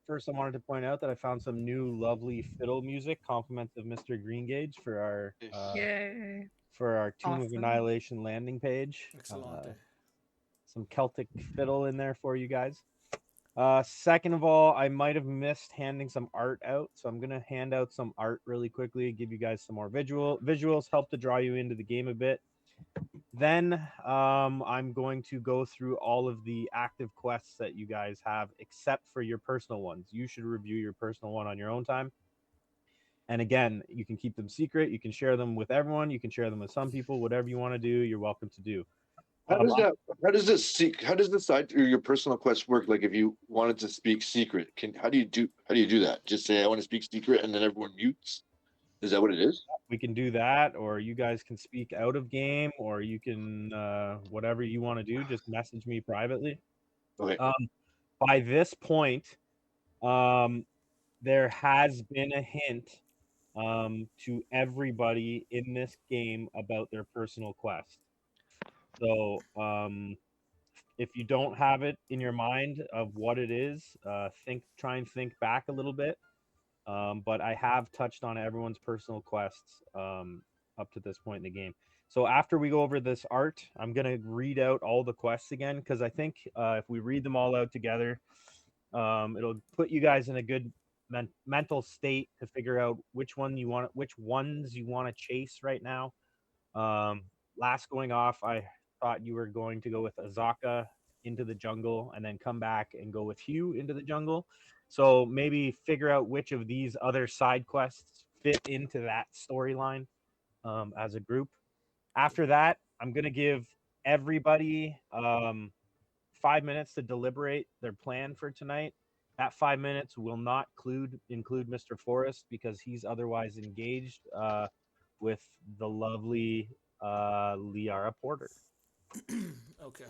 first I wanted to point out that I found some new lovely fiddle music, compliments of Mr. Greengage Yay. for our Tomb of Awesome. Annihilation landing page. Excellent. Some Celtic fiddle in there for you guys. Second of all, I might have missed handing some art out, so I'm gonna hand out some art really quickly, give you guys some more visuals, help to draw you into the game a bit. Then I'm going to go through all of the active quests that you guys have, except for your personal ones. You should review your personal one on your own time. And again, you can keep them secret. You can share them with everyone. You can share them with some people. Whatever you want to do, you're welcome to do. How does that? How does the side or your personal quest work? Like, if you wanted to speak secret, how do you do that? Just say I want to speak secret, and then everyone mutes. Is that what it is? We can do that, or you guys can speak out of game, or you can whatever you want to do. Just message me privately. Okay. By this point, there has been a hint to everybody in this game about their personal quest. So if you don't have it in your mind of what it is, try and think back a little bit. But I have touched on everyone's personal quests up to this point in the game. So after we go over this art, I'm gonna read out all the quests again because I think if we read them all out together, it'll put you guys in a good mental state to figure out which ones you want to chase right now. Last going off, I thought you were going to go with Azaka into the jungle and then come back and go with Hugh into the jungle. So maybe figure out which of these other side quests fit into that storyline as a group. After that, I'm going to give everybody 5 minutes to deliberate their plan for tonight. That 5 minutes will not include Mr. Forrest because he's otherwise engaged with the lovely Liara Porter. Okay.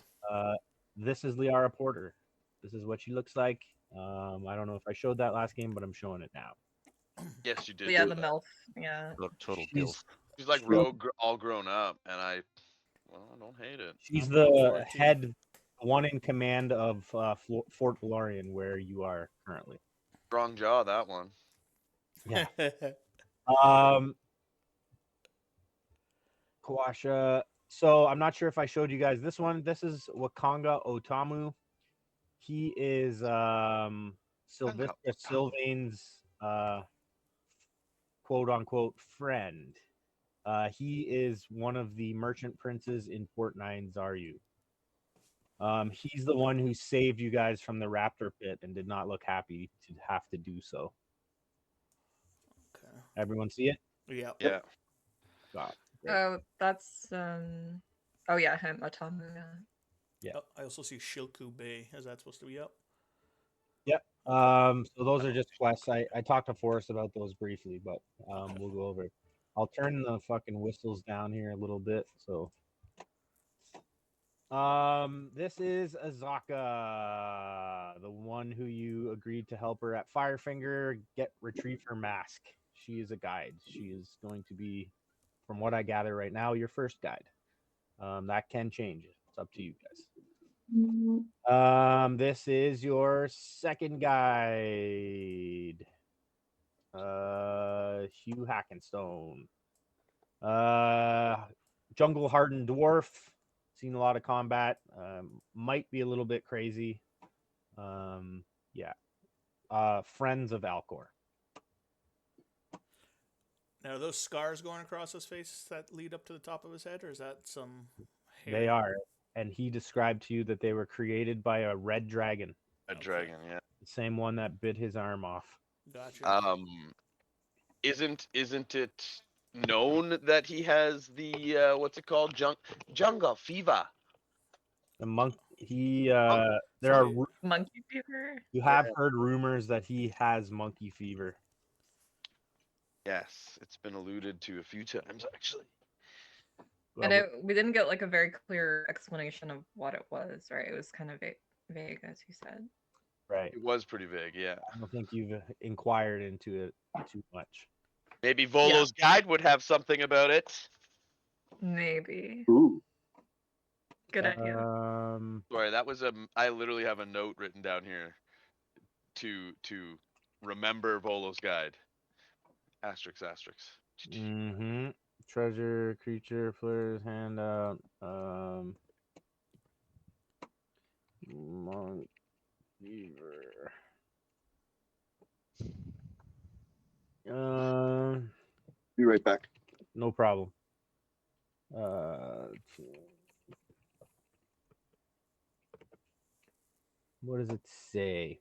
This is Liara Porter. This is what she looks like. I don't know if I showed that last game, but I'm showing it now. Yes, you did. Yeah, the MILF. Yeah. Total She's- kills. She's like rogue, all grown up, and I don't hate it. She's I'm looking the forward to it. head one in command of Fort Valorian, where you are currently. Strong jaw, that one. Yeah. Kawasha. So I'm not sure if I showed you guys this one. This is Wakanga Otamu. He is Sylvester Sylvain's quote unquote friend. He is one of the merchant princes in Port 9 Zaryu. He's the one who saved you guys from the raptor pit and did not look happy to have to do so. Okay. Everyone see it? Yeah. Yeah. Got it. Great. Oh, that's oh yeah, him, Otamu. Yeah. Yeah. Oh, I also see Shilku Bay. Is that supposed to be up? Yep. So those are just quests. I talked to Forrest about those briefly, but we'll go over it. I'll turn the fucking whistles down here a little bit. So this is Azaka, the one who you agreed to help her at Firefinger retrieve her mask. She is a guide. She is going to be, from what I gather right now, your first guide. That can change. It's up to you guys. This is your second guide. Hugh Hackenstone. Jungle hardened dwarf. Seen a lot of combat. Might be a little bit crazy. Yeah. Friends of Alcor. Now, are those scars going across his face that lead up to the top of his head, or is that some hair? They are. And he described to you that they were created by a red dragon. A dragon, yeah. The same one that bit his arm off. Gotcha. Isn't it known that he has the what's it called? Jungle fever. The monk. There are. Monkey fever. You have heard rumors that he has monkey fever. Yes, it's been alluded to a few times actually. And we didn't get like a very clear explanation of what it was, right? It was kind of vague, as you said. Right. It was pretty big, yeah. I don't think you've inquired into it too much. Maybe Volo's guide would have something about it. Maybe. Ooh. Good idea. Sorry, that was I literally have a note written down here. to remember Volo's guide. Asterisk asterisk. Mm-hmm. Treasure, creature, flares, handout. Monk Beaver. Be right back. No problem. Uh, what does it say?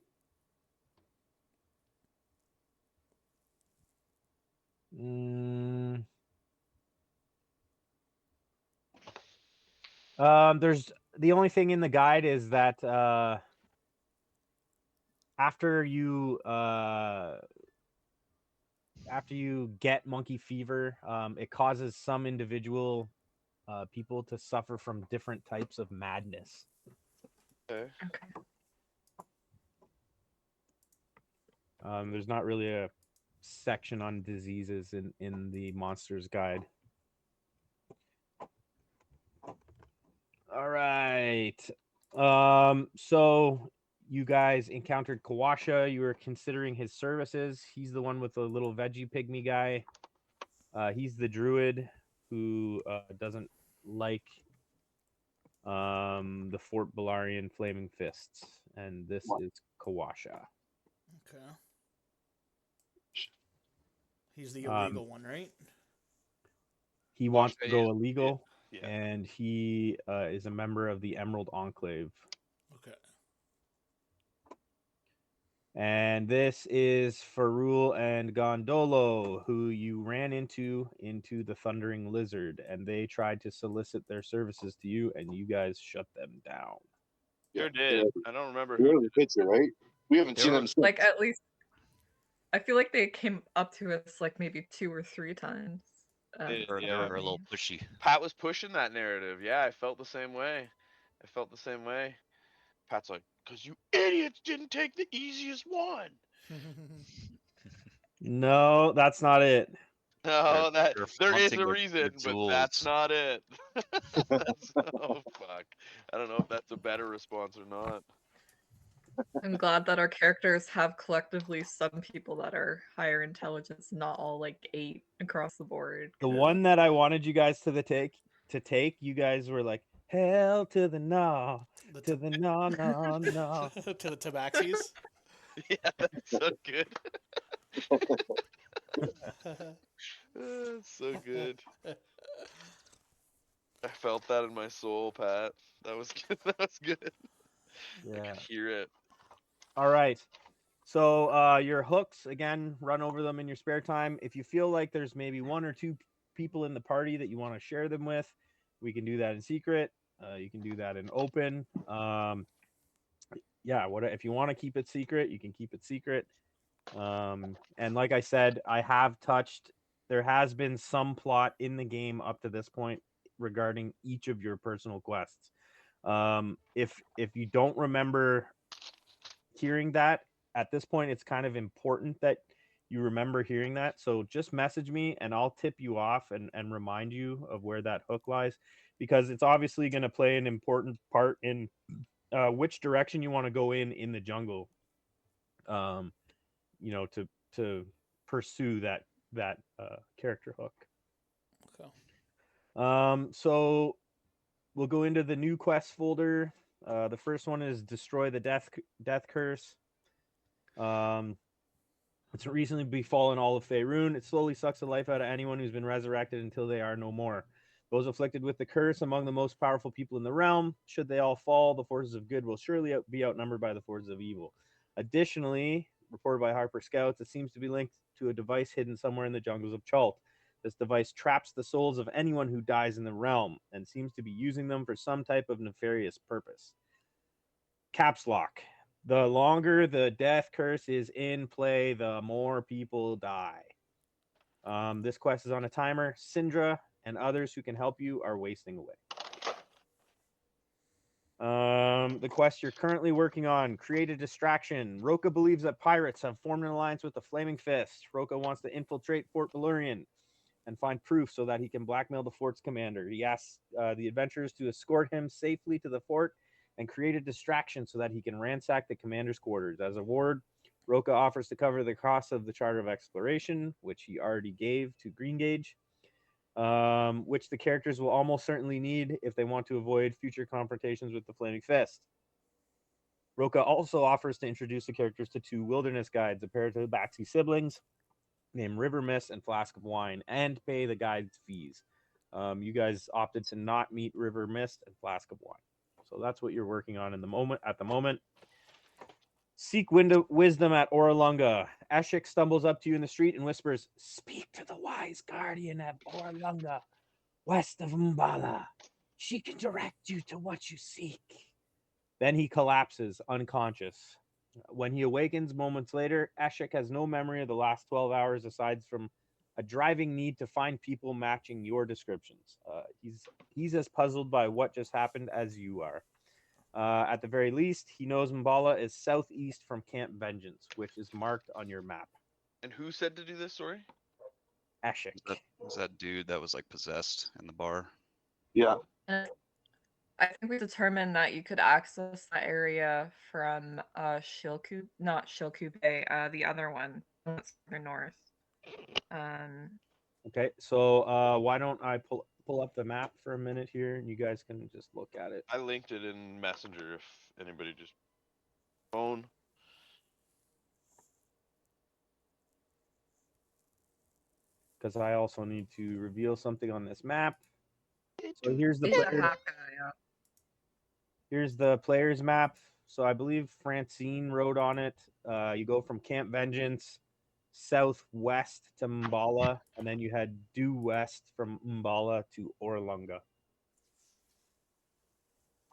There's the only thing in the guide is that after you get monkey fever, it causes some individual people to suffer from different types of madness. Okay. Okay. There's not really a section on diseases in the monsters guide. All right. So you guys encountered Kawasha. You were considering his services. He's the one with the little veggie pygmy guy. He's the druid who doesn't like the Fort Balarian Flaming Fists, and this is Kawasha. Okay. He's the illegal one, right? He wants to Kawasha go is- illegal, yeah. and he is a member of the Emerald Enclave. Okay. And this is Farul and Gondolo, who you ran into the Thundering Lizard, and they tried to solicit their services to you, and you guys shut them down. Sure did. I don't remember You're who in the picture, right? We haven't They seen were- them since. Like at least, I feel like they came up to us like maybe 2 or 3 times. They They Yeah. were a little pushy. Pat was pushing that narrative. Yeah, I felt the same way. Pat's like, "Cause you idiots didn't take the easiest one." No, that's not it. No, They're there is flaunting a their reason, but tools. that's not it. Oh fuck! I don't know if that's a better response or not. I'm glad that our characters have collectively some people that are higher intelligence, not all like 8 across the board. The 'cause- one that I wanted you guys to take, you guys were like, hell to the no, The to the no, no, no. to the tabaxis. Yeah, that's so good. It's so good. I felt that in my soul, Pat. That was good. That was good. I Yeah. could hear it. All right. So your hooks, again, run over them in your spare time. If you feel like there's maybe 1 or 2 people in the party that you want to share them with, we can do that in secret. You can do that in open. Yeah, if you want to keep it secret, you can keep it secret. And like I said, there has been some plot in the game up to this point regarding each of your personal quests. If you don't remember hearing that at this point, it's kind of important that you remember hearing that. So just message me and I'll tip you off and remind you of where that hook lies, because it's obviously going to play an important part in which direction you want to go in the jungle. To pursue that character hook. Okay. So we'll go into the new quest folder. The first one is destroy the death curse. It's recently befallen all of Faerun. It slowly sucks the life out of anyone who's been resurrected until they are no more. Those afflicted with the curse among the most powerful people in the realm, should they all fall, the forces of good will surely be outnumbered by the forces of evil. Additionally, reported by Harper Scouts, it seems to be linked to a device hidden somewhere in the jungles of Chult. This device traps the souls of anyone who dies in the realm and seems to be using them for some type of nefarious purpose. Caps lock. The longer the death curse is in play, the more people die. This quest is on a timer. Syndra and others who can help you are wasting away. The quest you're currently working on, create a distraction. Roka believes that pirates have formed an alliance with the Flaming Fist. Roka wants to infiltrate Fort Balurian and find proof so that he can blackmail the fort's commander. He asks the adventurers to escort him safely to the fort and create a distraction so that he can ransack the commander's quarters. As a reward, Roka offers to cover the cost of the Charter of Exploration, which he already gave to Greengage, which the characters will almost certainly need if they want to avoid future confrontations with the Flaming Fist. Roka also offers to introduce the characters to 2 wilderness guides, a pair of Tabaxi siblings named River Mist and Flask of Wine, and pay the guides' fees. You guys opted to not meet River Mist and Flask of Wine, so that's what you're working on in the moment. At the moment, seek wisdom at Orlunga. Eshik stumbles up to you in the street and whispers, "Speak to the wise guardian at Orlunga, west of Mbala. She can direct you to what you seek." Then he collapses, unconscious. When he awakens moments later, Eshik has no memory of the last 12 hours aside from a driving need to find people matching your descriptions. He's as puzzled by what just happened as you are. At the very least, he knows Mbala is southeast from Camp Vengeance, which is marked on your map. And who said to do this? Sorry. Eshik. Was that dude that was like possessed in the bar? Yeah. I think we determined that you could access that area from not Shilku Bay, the other one that's further north. Okay, so why don't I pull up the map for a minute here, and you guys can just look at it. I linked it in Messenger if anybody just phone. Because I also need to reveal something on this map. So here's the player's map. So I believe Francine wrote on it. You go from Camp Vengeance southwest to Mbala, and then you head due west from Mbala to Orlunga.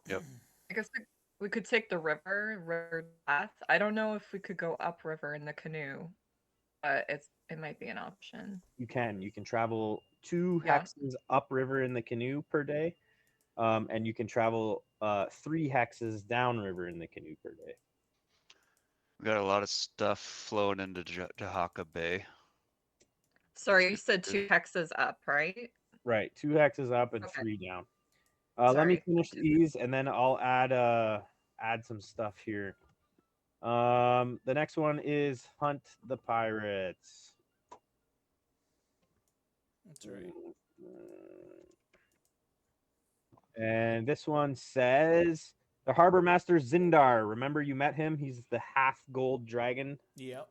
Yep. I guess we could take the river path. I don't know if we could go upriver in the canoe, but it might be an option. You can travel 2 Yeah. hexes upriver in the canoe per day, and you can travel 3 hexes downriver in the canoe per day. We got a lot of stuff flowing into Jahaka Bay. Sorry, you said 2 hexes up, right? Right, 2 hexes up and Okay. 3 down. Let me Sorry. finish these, and then I'll add some stuff here. The next one is Hunt the Pirates. That's right. And this one says the harbor master Zindar. Remember you met him? He's the half gold dragon. Yep.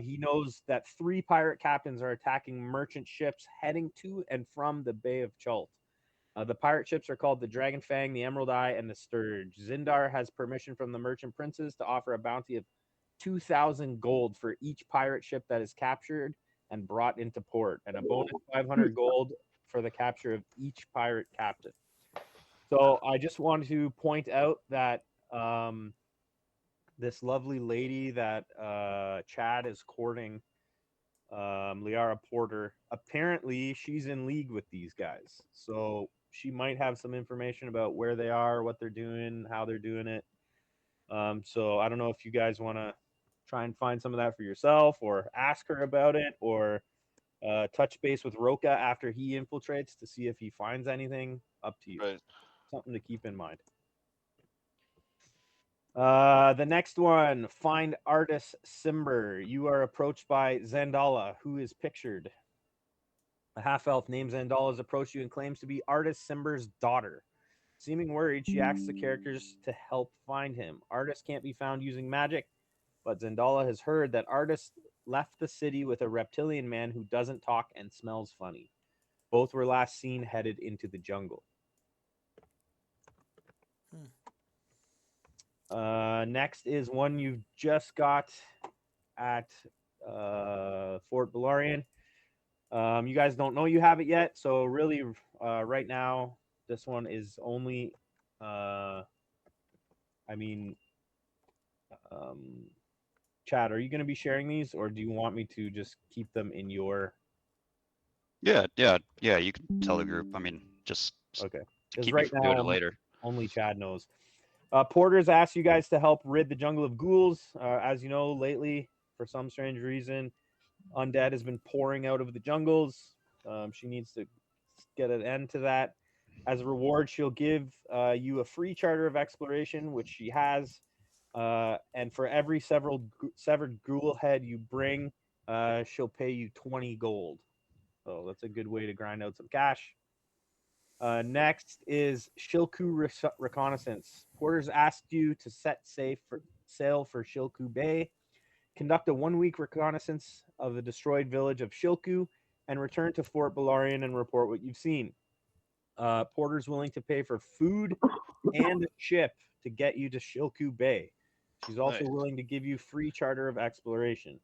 He knows that 3 pirate captains are attacking merchant ships heading to and from the Bay of Chult. The pirate ships are called the Dragon Fang, the Emerald Eye, and the Sturge. Zindar has permission from the merchant princes to offer a bounty of 2,000 gold for each pirate ship that is captured and brought into port, and a bonus 500 gold for the capture of each pirate captain. So I just want to point out that this lovely lady that Chad is courting, Liara Porter, apparently she's in league with these guys. So she might have some information about where they are, what they're doing, how they're doing it. So I don't know if you guys want to try and find some of that for yourself, or ask her about it, or touch base with Roka after he infiltrates to see if he finds anything. Up to you. Right. Something to keep in mind. The next one, find artist Simber. You are approached by Zandala, who is pictured. A half-elf named Zandala has approached you and claims to be artist Simber's daughter. Seeming worried, she asks the characters to help find him. Artist can't be found using magic, but Zandala has heard that artist left the city with a reptilian man who doesn't talk and smells funny. Both were last seen headed into the jungle. Next is one you've just got at Fort Balorian. You guys don't know you have it yet, so really, right now, this one is only, Chad, are you going to be sharing these, or do you want me to just keep them in your... Yeah. You can tell the group. I mean, just Okay. to Because keep right me from doing now, it later. only Chad knows. Porter's asked you guys to help rid the jungle of ghouls. As you know, lately, for some strange reason, undead has been pouring out of the jungles. She needs to get an end to that. As a reward, she'll give you a free charter of exploration, which she has. And for every severed ghoul head you bring, she'll pay you 20 gold. So that's a good way to grind out some cash. Next is Shilku Reconnaissance. Porters asked you to set sail for Shilku Bay, conduct a 1 week reconnaissance of the destroyed village of Shilku, and return to Fort Balarian and report what you've seen. Porter's willing to pay for food and a ship to get you to Shilku Bay. She's also Nice. willing to give you free charter of exploration.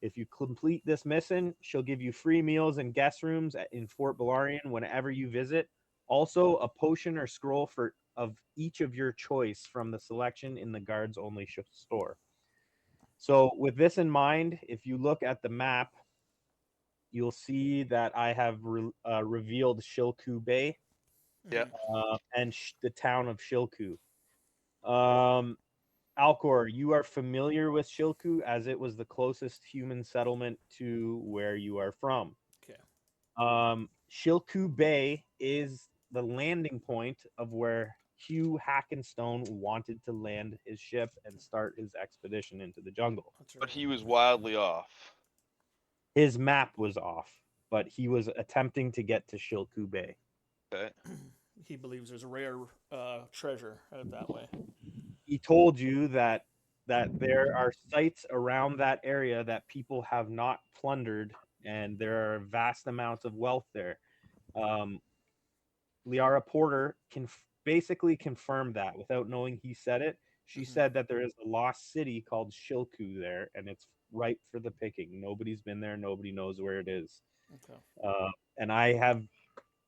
If you complete this mission, she'll give you free meals and guest rooms in Fort Balarian whenever you visit. Also, a potion or scroll of each of your choice from the selection in the guards only store. So, with this in mind, if you look at the map, you'll see that I have revealed Shilku Bay Yeah. and the town of Shilku. Alcor, you are familiar with Shilku as it was the closest human settlement to where you are from. Okay. Shilku Bay is the landing point of where Hugh Hackenstone wanted to land his ship and start his expedition into the jungle. That's But right. he was wildly off. His map was off, but he was attempting to get to Shilku Bay. Okay. He believes there's a rare treasure out that way. He told you that there are sites around that area that people have not plundered, and there are vast amounts of wealth there. Liara Porter can basically confirm that without knowing he said it. She said that there is a lost city called Shilku there, and it's ripe for the picking. Nobody's been there. Nobody knows where it is. Okay. And I have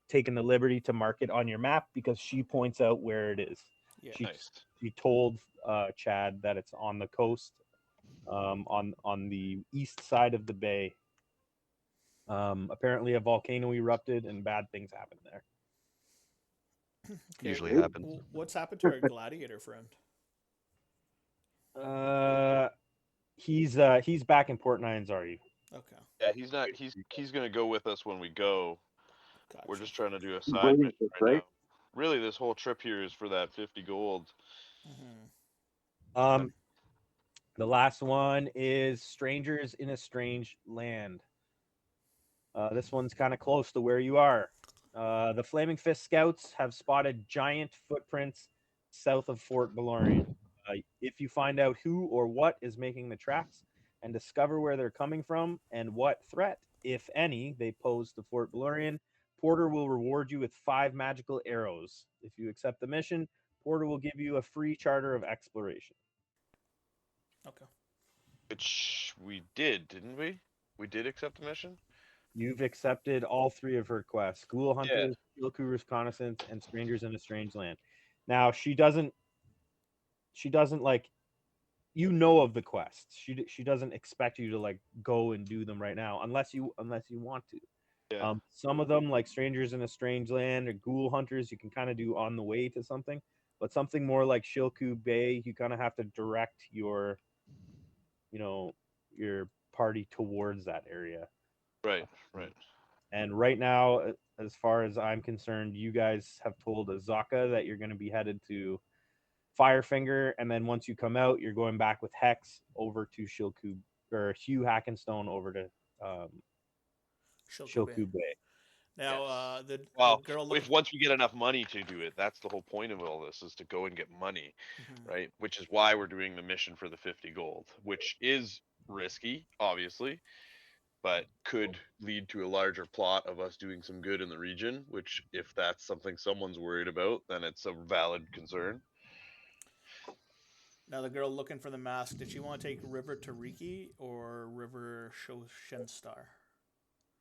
taken the liberty to mark it on your map because she points out where it is. Yeah. Nice. She told Chad that it's on the coast, on the east side of the bay. Apparently, a volcano erupted and bad things happened there. Okay. Usually happens. What's happened to our gladiator friend? He's back in Port Nyanzaru. Okay. Yeah, he's not. He's gonna go with us when we go. Gotcha. We're just trying to do a He's side waiting mission for right right? now. Really, this whole trip here is for that 50 gold. Mm-hmm. The last one is Strangers in a Strange Land. This one's kind of close to where you are. The Flaming Fist Scouts have spotted giant footprints south of Fort Balorian. If you find out who or what is making the tracks and discover where they're coming from and what threat, if any, they pose to Fort Balorian, Porter will reward you with 5 magical arrows. If you accept the mission, Porter will give you a free charter of exploration. Okay. Which we did, didn't we? We did accept the mission. You've accepted all 3 of her quests: Ghoul Hunters, Shilku Reconnaissance, and Strangers in a Strange Land. Now she doesn't like, you know, of the quests. She doesn't expect you to like go and do them right now unless you want to. Yeah. Some of them, like Strangers in a Strange Land or Ghoul Hunters, you can kind of do on the way to something, but something more like Shilku Bay, you kind of have to direct your your party towards that area. Right. Right. And right now, as far as I'm concerned, you guys have told Azaka that you're going to be headed to Firefinger, and then once you come out, you're going back with Hex over to Shilku, or Hugh Hackenstone over to Shilku Bay. Now, Yes. the Well, girl if once we get enough money to do it, that's the whole point of all this, is to go and get money, right? Which is why we're doing the mission for the 50 gold, which is risky, obviously, but could lead to a larger plot of us doing some good in the region, which, if that's something someone's worried about, then it's a valid concern. Now, the girl looking for the mask, did she want to take River Tariki or River Shenstar?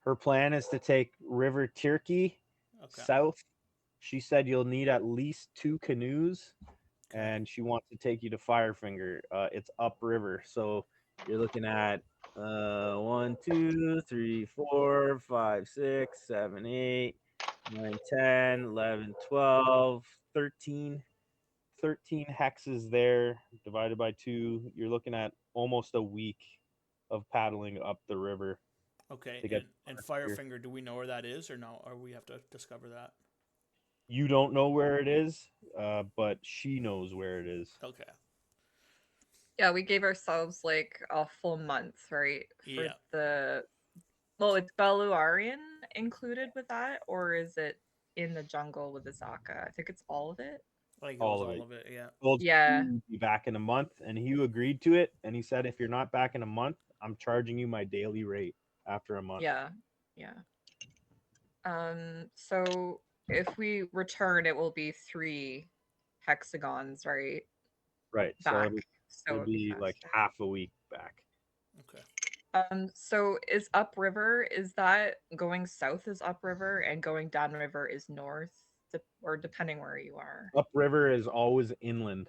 Her plan is to take River Tirki south. She said you'll need at least 2 canoes, and she wants to take you to Firefinger. It's upriver, so you're looking at 1, 2, 3, 4, 5, 6, 7, 8, 9, 10, 11, 12, 13 hexes there divided by 2. You're looking at almost a week of paddling up the river. Okay, and Firefinger, do we know where that is, or no? Or we have to discover that? You don't know where it is, but she knows where it is. Okay. Yeah, we gave ourselves like a full month, right? For Yeah. well, it's Beluarian included with that, or is it in the jungle with the Zaka? I think it's all of it. Like it All was of all it. of it, yeah. Told Yeah. Hugh he'd be back in a month, and Hugh agreed to it. And he said, if you're not back in a month, I'm charging you my daily rate after a month. Yeah. Yeah. So if we return, it will be 3 hexagons, right? Right. So Back. it'll, So it'll it'll be be like faster. half a week back. Okay. So is upriver, is that going south is upriver and going downriver is north, or depending where you are? Upriver is always inland.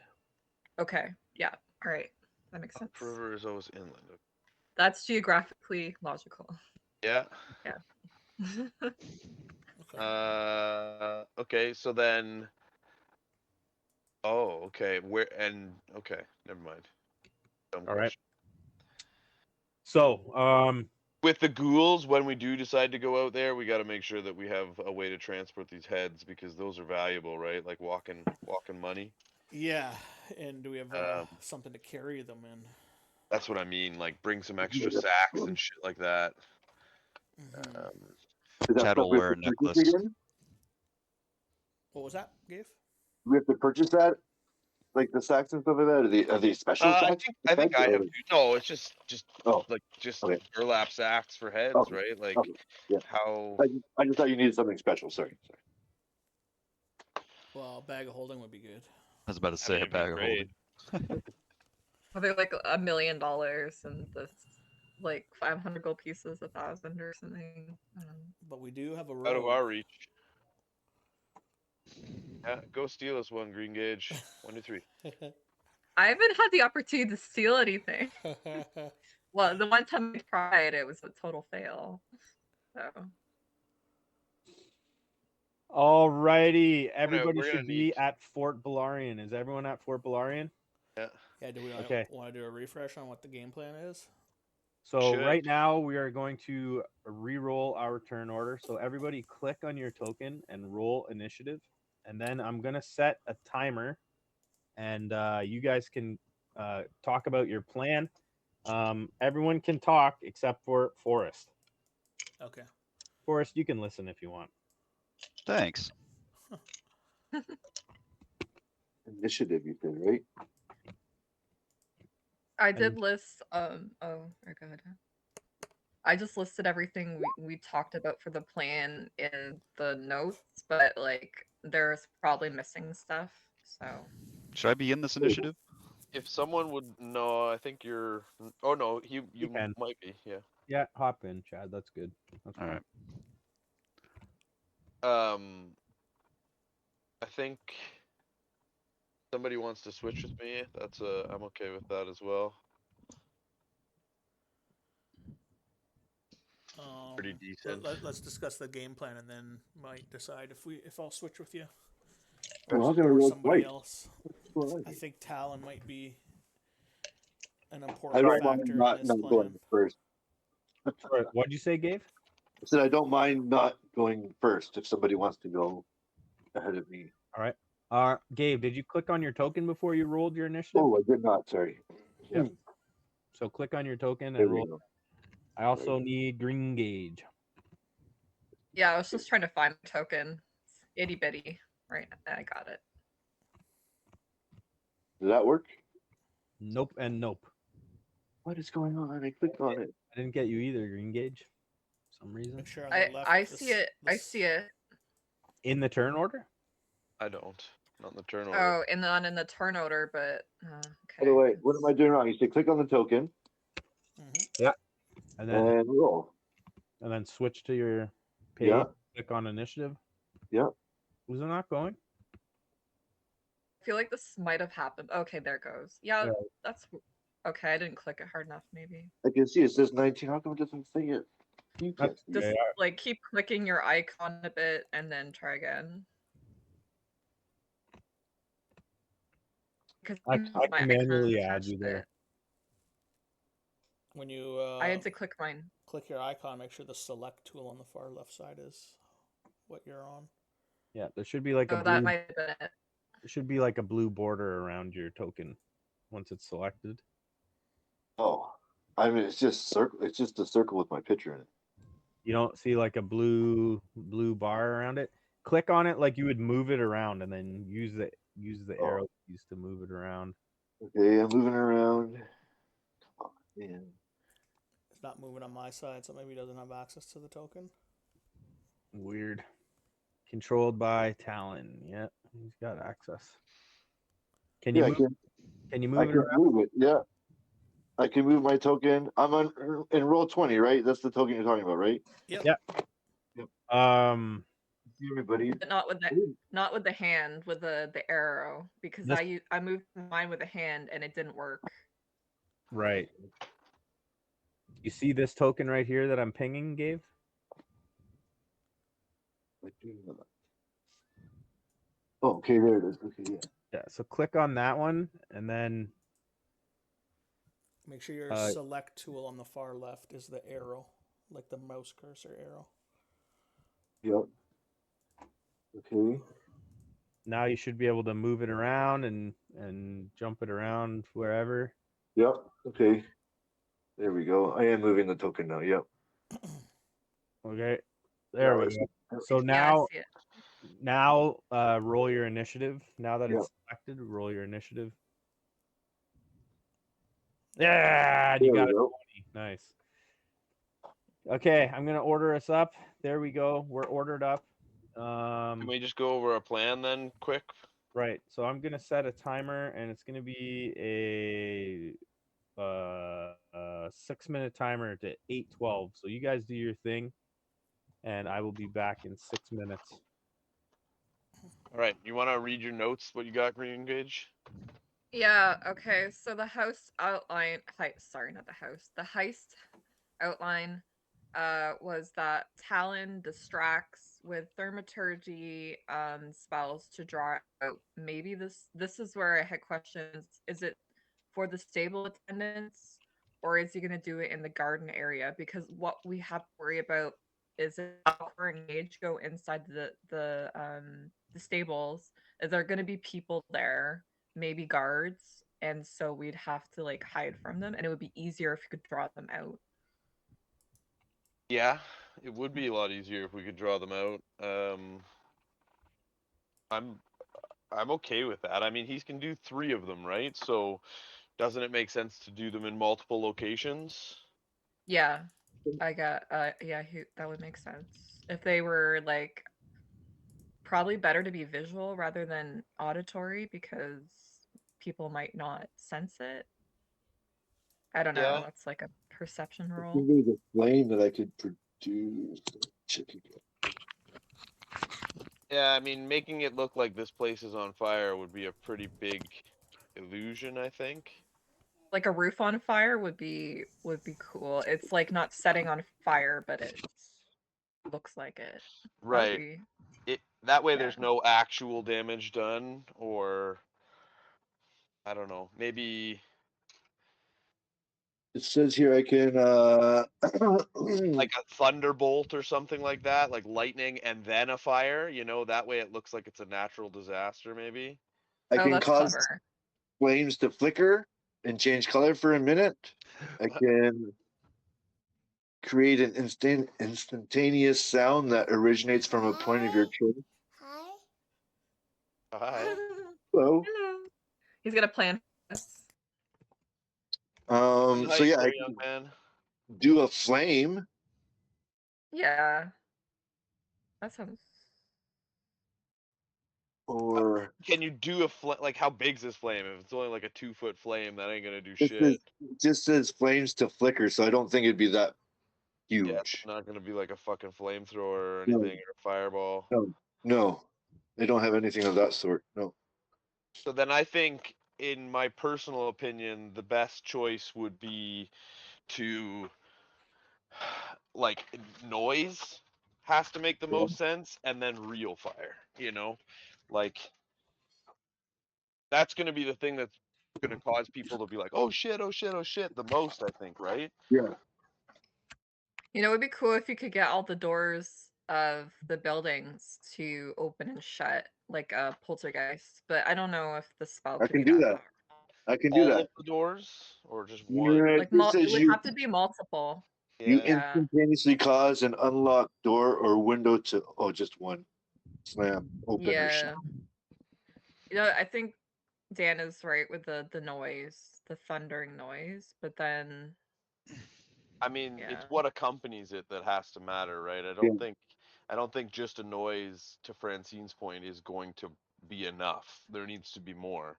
Okay, yeah, all right, that makes sense. Upriver is always inland. That's geographically logical. Yeah. Yeah. Okay. So then. Oh, okay. Okay, never mind. Dumb All right. question. So, With the ghouls, when we do decide to go out there, we got to make sure that we have a way to transport these heads because those are valuable, right? Like walking money. Yeah, and do we have Um, something to carry them in? That's what I mean. Like bring some extra sacks and shit like that. Mhm. Is that Chad stuff will we have wear to a purchase necklace. again? What was that, Gabe? We have to purchase that, like the sacks and stuff like that. Are they special I sacks? think I have to. No, it's just Oh, like just okay. burlap sacks for heads, Okay. right? Like Okay. Yeah. how. I just thought you needed something special. Sorry. Well, a bag of holding would be good. I was about to I say mean, a it'd be bag of great. holding. Well, they're like $1 million and this like 500 gold pieces, 1,000 or something. But we do have a Out of rogue. our reach. Yeah, go steal us one, Green Gauge. 1, 2, 3. I haven't had the opportunity to steal anything. Well, the one time I tried, it was a total fail. So alrighty, everybody we're gonna should need. be at Fort Balarian. Is everyone at Fort Balarian? Yeah. Yeah, do we Okay. want to do a refresh on what the game plan is? So Should. right now we are going to re-roll our turn order. So everybody click on your token and roll initiative. And then I'm going to set a timer and you guys can talk about your plan. Everyone can talk except for Forrest. Okay. Forrest, you can listen if you want. Thanks. Initiative, you said, right? I did list oh, go ahead. I just listed everything we talked about for the plan in the notes, but like there's probably missing stuff. So Should I be in this initiative? If someone would no, I think you're. Oh no, you can. might be. Yeah. Yeah, hop in, Chad. That's good. That's All fine. right. I think somebody wants to switch with me. That's I'm okay with that as well. Pretty decent. Let's discuss the game plan and then might decide if I'll switch with you Well, I'm or gonna roll somebody twice. else. What's going on I here? think Talon might be an I important don't mind factor in not this not plan. going first. Sorry, what'd you say, Gabe? I said I don't mind not going first if somebody wants to go ahead of me. All right. Gabe, did you click on your token before you rolled your initiative? Oh, I did not. Sorry. Yep. So click on your token There and we roll. go. I also need Green Gauge. yeah, I was just trying to find a token. It's itty bitty. Right, I got it. Did that work? Nope and nope. What is going on? I clicked on it. I didn't get you either, Green Gauge. For some reason. Make sure on the left. I see it. I see it. In the turn order? I don't. Not in the turn order. Oh, and not in the turn order, but okay. By the way, what am I doing wrong? You say click on the token. Yeah. And then roll. and then switch to your page. Yeah. Click on initiative. Yeah. Was it not going? I feel like this might have happened. Okay, there it goes. Yeah, that's okay. I didn't click it hard enough, maybe. I can see it says 19. How come it doesn't say it? You can't see Just it. like keep clicking your icon a bit and then try again. Because I can manually add you there. When you I had to click mine. click your icon, make sure the select tool on the far left side is what you're on. Yeah, there should be like a Oh, that blue, might have been it. there should be like a blue border around your token once it's selected. Oh, I mean, it's just circle. It's just a circle with my picture in it. You don't see like a blue bar around it. Click on it like you would move it around, and then use the arrow keys to move it around. Okay, I'm moving around. Come on, man. It's not moving on my side, so maybe he doesn't have access to the token. Weird. Controlled by Talon. Yep, he's got access. Can you move? Can you I move it can around? move it. Yeah, I can move my token. I'm on in roll 20, right? That's the token you're talking about, right? Yep. Yep. See everybody. But not with the hand, with the arrow, because I moved mine with the hand and it didn't work. Right. You see this token right here that I'm pinging, Gabe? Oh, okay, there it is. Okay, yeah. Yeah. So click on that one, and then make sure your select tool on the far left is the arrow, like the mouse cursor arrow. Yep. Okay. Now you should be able to move it around and jump it around wherever. Yep. Okay. There we go. I am moving the token now. Yep. Okay. There we go. So now, roll your initiative. Now that it's selected, roll your initiative. Yeah, you got it. 20. Nice. Okay, I'm gonna order us up. There we go. We're ordered up. Can we just go over a plan then, quick? Right. So I'm gonna set a timer, and it's gonna be a 6-minute timer to 8:12. So you guys do your thing, and I will be back in 6 minutes. All right. You want to read your notes? What you got, Green Gage? Yeah. Okay. So the house outline. Sorry, not the house. The heist outline was that Talon distracts with thaumaturgy spells to draw out. Maybe this is where I had questions. Is it for the stable attendants, or is he going to do it in the garden area? Because what we have to worry about is if Alcor and Gage go inside the stables, is there going to be people there, maybe guards, and so we'd have to like hide from them, and it would be easier if you could draw them out. Yeah, it would be a lot easier if we could draw them out. I'm okay with that. I mean, he can do 3 of them, right? So doesn't it make sense to do them in multiple locations? Yeah, I got. Yeah, that would make sense if they were like probably better to be visual rather than auditory because people might not sense it. I don't know. Yeah. It's like a perception I roll. think there's a flame that I could produce. Check again. Yeah, I mean, making it look like this place is on fire would be a pretty big illusion, I think. Like a roof on fire would be cool. It's like not setting on fire, but it looks like it. Right. That way yeah. there's no actual damage done, or I don't know, maybe It says here I can like a thunderbolt or something like that, like lightning and then a fire, that way it looks like it's a natural disaster, maybe. I can that's cause clever. flames to flicker and change color for a minute. I can create an instantaneous sound that originates from a point of your choice. Hi. Hello. He's gonna plan this. So yeah, I young man. do a flame. Yeah. That sounds. Or can you do a flame? Like, how big's this flame? If it's only like a 2-foot flame, that ain't gonna do shit. It just says flames to flicker, so I don't think it'd be that huge. Yeah, it's not gonna be like a fucking flamethrower or anything, or a fireball. No, they don't have anything of that sort. No. So then I think, in my personal opinion, the best choice would be to, like, noise has to make the most sense, and then real fire, like, that's going to be the thing that's going to cause people to be like, oh shit, oh shit, oh shit, the most, I think, right? Yeah. It would be cool if you could get all the doors of the buildings to open and shut like a poltergeist, but I don't know if the spell I could can be do that that. powerful. I can do all that. of the doors or just one? Yeah, Like it says it would you have to be multiple. you Yeah. Yeah. instantaneously cause an unlocked door or window to just one slam open or shut. Yeah. You know, I think Dan is right with the noise, the thundering noise, but then I mean, yeah. it's what accompanies it that has to matter, right? Yeah. I don't think just a noise, to Francine's point, is going to be enough. There needs to be more.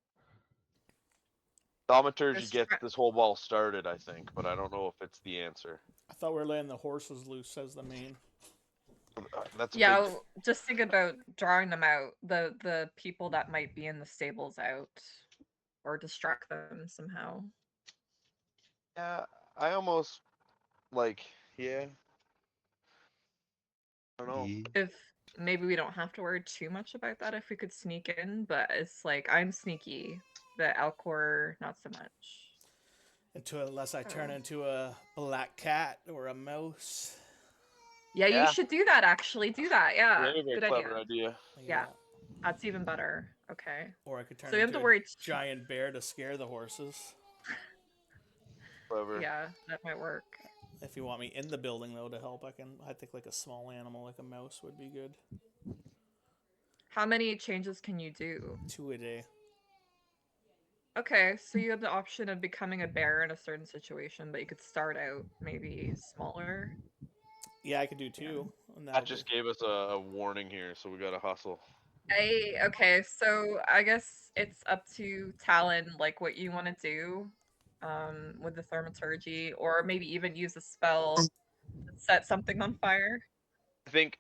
Thaumaturgy Just gets try- this whole ball started, I think, but I don't know if it's the answer. I thought we were letting the horses loose as the main. That's a yeah, big. just think about drawing them out, the people that might be in the stables out, or distract them somehow. Yeah, I almost like. Yeah, I don't know. Yeah. If maybe we don't have to worry too much about that if we could sneak in, but it's like I'm sneaky, but Alcor not so much. Unless I turn Oh. into a black cat or a mouse. Yeah, you Yeah. should do that actually. Do that. Yeah. Very, very Good clever idea. idea. Yeah. That's even better. Okay. Or I could turn So you have into to a worry. giant bear to scare the horses. Clever. Yeah, that might work. If you want me in the building though to help, I think like a small animal like a mouse would be good. How many changes can you do? 2 a day. Okay, so you have the option of becoming a bear in a certain situation, but you could start out maybe smaller. Yeah, I could do 2. And That just gave us a warning here, so we gotta hustle. Okay, so I guess it's up to Talon, like what you want to do, with the thaumaturgy, or maybe even use a spell to set something on fire.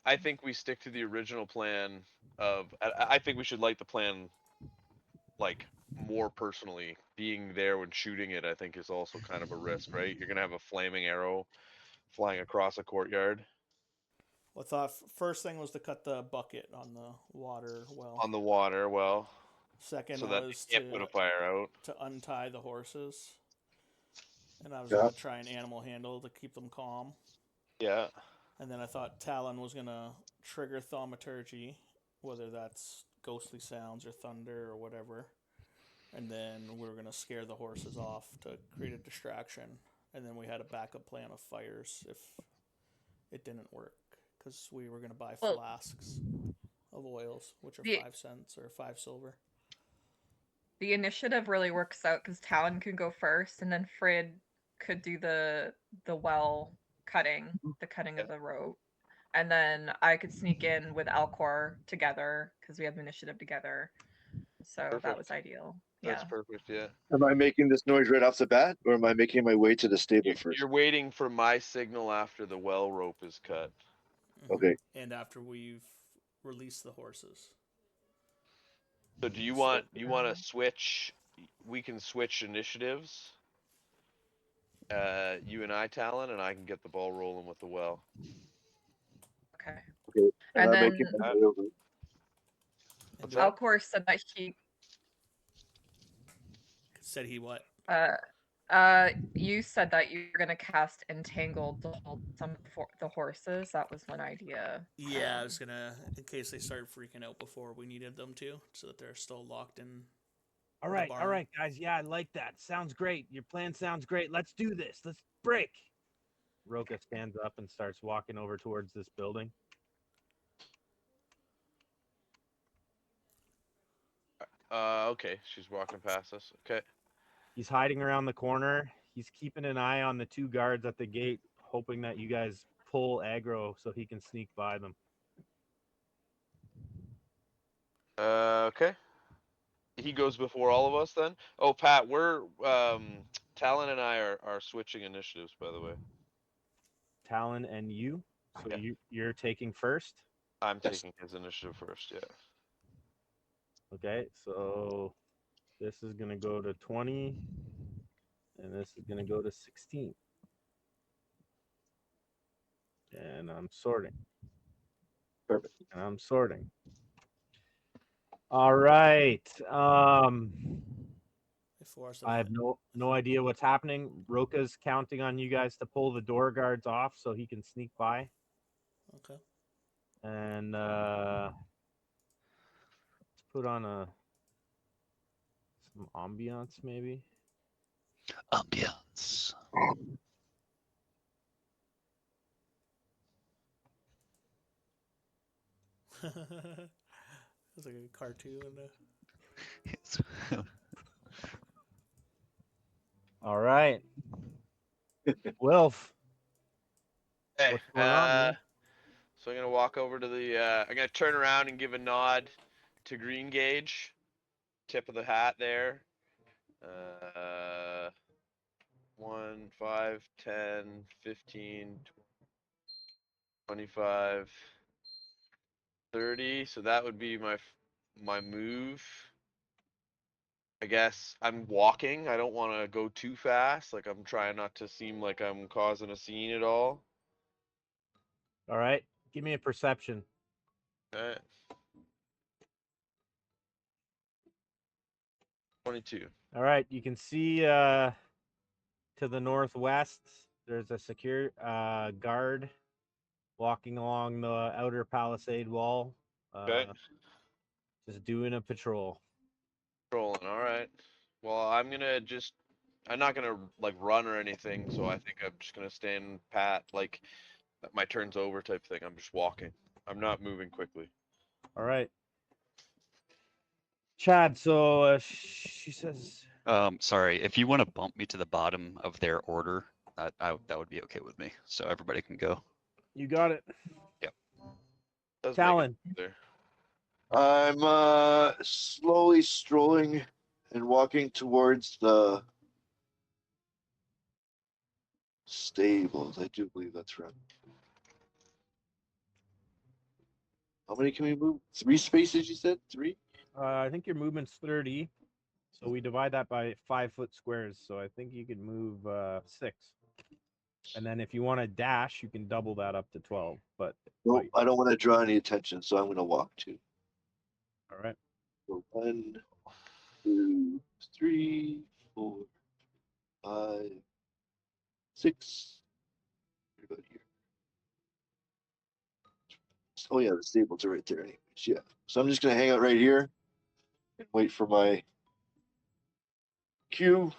I think we stick to the original plan of. I think we should light the plan like more personally. Being there when shooting it, I think, is also kind of a risk, right? You're gonna have a flaming arrow flying across a courtyard Well, I thought first thing was to cut the bucket on the water well. on the water. Well, Second so that was they can't put a fire out. to untie the horses. And I was Yeah. gonna try an animal handle to keep them calm. Yeah. And then I thought Talon was gonna trigger thaumaturgy, whether that's ghostly sounds or thunder or whatever. And then we were gonna scare the horses off to create a distraction. And then we had a backup plan of fires if it didn't work, because we were gonna buy Well, flasks of oils, which are the 5 cents or 5 silver. the initiative really works out because Talon can go first, and then Frid could do the well cutting, the cutting of the rope, and then I could sneak in with Alcor together because we have initiative together. So that was Perfect. ideal. That's Yeah. perfect. Yeah. Am I making this noise right off the bat, or am I making my way to the stable first? You're waiting for my signal after the well rope is cut. Okay. And after we've released the horses. So do you So- want to switch? We can switch initiatives. You and I, Talon, and I can get the ball rolling with the well. Okay. Okay. And And I'm then making my way over. What's that? Alcor said that he Said he what? you said that you were gonna cast Entangled to hold some of the horses. That was one idea. Yeah, I was gonna, in case they started freaking out before we needed them to, so that they're still locked in. All The right, barn. guys. Yeah, I like that. Sounds great. Your plan sounds great. Let's do this. Let's break. Roka stands up and starts walking over towards this building. Okay. She's walking past us. Okay. He's hiding around the corner. He's keeping an eye on the 2 guards at the gate, hoping that you guys pull aggro so he can sneak by them. Okay. He goes before all of us then. Oh, Pat, we're Talon and I are switching initiatives, by the way. Talon and you. So Yeah. you're taking first. I'm Yes. taking his initiative first. Yeah. Okay, so this is gonna go to 20, and this is gonna go to 16. And I'm sorting. Perfect. And I'm sorting. All right. I have no idea what's happening. Roka's counting on you guys to pull the door guards off so he can sneak by. Okay. And let's put on a Some ambiance, maybe. Ambiance. It's like a cartoon. All right. Wilf, Hey, what's going on, man? so I'm gonna walk over to the. I'm gonna turn around and give a nod to Green Gauge. Tip of the hat there. 1, 5, 10, 15, 25, 30. So that would be my move. I guess I'm walking. I don't want to go too fast. Like I'm trying not to seem like I'm causing a scene at all. All right. Give me a perception. Okay. 22. All right. You can see to the northwest, there's a secure guard walking along the outer palisade wall. Okay. Just doing a patrol. Trolling. All right. Well, I'm not gonna like run or anything. So I think I'm just gonna stand pat, like my turn's over type thing. I'm just walking. I'm not moving quickly. All right. Chad, so she says, Sorry, if you want to bump me to the bottom of their order, that would be okay with me. So everybody can go. you got it. Does make it Talon. there. I'm slowly strolling and walking towards the stables. I do believe that's right. How many can we move? 3 spaces, you said? 3? I think your movement's 30. So we divide that by 5-foot squares. So I think you could move 6. And then if you want to dash, you can double that up to 12. But No, I don't want to draw any attention, so I'm going to walk too. all right. So 1, 2, 3, 4, 5, 6. What about here? Oh yeah, the stables are right there anyways. Yeah. So I'm just gonna hang out right here and wait for my cue.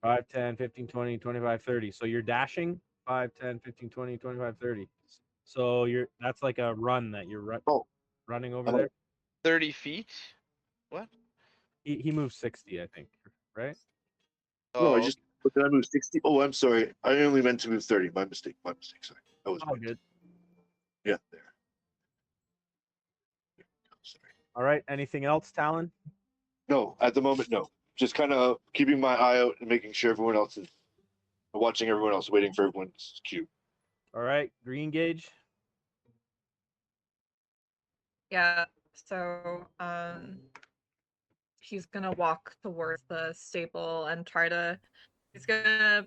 5, 10, 15, 20, 25, 30. So you're dashing 5, 10, 15, 20, 25, 30. So that's like a run that you're Oh, running over Oh. there. 30 feet. What? He moves 60, I think, right? no, I Oh, just did I move 60? Oh, I'm sorry. I only meant to move 30. My mistake. My mistake. Sorry. I was All good. Yeah, there. Sorry. All right. Anything else, Talon? No, at the moment, no. Just kind of keeping my eye out and making sure everyone else is watching everyone else, waiting for everyone's cue. All right. Green gauge. Yeah. So he's gonna walk towards the stable and he's gonna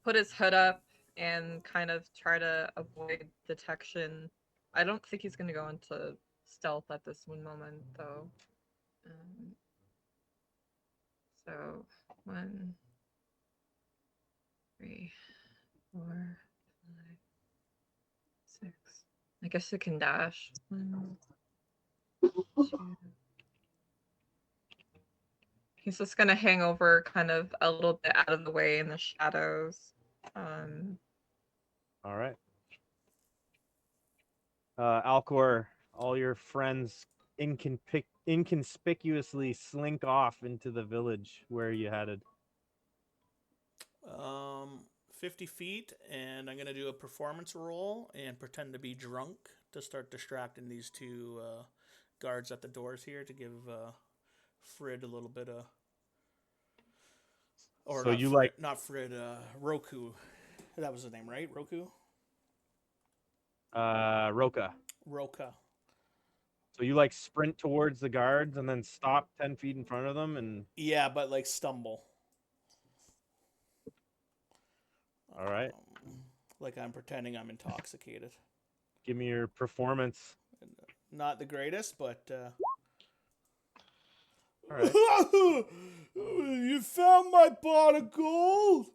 put his hood up and kind of try to avoid detection. I don't think he's gonna go into stealth at this one moment though. So 1, 3, 4, 5, 6. I guess it can dash. 1, 2. He's just gonna hang over kind of a little bit out of the way in the shadows. All right. Alcor, all your friends inconspicuously slink off into the village. Where are you headed? 50 feet, and I'm gonna do a performance roll and pretend to be drunk to start distracting these two guards at the doors here to give Frid a little bit of. Or So not you Frid, not Frid, Roku. That was his name, right? Roku? Roka. Roka. So you like sprint towards the guards and then stop 10 feet in front of them and. Yeah, but like stumble. All right. Like I'm pretending I'm intoxicated. Give me your performance. Not the greatest, but. All right. You found my pot of gold.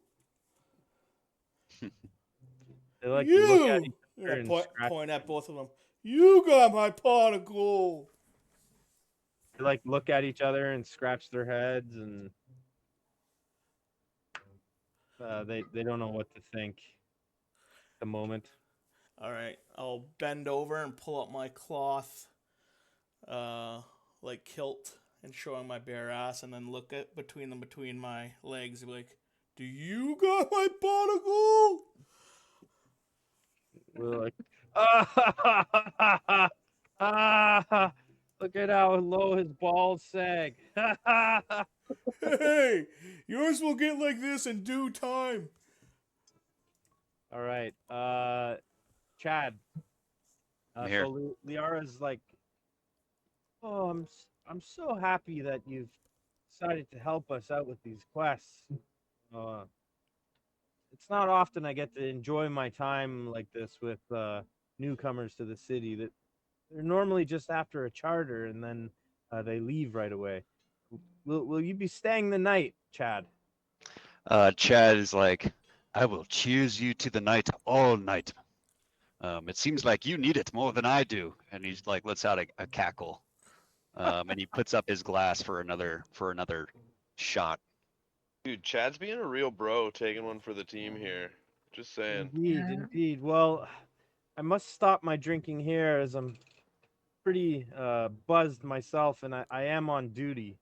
They like to look at each other Yeah, and point scratch. at both of them. You got my pot of gold. They like look at each other and scratch their heads, and they don't know what to think at the moment. All right, I'll bend over and pull up my cloth, like kilt, and showing my bare ass, and then look at between my legs, and be like, "Do you got my pot of gold?" We're like, ah, ah, look at how low his balls sag. Hey, yours will get like this in due time. All right, Chad. I'm here. So Liara's like, oh, I'm so happy that you've decided to help us out with these quests. Uh, it's not often I get to enjoy my time like this with newcomers to the city. That they're normally just after a charter and then they leave right away. Will you be staying the night, Chad? Chad is like, I will cheers you to the night all night. It seems like you need it more than I do. And he's like, lets out a cackle. And he puts up his glass for another shot. Dude, Chad's being a real bro, taking one for the team here. Just saying. Indeed, Yeah. indeed. Well, I must stop my drinking here as I'm pretty buzzed myself, and I am on duty.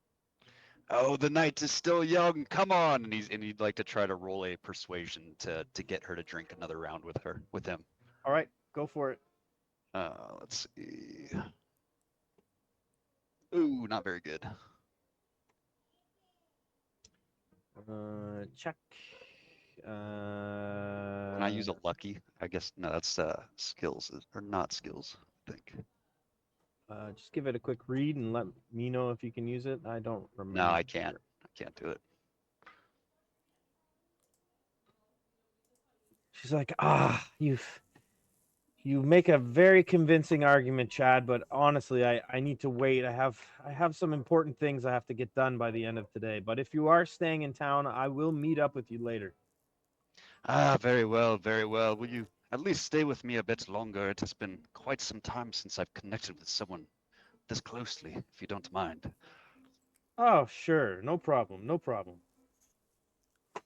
Oh, the night is still young. Come on. And he'd like to try to roll a persuasion to get her to drink another round with him. All right, go for it. Let's see. Ooh, not very good. Check. Can I use a lucky? I guess no, that's skills or not skills, I think. Just give it a quick read and let me know if you can use it. I don't remember. No, I can't. I can't do it. She's like, you make a very convincing argument, Chad, but honestly, I need to wait. I have some important things I have to get done by the end of today. But if you are staying in town, I will meet up with you later. Ah, very well, very well. Will you at least stay with me a bit longer? It has been quite some time since I've connected with someone this closely, if you don't mind. Oh, sure, no problem, no problem.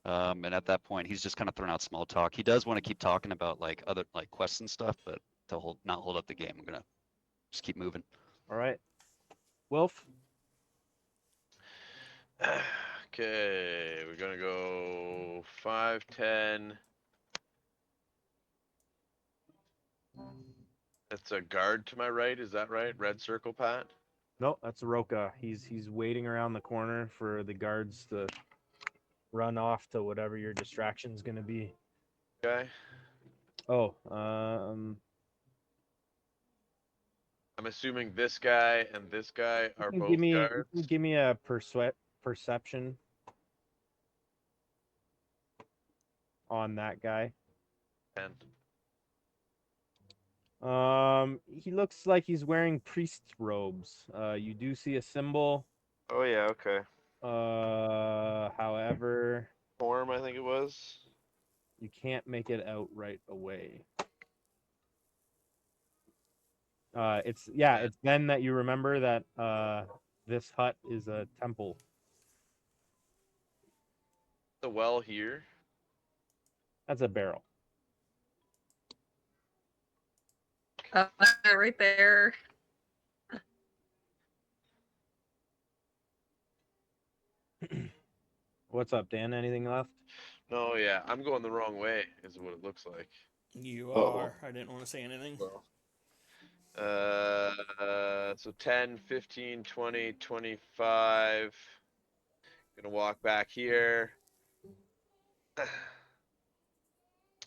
And at that point, he's just kind of throwing out small talk. He does want to keep talking about like other like quests and stuff, but to not hold up the game, I'm gonna just keep moving. All right, Wilf. Okay, we're gonna go 5, 10. That's a guard to my right, is that right? Red circle, Pat? No, that's Roka. He's waiting around the corner for the guards to run off to whatever your distraction's gonna be. Okay. Oh, I'm assuming this guy and this guy are you both you guards. can give me a perception on that guy. And He looks like he's wearing priest's robes. You do see a symbol. oh yeah, okay. However, Form, I think it was. you can't make it out right away. It's then that you remember that this hut is a temple. The well here. That's a barrel. Right there. What's up, Dan? Anything left? No, yeah, I'm going the wrong way, is what it looks like. You Uh-oh. are. I didn't want to say anything. Well, so 10, 15, 20, 25. Gonna walk back here.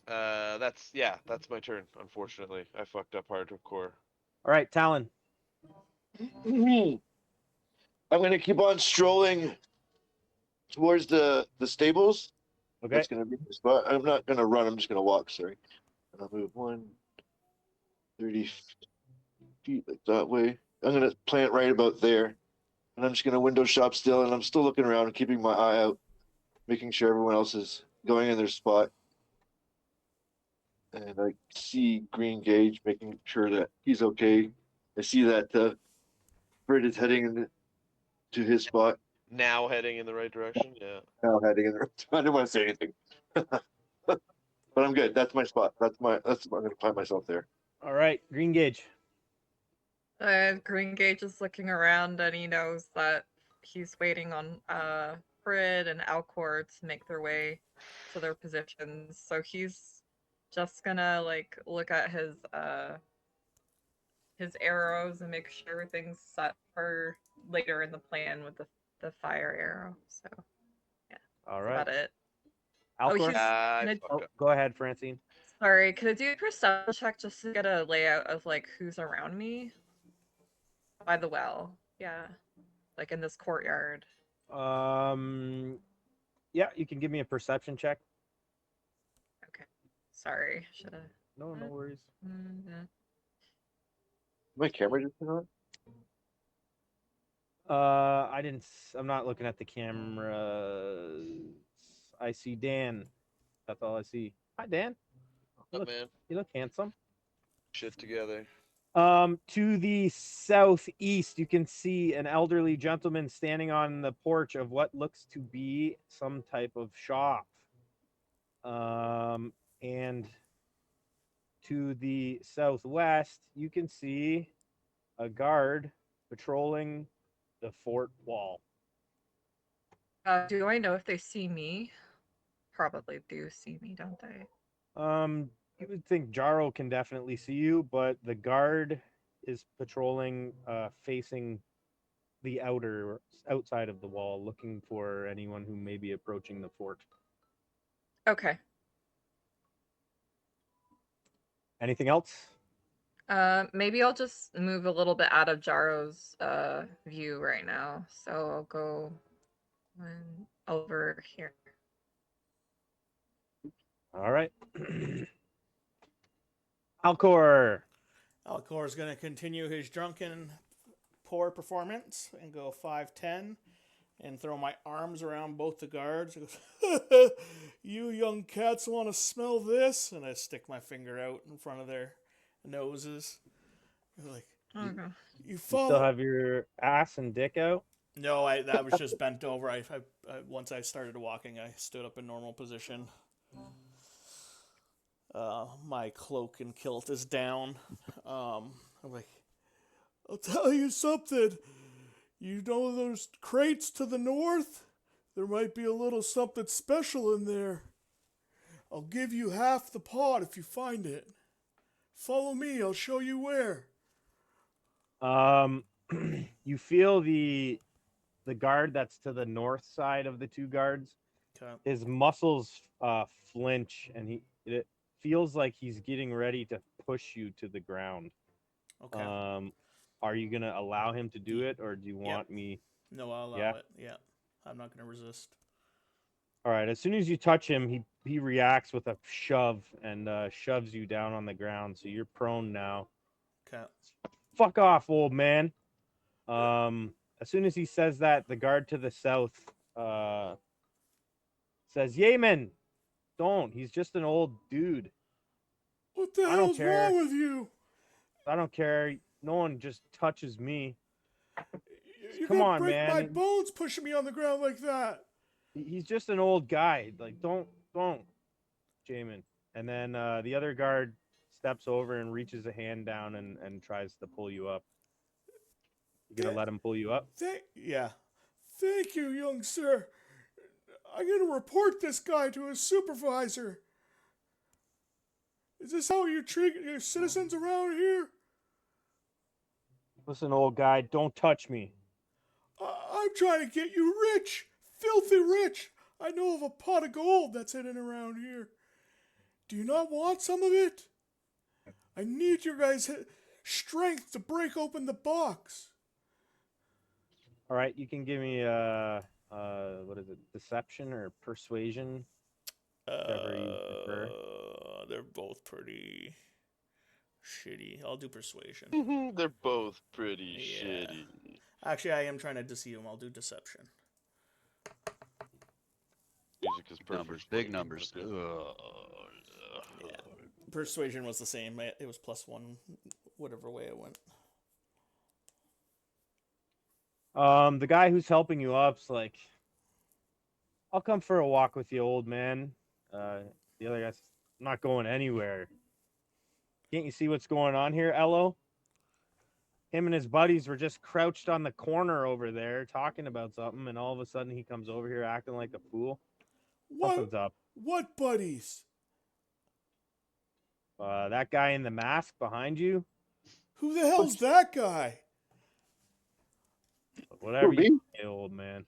That's my turn, unfortunately. I fucked up hardcore. All right, Talon. I'm gonna keep on strolling towards the stables. Okay. That's gonna be the spot. I'm not gonna run. I'm just gonna walk. Sorry. And I'll move 30 feet like that way. I'm gonna plant right about there, and I'm just gonna window shop still. And I'm still looking around and keeping my eye out, making sure everyone else is going in their spot. And I see Green Gage, making sure that he's okay. I see that Brit is heading to his spot. Now heading in the right direction. Yeah. Now heading in the. I didn't want to say anything, but I'm good. That's my spot. I'm going to find myself there. All right, green gauge. Green Gage is looking around and he knows that he's waiting on Frid and Alcor to make their way to their positions. So he's just gonna like look at his arrows and make sure everything's set for later in the plan with the fire arrow. So yeah, All that's right. about it. Alcor? he's I gonna- fucked up. Go ahead, Francine. Sorry, could I do a perception check just to get a layout of like who's around me? By the well. Yeah. Like in this courtyard. Yeah, you can give me a perception check. Okay. Sorry. Should have. No worries. My camera just turned on. I didn't. I'm not looking at the camera. I see Dan. That's all I see. Hi, Dan. Up, man. You look handsome. Shit together. To the southeast, you can see an elderly gentleman standing on the porch of what looks to be some type of shop. And to the southwest, you can see a guard patrolling the fort wall. Do I know if they see me? Probably do see me, don't they? You would think Jaro can definitely see you, but the guard is patrolling, facing the outside of the wall, looking for anyone who may be approaching the fort. Okay. Anything else? Maybe I'll just move a little bit out of Jaro's view right now. So I'll go over here. All right. Alcor. Alcor is going to continue his drunken, poor performance and go 5'10", and throw my arms around both the guards. You young cats want to smell this? And I stick my finger out in front of their noses. They're like, Okay. you You follow? still have your ass and dick out? No, that was just bent over. I once I started walking, I stood up in normal position. My cloak and kilt is down. I'm like, I'll tell you something. You know those crates to the north? There might be a little something special in there. I'll give you half the pot if you find it. Follow me, I'll show you where. You feel the guard that's to the north side of the two guards. Okay. His muscles flinch, and it feels like he's getting ready to push you to the ground. Okay. Are you gonna allow him to do it, or do you want me? No, I'll allow Yeah? it. Yeah. I'm not going to resist. All right. As soon as you touch him, he reacts with a shove and shoves you down on the ground. So you're prone now. Okay. Fuck off, old man. As soon as he says that, the guard to the south says, "Yemen, don't. He's just an old dude. What the I don't hell's care. wrong with you? I don't care. No one just touches me." You're Come gonna on, break my man. bones pushing me on the ground like that. He's just an old guy. Like, don't, Jamin. And then the other guard steps over and reaches a hand down and tries to pull you up. You gonna let him pull you up? Yeah. Thank you, young sir. I'm gonna report this guy to his supervisor. Is this how you treat your citizens around here? Listen, old guy, don't touch me. I'm trying to get you rich. Filthy rich. I know of a pot of gold that's hidden around here. Do you not want some of it? I need your guys' strength to break open the box. All right, you can give me what is it, deception or persuasion, whichever you prefer. They're both pretty shitty. I'll do persuasion. They're both pretty Yeah. shitty. Actually, I am trying to deceive them. I'll do deception. Music is perfect. Numbers, big numbers. Yeah. Persuasion was the same. It was +1, whatever way it went. The guy who's helping you up's like, I'll come for a walk with you, old man. Uh, the other guy's not going anywhere. Can't you see what's going on here, Ello? Him and his buddies were just crouched on the corner over there talking about something, and all of a sudden he comes over here acting like a fool. What? Something's up. What buddies? That guy in the mask behind you, Who the hell's that guy? whatever you me? say, old man.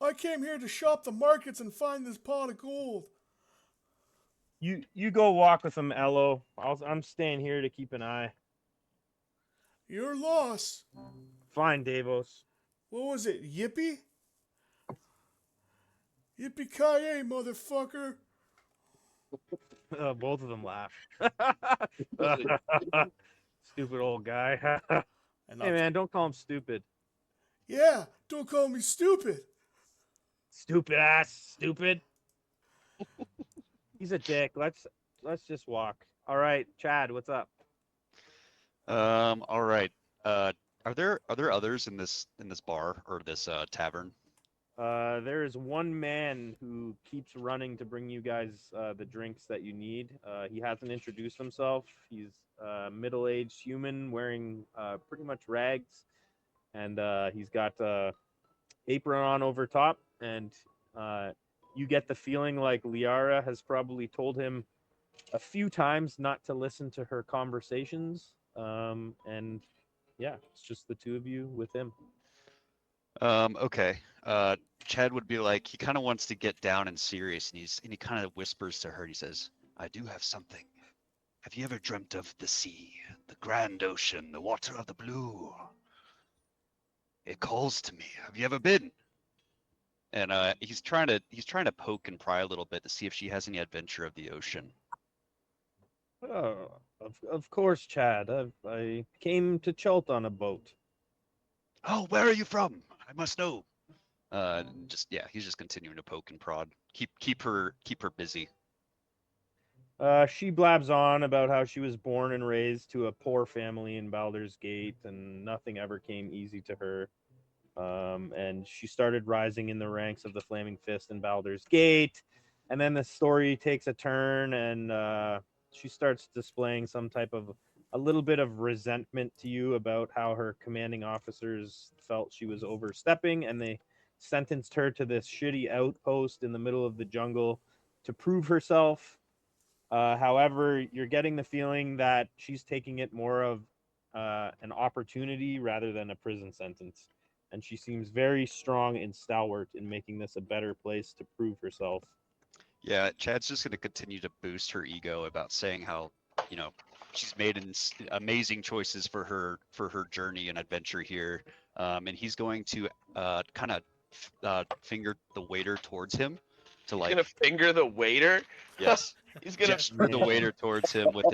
I came here to shop the markets and find this pot of gold. You go walk with him, Ello. I'm staying here to keep an eye. Your loss. Fine, Davos. What was it? Yippee? Yippee-ki-yay, motherfucker. Both of them laugh. Stupid old guy. And Hey man, don't call him stupid. yeah, don't call me stupid. Stupid ass, stupid. He's a dick. Let's just walk. All right, Chad, what's up? All right. Are there others in this bar or this tavern? There is one man who keeps running to bring you guys the drinks that you need. He hasn't introduced himself. He's a middle-aged human wearing pretty much rags, and he's got apron on over top. And you get the feeling like Liara has probably told him a few times not to listen to her conversations. And yeah, it's just the two of you with him. Okay. Chad would be like, he kind of wants to get down and serious, and he kind of whispers to her. And he says, "I do have something. Have you ever dreamt of the sea, the grand ocean, the water of the blue? It calls to me. Have you ever been?" And he's trying to poke and pry a little bit to see if she has any adventure of the ocean. Oh, of course, Chad. I came to Chult on a boat. Oh, where are you from? I must know. He's just continuing to poke and prod. Keep her busy. She blabs on about how she was born and raised to a poor family in Baldur's Gate, and nothing ever came easy to her. And she started rising in the ranks of the Flaming Fist in Baldur's Gate, and then the story takes a turn, and she starts displaying some type of a little bit of resentment to you about how her commanding officers felt she was overstepping, and they sentenced her to this shitty outpost in the middle of the jungle to prove herself. However, you're getting the feeling that she's taking it more of an opportunity rather than a prison sentence. And she seems very strong and stalwart in making this a better place to prove herself. Yeah, Chad's just going to continue to boost her ego about saying how, she's made amazing choices for her journey and adventure here. And he's going to kind of finger the waiter towards him to He's gonna finger the waiter. Yes. He's gonna gesture the waiter towards him with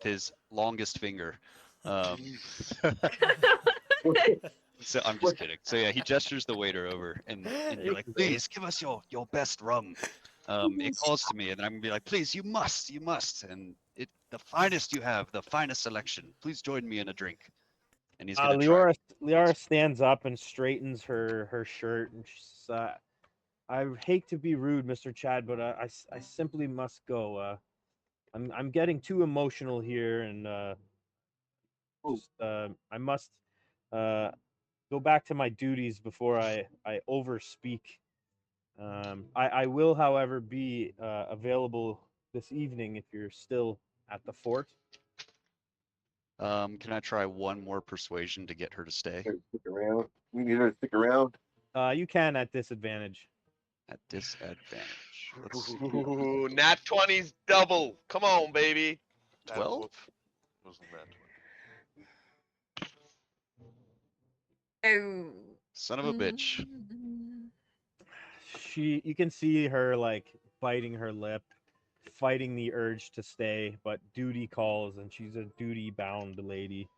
his longest finger. So I'm just kidding. So yeah, he gestures the waiter over and you're like, "Please give us your best rum." It calls to me, and then I'm gonna be like, "Please, you must, and the finest you have, the finest selection. Please join me in a drink." And he's gonna try. Liara stands up and straightens her shirt, and she says, "I hate to be rude, Mr. Chad, but I simply must go. I'm getting too emotional here, and I must go back to my duties before I overspeak. I will, however, be available this evening if you're still at the fort." Can I try one more persuasion to get her to stay? Stick around. We need her to stick around. You can at disadvantage. At disadvantage. Let's see. Ooh, nat 20's double. Come on, baby. 12? Wasn't that 20? Oh. Son of a bitch. You can see her like biting her lip, fighting the urge to stay, but duty calls, and she's a duty-bound lady.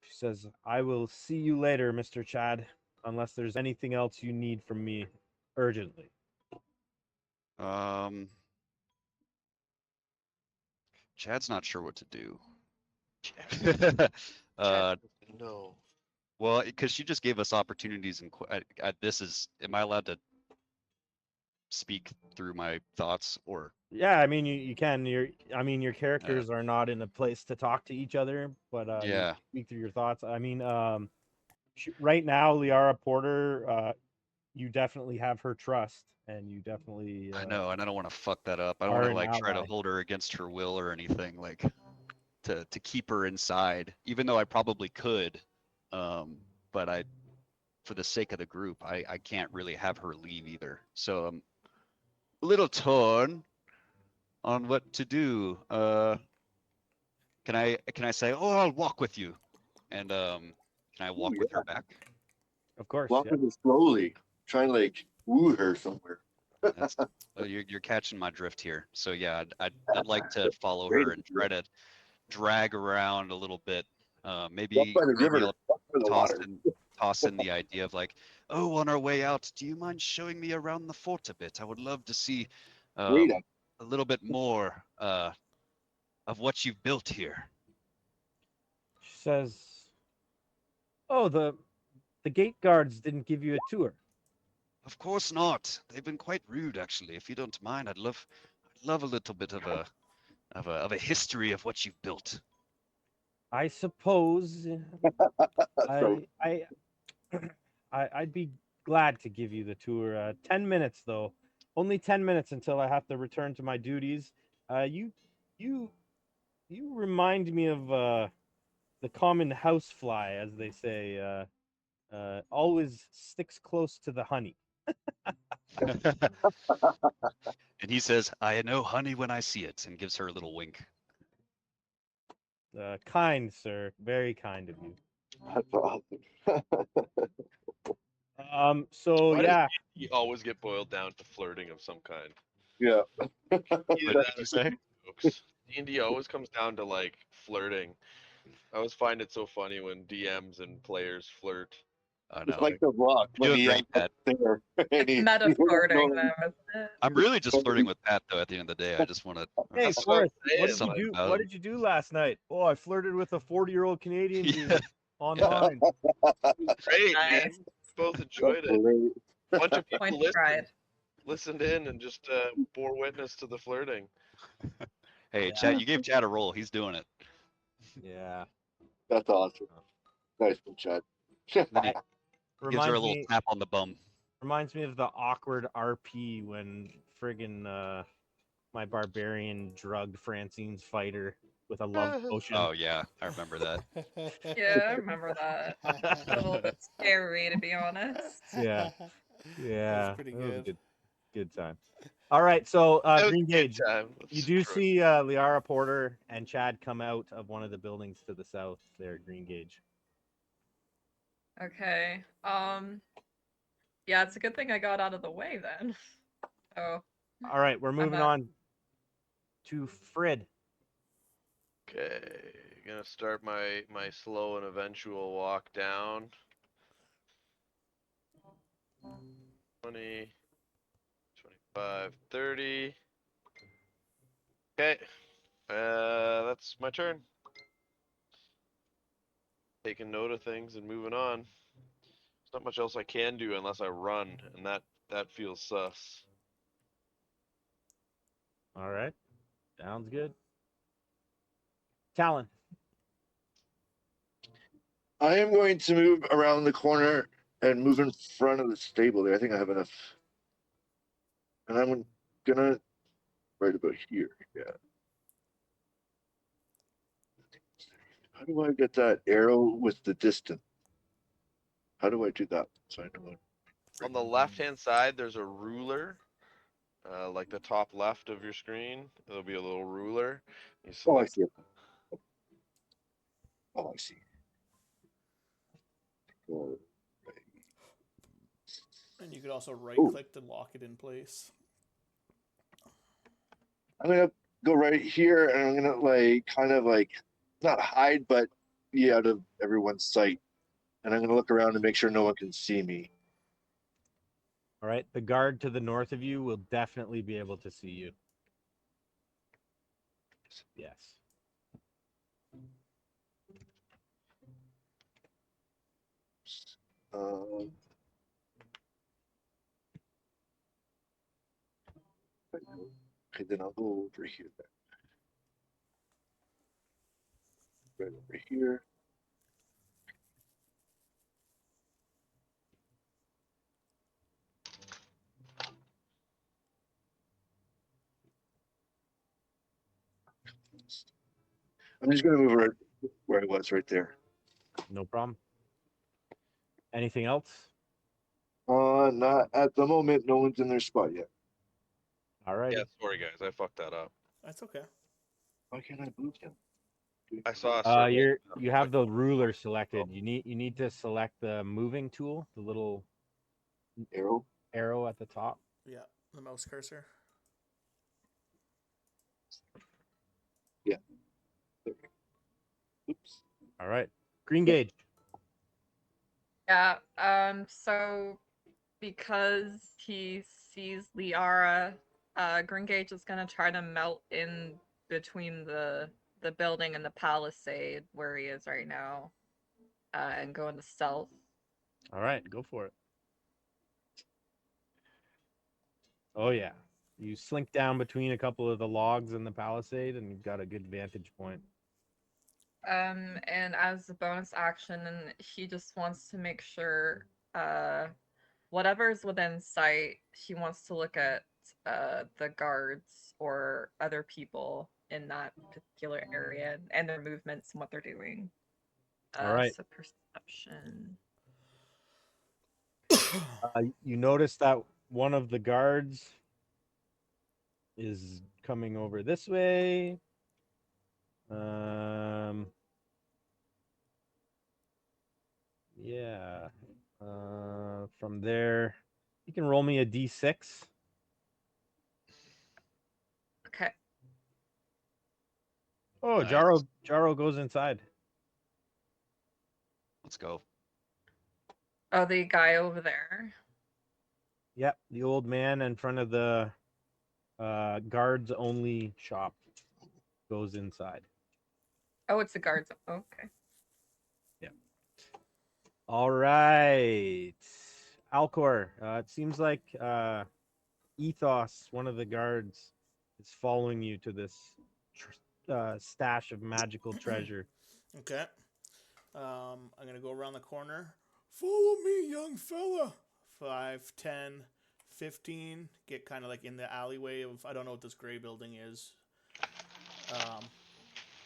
She says, "I will see you later, Mr. Chad, unless there's anything else you need from me urgently." Chad's not sure what to do. No. Well, because she just gave us opportunities, and this is. Am I allowed to speak through my thoughts, or? Yeah, I mean you can. Your characters are not in a place to talk to each other, but you Yeah. speak through your thoughts. I mean, right now, Liara Porter, you definitely have her trust, and you definitely I know, and I don't want to fuck that up. I don't want are to an like try to ally. hold her against her will or anything, like to keep her inside, even though I probably could. But for the sake of the group, I can't really have her leave either. So I'm a little torn on what to do. Can I say, oh, I'll walk with you, and can I Ooh, walk with yeah. her back? Of course, Walk yeah. with her slowly. Try and like woo her somewhere. That's you're catching my drift here. So yeah, I'd like to follow Great her and try to drag around a little bit. Walk Maybe by the maybe river. I'll Walk by the toss water. in toss in the idea of like, oh, on our way out, do you mind showing me around the fort a bit? I would love to see Wait up. a little bit more of what you've built here. She says, "Oh, the gate guards didn't give you a tour." Of course not. They've been quite rude, actually. If you don't mind, I'd love a little bit of a history of what you've built. I suppose So I I'd be glad to give you the tour. 10 minutes though, only 10 minutes until I have to return to my duties. You you you remind me of the common housefly, as they say. Always sticks close to the honey. And he says, I know honey when I see it, and gives her a little wink. Kind, sir, very kind of you. that's awesome. So Why does yeah, D&D always get boiled down to flirting of some kind? Yeah. Either What that did you or say? jokes. D&D always comes down to like flirting. I always find it so funny when DMs and players flirt. I It's know. like the rock You're when doing he great, Pat. there. And It's he, meta flirting no, though, isn't it? I'm really just flirting with Pat, though. At the end of the day, I just want to hey That's just what I'm Forrest, what saying. did you something Like, do? about What him. did you do last night? Oh, I flirted with a 40-year-old Canadian Yeah, dude online. great, man. Nice. Both enjoyed it. great. A bunch of Point people tried. listened in and just bore witness to the flirting. Hey, Yeah, Chad, you gave Chad a roll. He's doing it. yeah. That's awesome. Nice one, Chad. Then he I, gives her a reminds little me tap on the bum. reminds me of the awkward RP when friggin' my barbarian drugged Francine's fighter with a love potion. Oh yeah, I remember that. Yeah, I remember that. A little bit scary, to be honest. Yeah, yeah, pretty it was a good. good time. All right, so That was Green a good Gauge, time. you Let's do proceed. see Liara Porter and Chad come out of one of the buildings to the south there, Green Gauge. Okay. Yeah, it's a good thing I got out of the way then. Oh, All right, we're I'm moving up. on to Frid. Okay, gonna start my slow and eventual walk down. 20, 25, 30. Okay, that's my turn. Taking note of things and moving on. There's not much else I can do unless I run, and that feels sus. All right, sounds good. Talon. I am going to move around the corner and move in front of the stable there. I think I have enough. And I'm gonna right about here. Yeah. How do I get that arrow with the distance? How do I do that? So I know what. On the left-hand side, there's a ruler, like the top left of your screen. There'll be a little ruler. You Oh, I select. see it. Oh, I see. Oh, And you could also right Ooh. click to lock it in place. I'm gonna go right here, and I'm gonna like kind of like not hide, but be out of everyone's sight. And I'm gonna look around and make sure no one can see me. All right, the guard to the north of you will definitely be able to see you. Yes. Um, okay, then I'll go over here. Right over here. I'm just gonna move right where I was, right there. No problem. Anything else? Not at the moment. No one's in their spot yet. All right. Yeah, sorry guys, I fucked that up. That's okay. Why can't I move him? I saw a circle. You have the ruler selected. You need to select the moving tool, the little Arrow. arrow at the top. Yeah, the mouse cursor. Yeah. Oops. All right. Green gauge. Yeah. So because he sees Liara, Gringage is gonna try to melt in between the building and the palisade where he is right now, and go into stealth. All right, go for it. Oh yeah. You slink down between a couple of the logs in the palisade and you've got a good vantage point. And as a bonus action, and he just wants to make sure, whatever's within sight, he wants to look at the guards or other people in that particular area and their movements and what they're doing. All right. So perception. You notice that one of the guards is coming over this way. Yeah. From there, you can roll me a d6. Okay. Oh, Nice. Jaro goes inside. Let's go. Oh, the guy over there. Yep, the old man in front of the guards only shop goes inside. Oh, it's the guards. Okay. Yeah. All right. Alcor, it seems like Ethos, one of the guards, is following you to this stash of magical treasure. Okay. I'm gonna go around the corner. Follow me, young fella. 5, 10, 15. Get kind of like in the alleyway of, I don't know what this gray building is.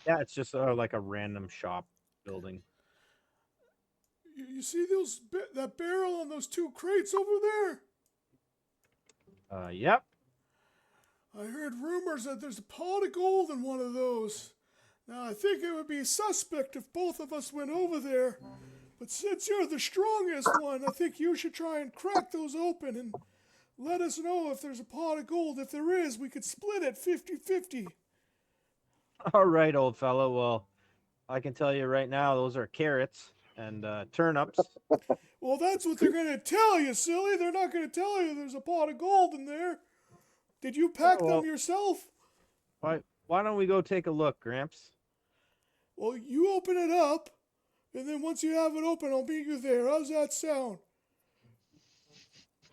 Yeah, it's just like a random shop building. You see that barrel on those 2 crates over there? Yep. I heard rumors that there's a pot of gold in one of those. Now, I think it would be suspect if both of us went over there. But since you're the strongest one, I think you should try and crack those open and let us know if there's a pot of gold. If there is, we could split it 50-50. All right, old fellow. Well, I can tell you right now, those are carrots and turnips. Well, that's what they're going to tell you, silly. They're not going to tell you there's a pot of gold in there. Did you pack them yourself? Why don't we go take a look, Gramps? Well, you open it up, and then once you have it open, I'll meet you there. How's that sound?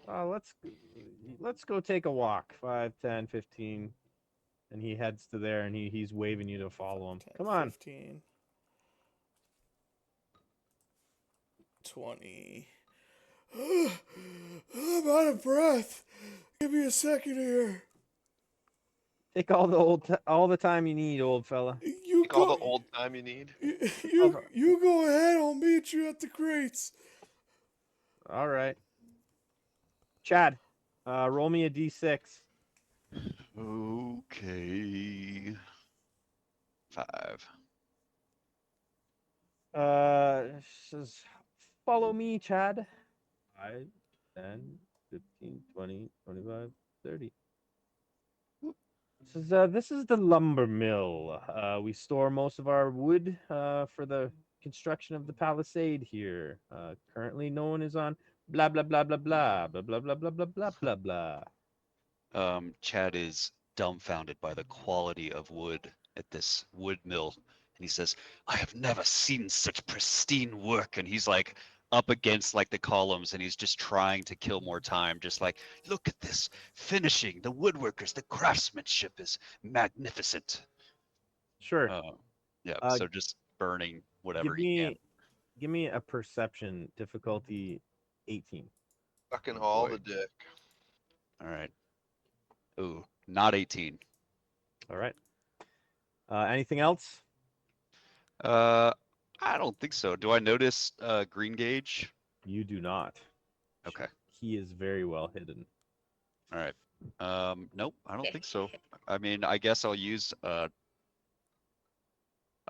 Let's go take a walk. 5, 10, 15. And he heads to there, and he's waving you to follow him. 10, Come on. 15, 20. I'm out of breath. Give me a second here. Take all the time you need, old fella. You Take all the old time you need. You go ahead. I'll meet you at the crates. All right. Chad, roll me a d6. Okay. 5. Says, follow me, Chad. 5, 10, 15, 20, 25, 30. This is the lumber mill. We store most of our wood for the construction of the palisade here. Currently, no one is on blah blah blah blah blah blah blah blah blah blah blah blah blah. Chad is dumbfounded by the quality of wood at this wood mill. And he says, I have never seen such pristine work. And he's like up against like the columns, and he's just trying to kill more time. Just like, look at this finishing, the woodworkers, the craftsmanship is magnificent. Sure. Yeah, Uh, so just burning whatever Give he can. me a perception difficulty 18. Fucking Oh, all boy. the dick. All right. Ooh, not 18. All right. Anything else? I don't think so. Do I notice green gauge? You do not. Okay. He is very well hidden. All right. Nope, I don't think so. I mean, I guess I'll use a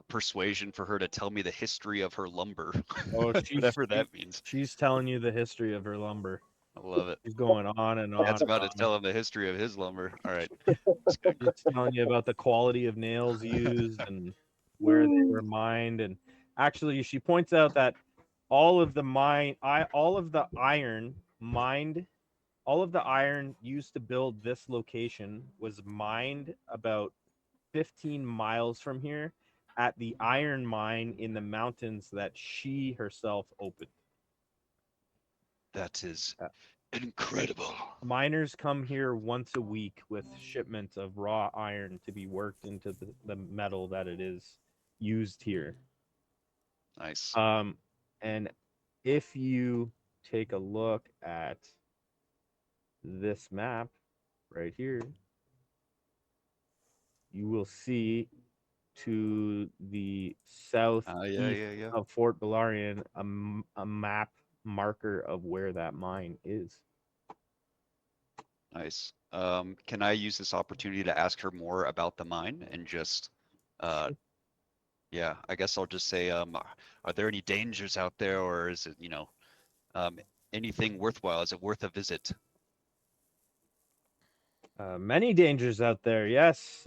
persuasion for her to tell me the history of her lumber, Oh, whatever that means. she's telling you the history of her lumber. I love it. She's going on and on. That's about and to on. tell him the history of his lumber. All right. She's telling you about the quality of nails used and where they were mined. And actually, she points out that all of the iron mined, all of the iron used to build this location was mined about 15 miles from here at the iron mine in the mountains that she herself opened. That is incredible. Miners come here once a week with shipments of raw iron to be worked into the metal that it is used here. Nice. And if you take a look at this map right here, you will see to the southeast Yeah. of Fort Belarian a map marker of where that mine is. Nice. Can I use this opportunity to ask her more about the mine and just, yeah, I guess I'll just say, are there any dangers out there, or is it, anything worthwhile? Is it worth a visit? Many dangers out there, yes.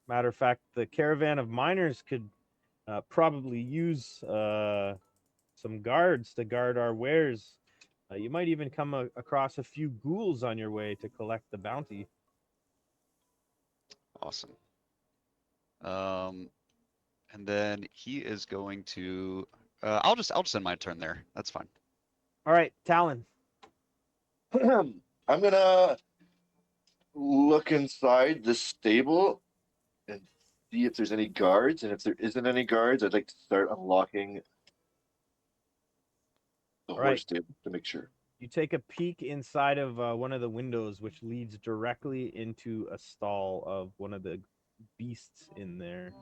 Matter of fact, the caravan of miners could probably use some guards to guard our wares. You might even come across a few ghouls on your way to collect the bounty. Awesome. And then he is going to, I'll just end my turn there. That's fine. All right, Talon. I'm gonna look inside the stable and see if there's any guards. And if there isn't any guards, I'd like to start unlocking the All right. horse stable to make sure. You take a peek inside of one of the windows, which leads directly into a stall of one of the beasts in there.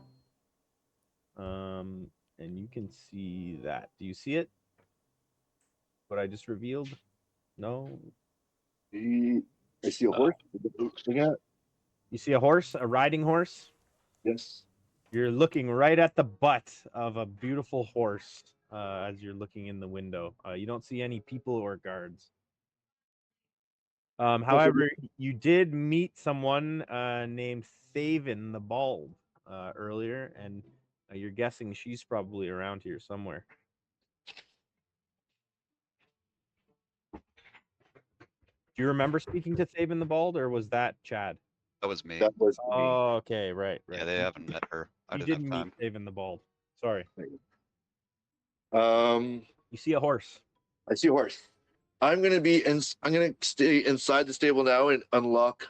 And you can see that. Do you see it? What I just revealed? No. I see a horse. Looking at? You see a horse, a riding horse? Yes. You're looking right at the butt of a beautiful horse as you're looking in the window. You don't see any people or guards. However, you did meet someone named Thaven the Bald earlier, and you're guessing she's probably around here somewhere. Do you remember speaking to Thaven the Bald, or was that Chad? That was me. That was me. Oh, okay, right. Yeah, they haven't met her. I You didn't did have meet time. Thaven the Bald. Sorry. You see a horse. I see a horse. I'm gonna stay inside the stable now and unlock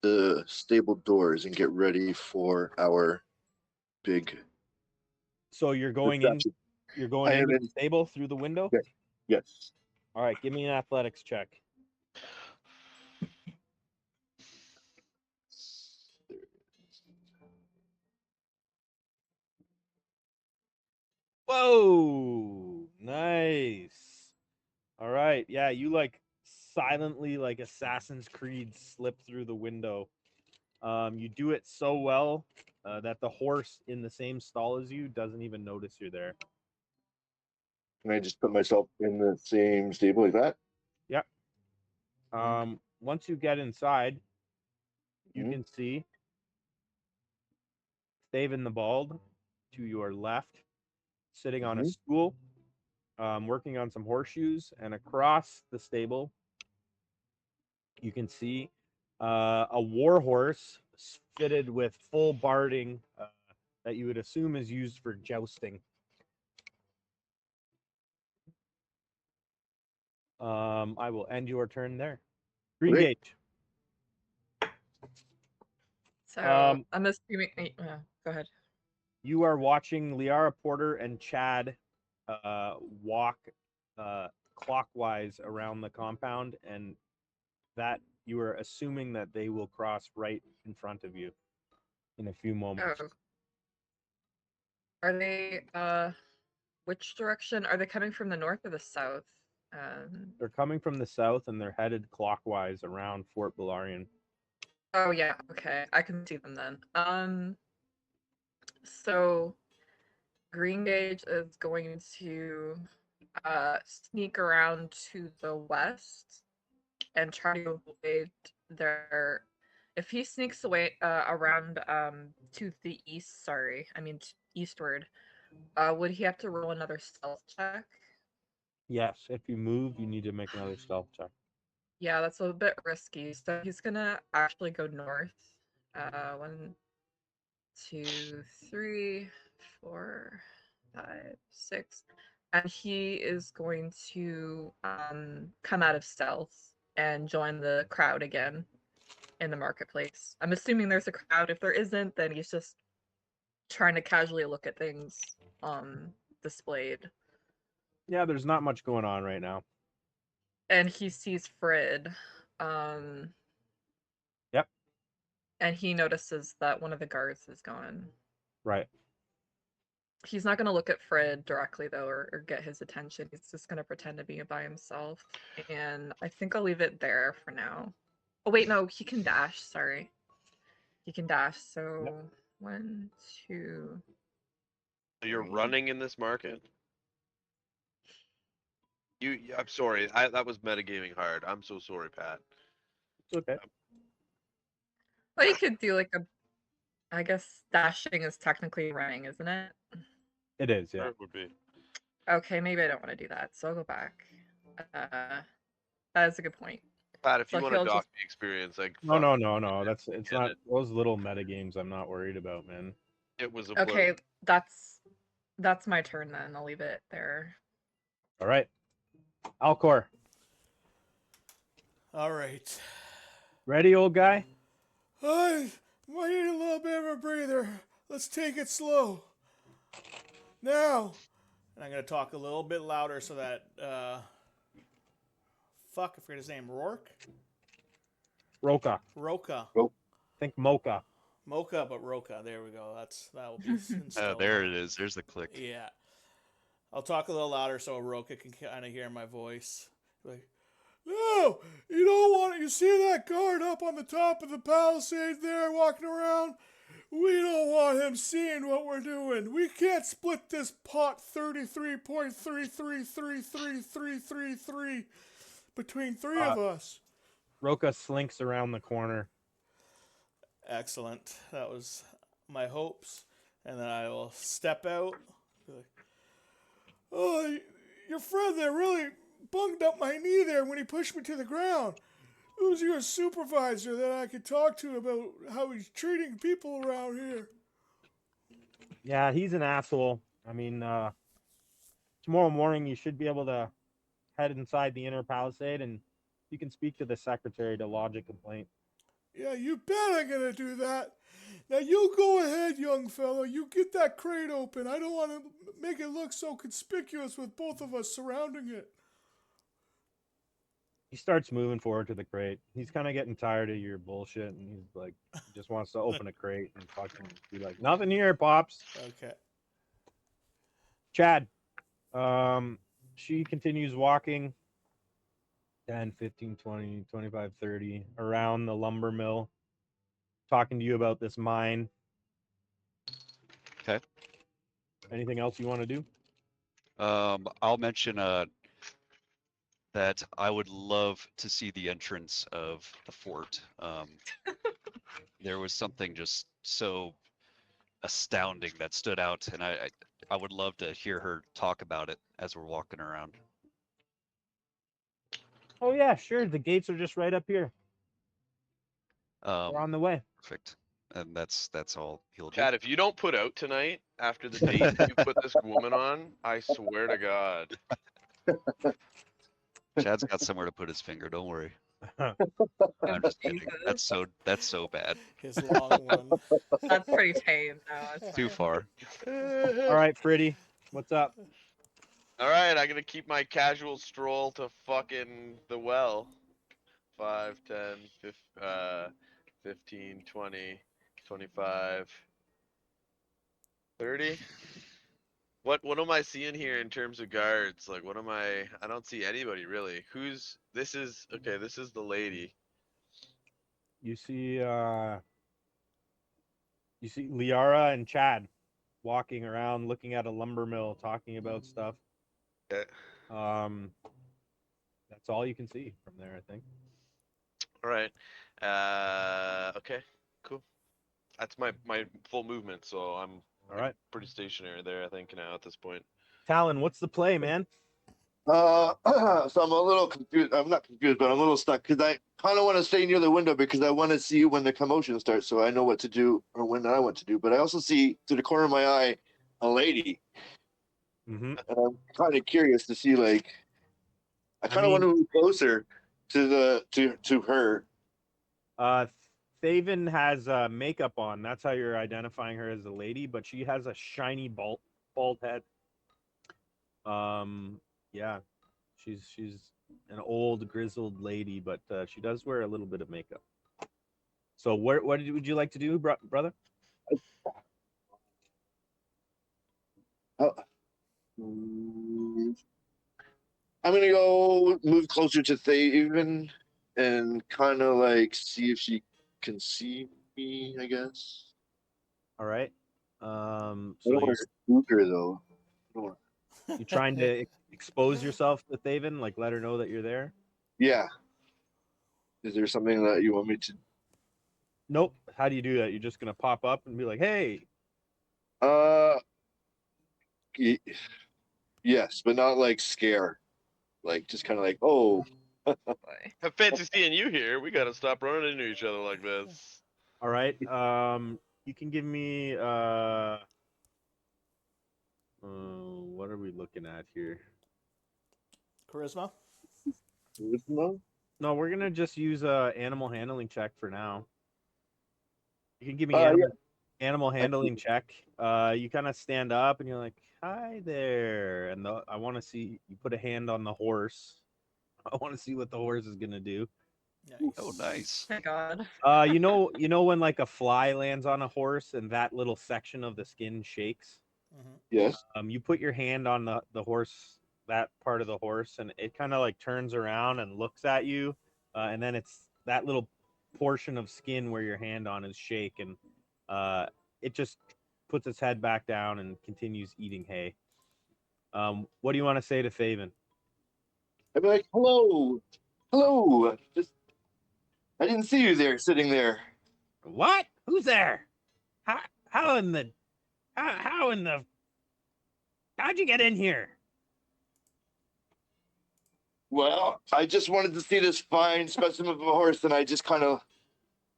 the stable doors and get ready for our big. So you're going in. reception. You're going I am into the in. stable through the window. Yes. All right, give me an athletics check. Whoa, nice. All right, yeah, you like silently, like Assassin's Creed, slip through the window. You do it so well that the horse in the same stall as you doesn't even notice you're there. Can I just put myself in the same stable like that? Yep. Once you get inside, you Mhm. can see Thaven the Bald to your left, sitting on a Mhm. stool, working on some horseshoes, and across the stable, you can see a war horse fitted with full barding that you would assume is used for jousting. I will end your turn there. Green Great. Gage. So Um, I'm assuming. Go ahead. You are watching Liara Porter and Chad walk clockwise around the compound, and that you are assuming that they will cross right in front of you in a few moments. Oh, are they? Which direction are they coming from? The north or the south? They're coming from the south, and they're headed clockwise around Fort Belarian. Oh yeah. Okay, I can see them then. So Green Gage is going to sneak around to the west and try to avoid their. If he sneaks away around to the east, sorry, I mean eastward, would he have to roll another stealth check? Yes, if you move, you need to make another stealth check. Yeah, that's a bit risky. So he's gonna actually go north. 1, 2, 3, 4, 5, 6. And he is going to come out of stealth and join the crowd again in the marketplace. I'm assuming there's a crowd. If there isn't, then he's just trying to casually look at things displayed. Yeah, there's not much going on right now. And he sees Frid. Um, Yep. and he notices that one of the guards is gone. Right. He's not going to look at Fred directly, though, or get his attention. He's just going to pretend to be by himself. And I think I'll leave it there for now. Oh, wait, no, he can dash. Sorry. He can dash. So, Yep. 1, 2. So you're 3. running in this market? I'm sorry. That was metagaming hard. I'm so sorry, Pat. It's okay. Well, you could do like a. I guess dashing is technically running, isn't it? It is, yeah. It would be. Okay, maybe I don't want to do that. So I'll go back. That is a good point. Pat, if So you want to he'll dock just. the experience, like No. It's get not it. those little meta games. I'm not worried about, man. It was a Okay, blur. that's my turn then. I'll leave it there. All right, Alcor, All right. ready, old guy? I might need a little bit of a breather. Let's take it slow. Now, and I'm going to talk a little bit louder so that, fuck, I forget his name, Rourke? Roka. Roka. Think Mocha. Mocha, but Roka. There we go. That will be instilled. Oh, there it is. There's the click. Yeah. I'll talk a little louder so Roka can kind of hear my voice. Like, no, you don't want it. You see that guard up on the top of the palisade there walking around? We don't want him seeing what we're doing. We can't split this pot 33.33333333 between three of us. Roka slinks around the corner. Excellent. That was my hopes. And then I will step out. Be like, oh, your friend there really bunged up my knee there when he pushed me to the ground. Who's your supervisor that I could talk to about how he's treating people around here? Yeah, he's an asshole. I mean, tomorrow morning you should be able to head inside the inner palisade, and you can speak to the secretary to lodge a complaint. Yeah, you bet I'm gonna do that. Now you go ahead, young fellow. You get that crate open. I don't want to make it look so conspicuous with both of us surrounding it. He starts moving forward to the crate. He's kind of getting tired of your bullshit, and he's like, he just wants to open a crate and fucking be like, nothing here, pops. Okay. Chad, she continues walking 10, 15, 20, 25, 30 around the lumber mill, talking to you about this mine. Okay. Anything else you want to do? I'll mention that I would love to see the entrance of the fort. There was something just so astounding that stood out, and I would love to hear her talk about it as we're walking around. Oh yeah, sure. The gates are just right up here. We're on the way. Perfect. And that's all he'll do. Chad, if you don't put out tonight after the date that you put this woman on, I swear to God. Chad's got somewhere to put his finger. Don't worry. Oh, I'm just kidding. Jesus. That's so bad. His long one. That's pretty tame. No, it's Too fine. far. All right, Freddy, what's up? All right, I'm gonna keep my casual stroll to fucking the well. 5, 10, 15, 20, 25, 30. What am I seeing here in terms of guards? Like, what am I don't see anybody really. This is the lady. You see Liara and Chad walking around looking at a lumber mill talking about stuff. Okay. That's all you can see from there, I think. All right. Okay. Cool. That's my full movement, so I'm All right. pretty stationary there, I think, now at this point. Talon, what's the play, man? So I'm a little confused. I'm not confused, but I'm a little stuck because I kind of want to stay near the window because I want to see when the commotion starts, so I know what to do or when I want to do. But I also see through the corner of my eye a lady, Mm-hmm. and I'm kind of curious to see. Like, I kind of want mean- to move closer to her. Thaven has makeup on. That's how you're identifying her as a lady, but she has a shiny bald head. Yeah, she's an old grizzled lady, but she does wear a little bit of makeup. So what would you like to do, brother? Oh. I'm gonna go move closer to Thaven and kind of like see if she can see me. I guess. All right. I So don't want to spook her though. I don't wanna- you're trying to expose yourself to Thaven, like let her know that you're there. Yeah. Is there something that you want me to? Nope. How do you do that? You're just gonna pop up and be like, "Hey." Y- yes, but not like scare. Like just kind of like, oh, Boy. I fancy seeing you here. We gotta stop running into each other like this. All right. You can give me what are we looking at here? Charisma. charisma? No, we're gonna just use a animal handling check for now. You can give me Yeah. animal handling check. You kind of stand up and you're like, "Hi there," and I want to see you put a hand on the horse. I want to see what the horse is gonna do. Nice. Oh, nice. Oh my God. You know when like a fly lands on a horse and that little section of the skin shakes. Mm-hmm. Yes. You put your hand on the horse, that part of the horse, and it kind of like turns around and looks at you, and then it's that little portion of skin where your hand on is shaken. It just puts its head back down and continues eating hay. What do you want to say to Faven? I'd be like, hello, hello. Just I didn't see you there, sitting there. What? Who's there? How in the how in the how'd you get in here? Well, I just wanted to see this fine specimen of a horse, and I just kind of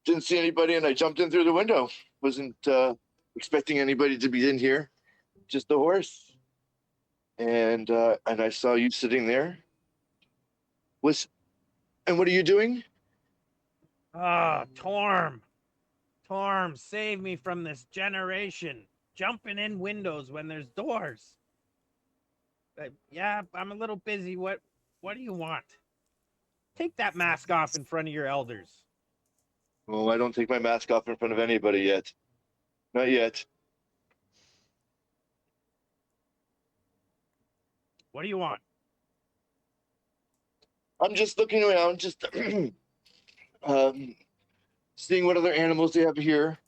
didn't see anybody, and I jumped in through the window. Wasn't expecting anybody to be in here, just the horse. And I saw you sitting there. And what are you doing? Ah, Torm. Torm, save me from this generation. Jumping in windows when there's doors. Yeah, I'm a little busy. What do you want? Take that mask off in front of your elders. Oh, I don't take my mask off in front of anybody yet. Not yet. What do you want? I'm just looking around, just seeing what other animals they have here,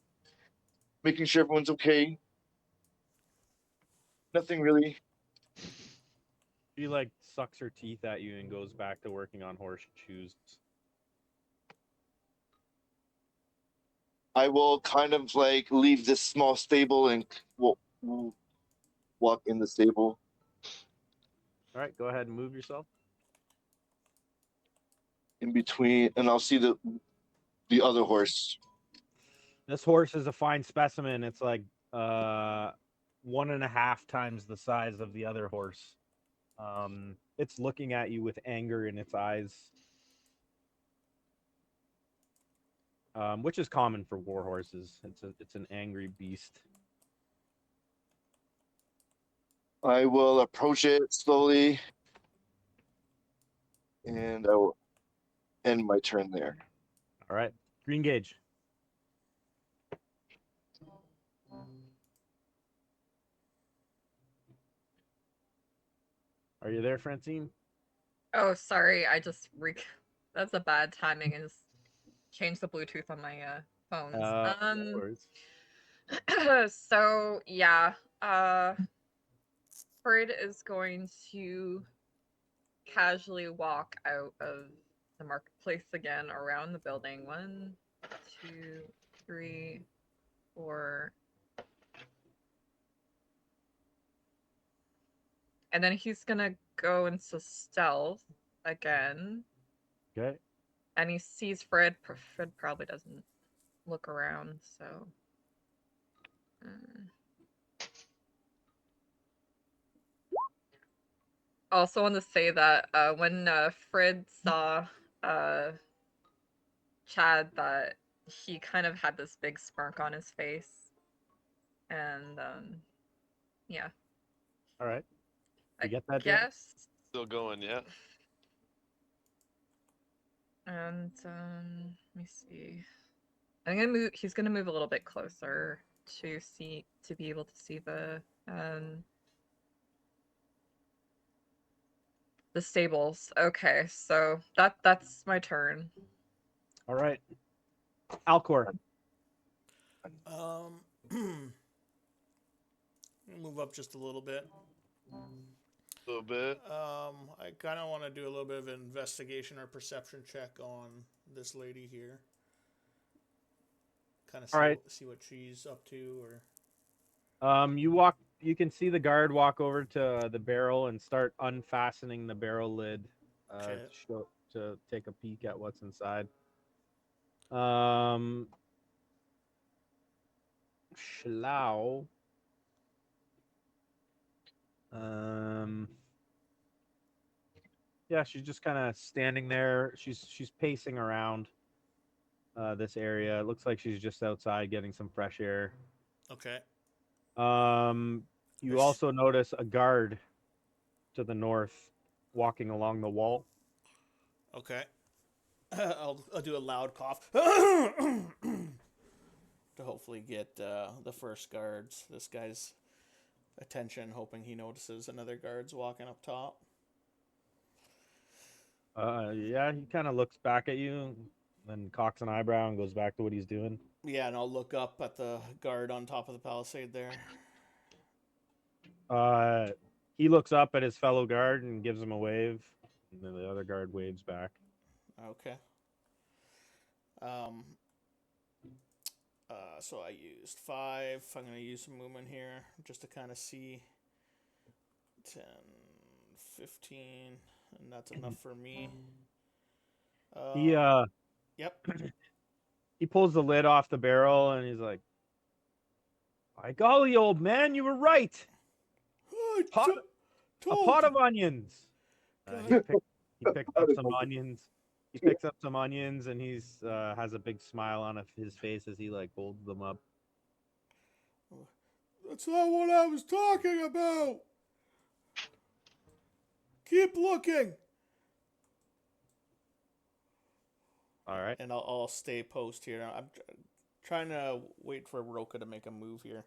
making sure everyone's okay. Nothing really. She like sucks her teeth at you and goes back to working on horseshoes. I will kind of like leave this small stable and walk in the stable. All right, go ahead and move yourself. In between, and I'll see the other horse. This horse is a fine specimen. It's like 1.5 times the size of the other horse. It's looking at you with anger in its eyes, which is common for war horses. It's an angry beast. I will approach it slowly, and I will end my turn there. All right, green gauge. Are you there, Francine? Oh, sorry. I just That's a bad timing. I just changed the Bluetooth on my phones. No worries. So yeah, Fred is going to casually walk out of the marketplace again around the building. 1, 2, 3, 4. And then he's gonna go into stealth again. Okay. And he sees Fred. Fred probably doesn't look around, so. Also want to say that when Fred saw Chad, that he kind of had this big smirk on his face. And yeah. All right. You I get that, Dan? guess. Still going, yeah. And let me see. I'm gonna move. He's gonna move a little bit closer to be able to see the stables. Okay, so that's my turn. All right. Alcor. Move up just a little bit. A little bit. I kind of want to do a little bit of an investigation or perception check on this lady here. Kind of see what she's up to, or. You can see the guard walk over to the barrel and start unfastening the barrel lid to take a peek at what's inside. Schlau. Yeah, she's just kind of standing there. She's pacing around this area. It looks like she's just outside getting some fresh air. Okay. You also notice a guard to the north walking along the wall. Okay. I'll do a loud cough to hopefully get the first guard's this guy's attention, hoping he notices another guard's walking up top. Yeah, he kind of looks back at you, then cocks an eyebrow and goes back to what he's doing. Yeah, and I'll look up at the guard on top of the palisade there. He looks up at his fellow guard and gives him a wave, and then the other guard waves back. Okay. So I used 5. I'm going to use some movement here just to kind of see 10, 15, and that's enough for me. Yep. He pulls the lid off the barrel and he's like, "By golly, old man, you were right. A pot of onions." He picks up some onions. He picks up some onions and he's has a big smile on his face as he like holds them up. That's not what I was talking about. Keep looking. All right. And I'll stay post here. I'm trying to wait for Roka to make a move here.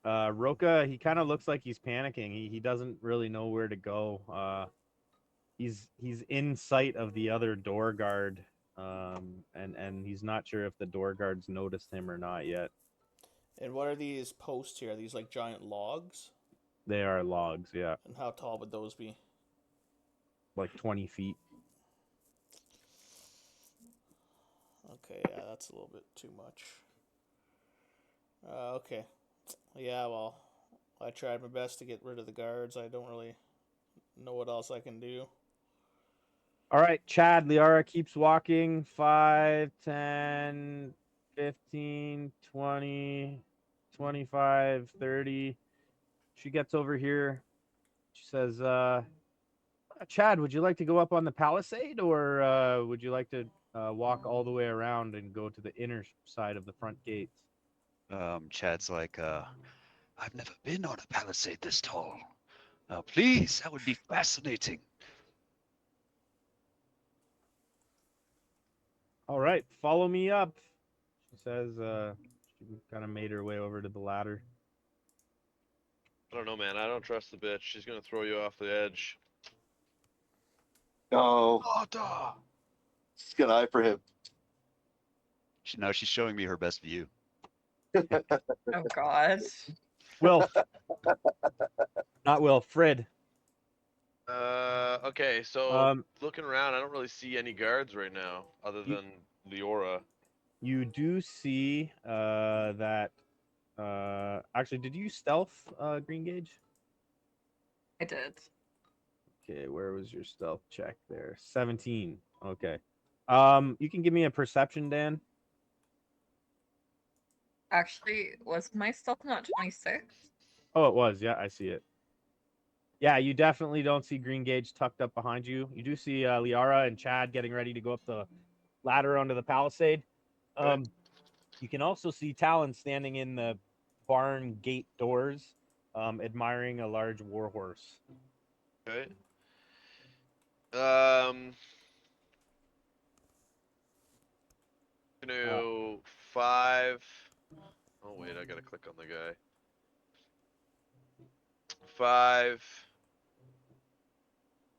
Roka, he kind of looks like he's panicking. He doesn't really know where to go. He's in sight of the other door guard, and he's not sure if the door guards noticed him or not yet. And what are these posts here? Are these like giant logs? They are logs, yeah. And how tall would those be? Like 20 feet. Okay, yeah, that's a little bit too much. Okay. Yeah, well, I tried my best to get rid of the guards. I don't really know what else I can do. All right, Chad, Liara keeps walking. 5, 10, 15, 20, 25, 30. She gets over here. She says, Chad, would you like to go up on the palisade, or would you like to walk all the way around and go to the inner side of the front gates? Chad's like, I've never been on a palisade this tall. Please, that would be fascinating. All right, follow me up. She says, she kind of made her way over to the ladder. I don't know, man. I don't trust the bitch. She's gonna throw you off the edge. No, Oh, duh. just got an eye for him. Now she's showing me her best view. Oh God. Will, not Will, Fred. Okay, so looking around, I don't really see any guards right now, other than Leora. You do see that. Actually, did you stealth Green Gauge? I did. Okay, where was your stealth check there? 17. Okay. You can give me a perception, Dan. Actually, was my stealth not 26? Oh, it was. Yeah, I see it. Yeah, you definitely don't see Green Gauge tucked up behind you. You do see Liara and Chad getting ready to go up the ladder onto the palisade. You can also see Talon standing in the barn gate doors, admiring a large warhorse. Okay. Five. Oh wait, I gotta click on the guy. 5,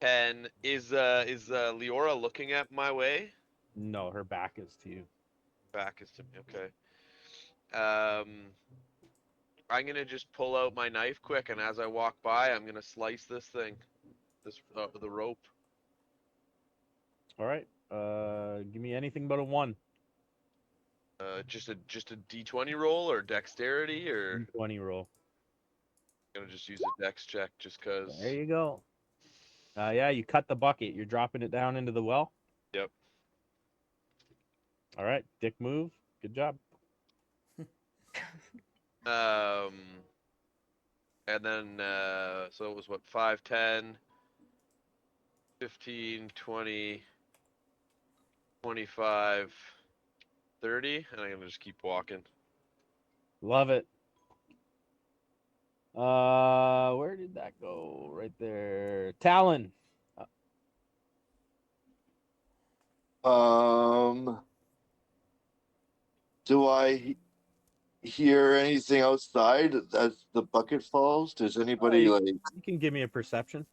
10. Is Leora looking at my way? No, her back is to you. Back is to me. Okay. I'm gonna just pull out my knife quick, and as I walk by, I'm gonna slice this thing, the rope. All right. Give me anything but a 1. Just a D20 roll or dexterity, or D20 roll. I'm gonna just use a dex check just cause. There you go. Yeah, you cut the bucket. You're dropping it down into the well. Yep. All right, dick move. Good job. And then so it was what, 5, 10, 15, 20, 25, 30, and I'm gonna just keep walking. Love it. Where did that go? Right there. Talon. Do I hear anything outside as the bucket falls? Does anybody you, like? you can give me a perception.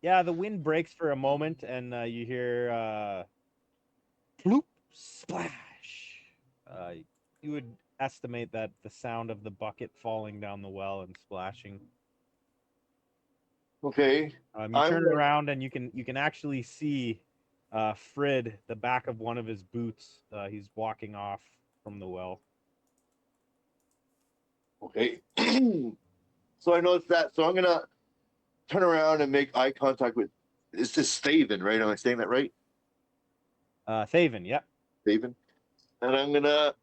Yeah, the wind breaks for a moment, and you hear floop, splash. You would estimate that the sound of the bucket falling down the well and splashing. Okay. You turn around and you can actually see Frid, the back of one of his boots. He's walking off from the well. Okay. So I noticed that. So I'm gonna turn around and make eye contact with. Is this Thaven, right? Am I saying that right? Thaven, yep. Thaven. And I'm gonna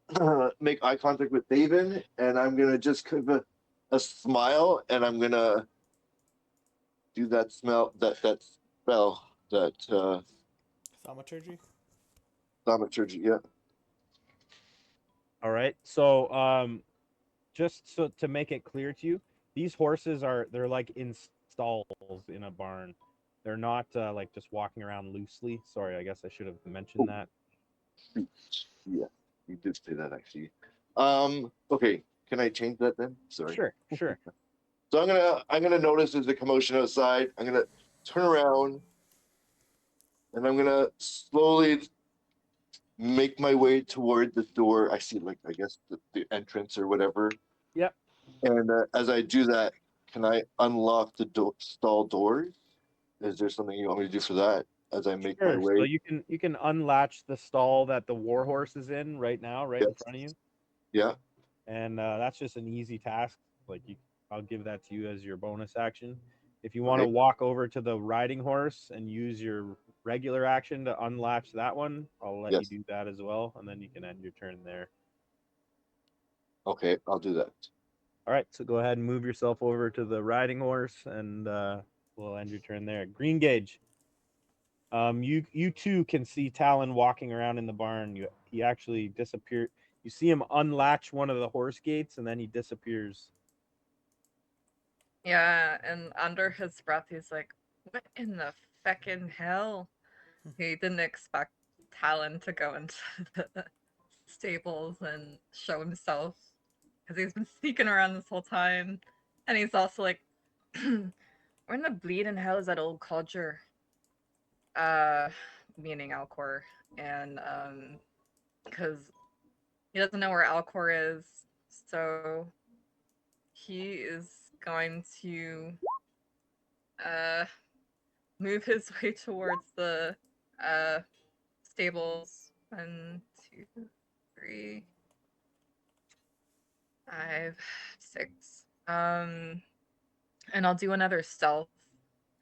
make eye contact with Thaven, and I'm gonna just give a smile, and I'm gonna do that spell that Thaumaturgy? thaumaturgy. Yeah. All right. So just so to make it clear to you, these horses they're like in stalls in a barn. They're not like just walking around loosely. Sorry, I guess I should have mentioned that. Yeah, you did say that actually. Okay, can I change that then? Sorry. Sure. So I'm gonna notice there's a commotion outside. I'm gonna turn around, and I'm gonna slowly make my way toward the door. I see, like, I guess the entrance or whatever. Yep. And as I do that, can I unlock the stall doors? Is there something you want me to do for that as I make my way? So you can unlatch the stall that the warhorse is in right now, right in front of you. Yeah. And that's just an easy task. Like I'll give that to you as your bonus action. If you want to walk over to the riding horse and use your regular action to unlatch that one, I'll let you Yes. do that as well, and then you can end your turn there. Okay, I'll do that. All right, so go ahead and move yourself over to the riding horse, and we'll end your turn there. Green Gauge. You too can see Talon walking around in the barn. He actually disappeared. You see him unlatch one of the horse gates, and then he disappears. Yeah, and under his breath, he's like, "What in the feckin' hell?" He didn't expect Talon to go into the stables and show himself because he's been sneaking around this whole time. And he's also like, "Where in the bleeding hell is that old codger?" Meaning Alcor, and because he doesn't know where Alcor is, so he is going to move his way towards the stables. 1, 2, 3, 5, 6. And I'll do another stealth,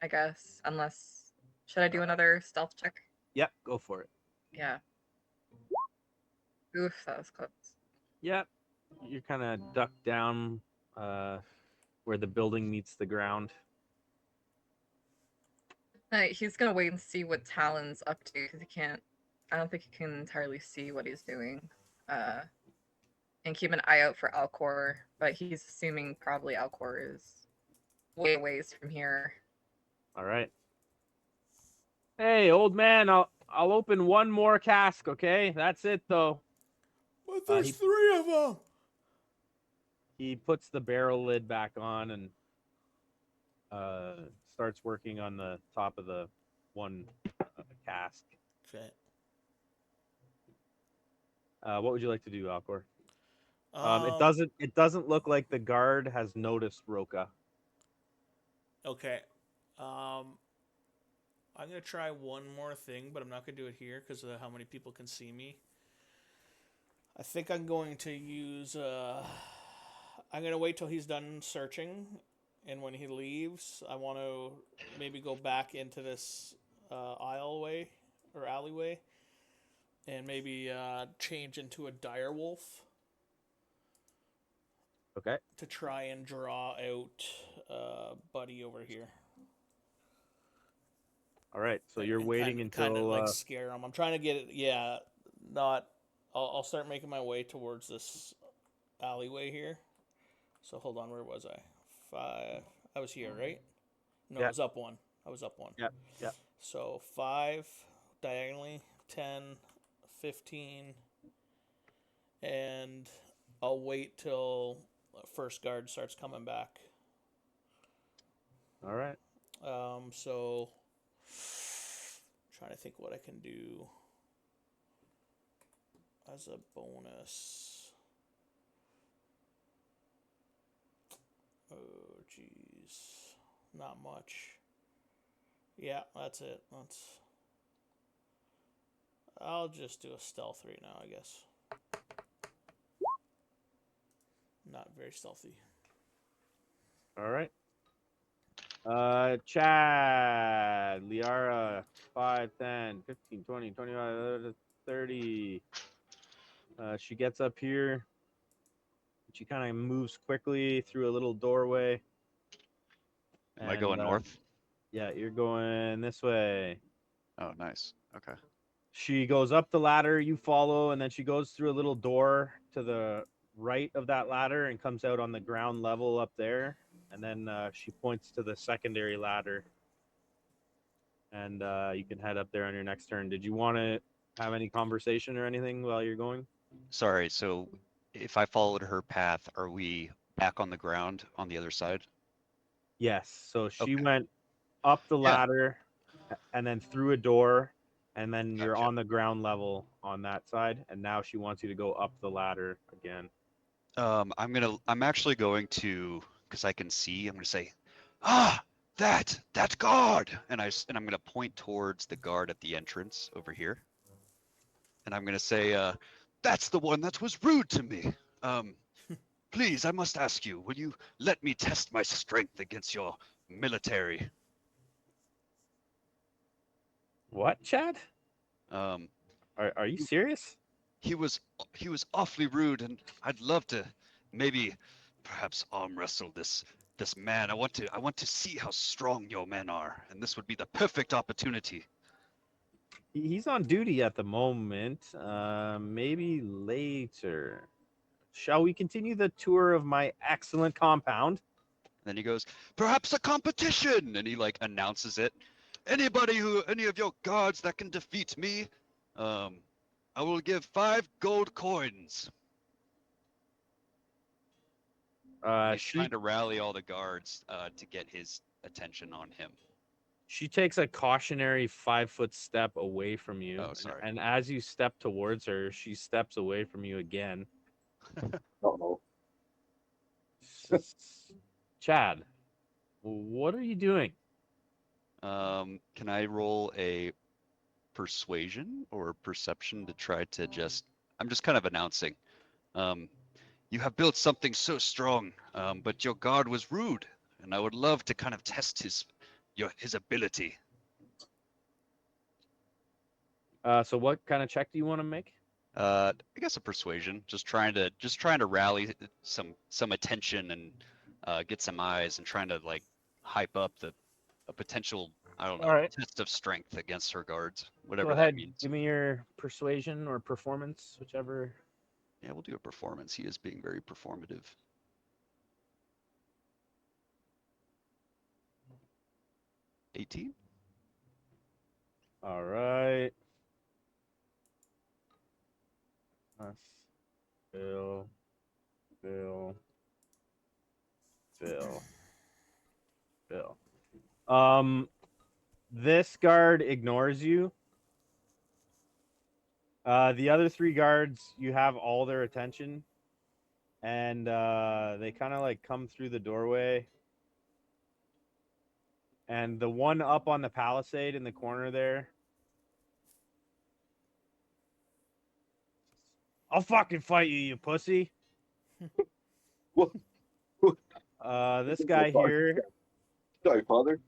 I guess. Unless, should I do another stealth check? Yep, go for it. Yeah. Oof, that was close. Yep, you're kind of ducked down where the building meets the ground. He's gonna wait and see what Talon's up to because he can't. I don't think he can entirely see what he's doing. And keep an eye out for Alcor, but he's assuming probably Alcor is way ways from here. All right. Hey, old man, I'll open one more cask, okay? That's it though. But there's 3 of them. He puts the barrel lid back on and starts working on the top of the one cask. Okay. What would you like to do, Alcor? Um, It doesn't look like the guard has noticed Roka. Okay. I'm gonna try one more thing, but I'm not gonna do it here because of how many people can see me. I think I'm going to use. I'm gonna wait till he's done searching, and when he leaves, I want to maybe go back into this aisleway or alleyway, and maybe change into a dire wolf. Okay. To try and draw out Buddy over here. All right. So you're And waiting kind of until like scare him. I'm trying to get it. Yeah, not. I'll start making my way towards this alleyway here. So hold on, where was I? 5. I was here, right? No, Yeah. I was up 1. I was up 1. Yep. Yep. So 5 diagonally, 10, 15, and I'll wait till first guard starts coming back. All right. So trying to think what I can do as a bonus. Oh, jeez. Not much. Yeah, that's it. I'll just do a stealth right now, I guess. Not very stealthy. All right. Chad, Liara, 5, 10, 15, 20, 25, 30. She gets up here. She kind of moves quickly through a little doorway. Am I going north? Yeah, you're going this way. Oh, nice. Okay. She goes up the ladder, you follow, and then she goes through a little door to the right of that ladder and comes out on the ground level up there. And then she points to the secondary ladder. And you can head up there on your next turn. Did you want to have any conversation or anything while you're going? Sorry, so if I followed her path, are we back on the ground on the other side? Yes. So she Okay. went up the Yeah. ladder and then through a door, and then you're Gotcha. on the ground level on that side. And now she wants you to go up the ladder again. I'm actually going to, because I can see, I'm gonna say, that guard, and I'm gonna point towards the guard at the entrance over here, and I'm gonna say, that's the one that was rude to me. Please, I must ask you, will you let me test my strength against your military? What, Chad? Um, Are you serious? he was awfully rude, and I'd love to maybe perhaps arm wrestle this man. I want to see how strong your men are, and this would be the perfect opportunity. He's on duty at the moment. Maybe later. Shall we continue the tour of my excellent compound? And then he goes, perhaps a competition, and he like announces it. Any of your guards that can defeat me, I will give 5 gold coins. He's trying to rally all the guards to get his attention on him. She takes a cautionary 5-foot step away from you. Oh, sorry. And as you step towards her, she steps away from you again. Uh-oh. Chad, what are you doing? Can I roll a persuasion or perception to try to just? I'm just kind of announcing. You have built something so strong, but your guard was rude, and I would love to kind of test his ability. So what kind of check do you want to make? I guess a persuasion, just trying to rally some attention and get some eyes, and trying to like hype up a potential, I don't know, All right. test of strength against her guards, Go whatever ahead. that means. Give me your persuasion or performance, whichever. Yeah, we'll do a performance. He is being very performative. 18. All right. Bill. This guard ignores you. The other 3 guards, you have all their attention, and they kind of like come through the doorway. And the one up on the palisade in the corner there, I'll fucking fight you, you pussy. This guy here, Sorry, father.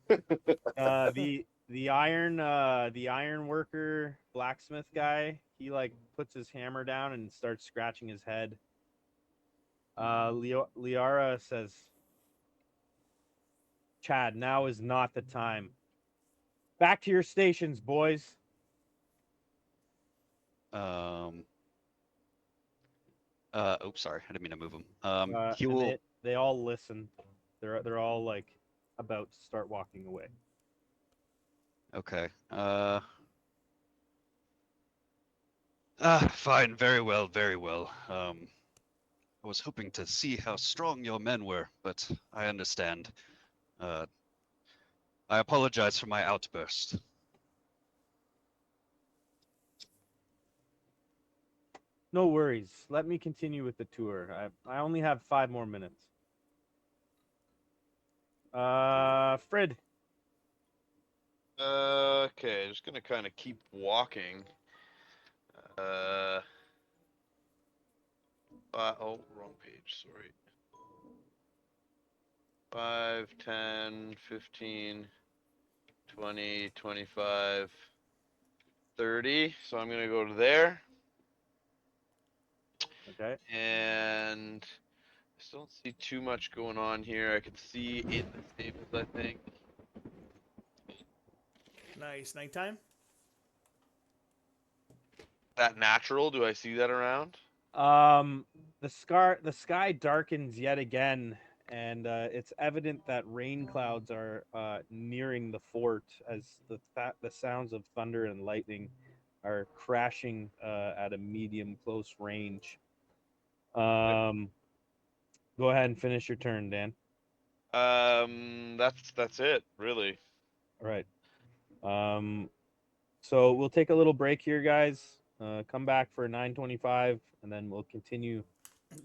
the iron worker blacksmith guy, he like puts his hammer down and starts scratching his head. Liara says, Chad, now is not the time. Back to your stations, boys. Oops, sorry, I didn't mean to move him. He And will. they all listen. They're all like about to start walking away. Okay. Fine. Very well. Very well. I was hoping to see how strong your men were, but I understand. I apologize for my outburst. No worries. Let me continue with the tour. I only have 5 more minutes. Fred. Okay, just gonna kind of keep walking. Oh, wrong page. Sorry. 5, 10, 15, 20, 25, 30. So I'm gonna go to there. Okay. And I still don't see too much going on here. I can see in the stables, I think. Nice. Nighttime? That natural? Do I see that around? The sky darkens yet again, and it's evident that rain clouds are nearing the fort as the sounds of thunder and lightning are crashing at a medium close range. Go ahead and finish your turn, Dan. That's it, really. All right. So we'll take a little break here, guys. Come back for 9:25, and then we'll continue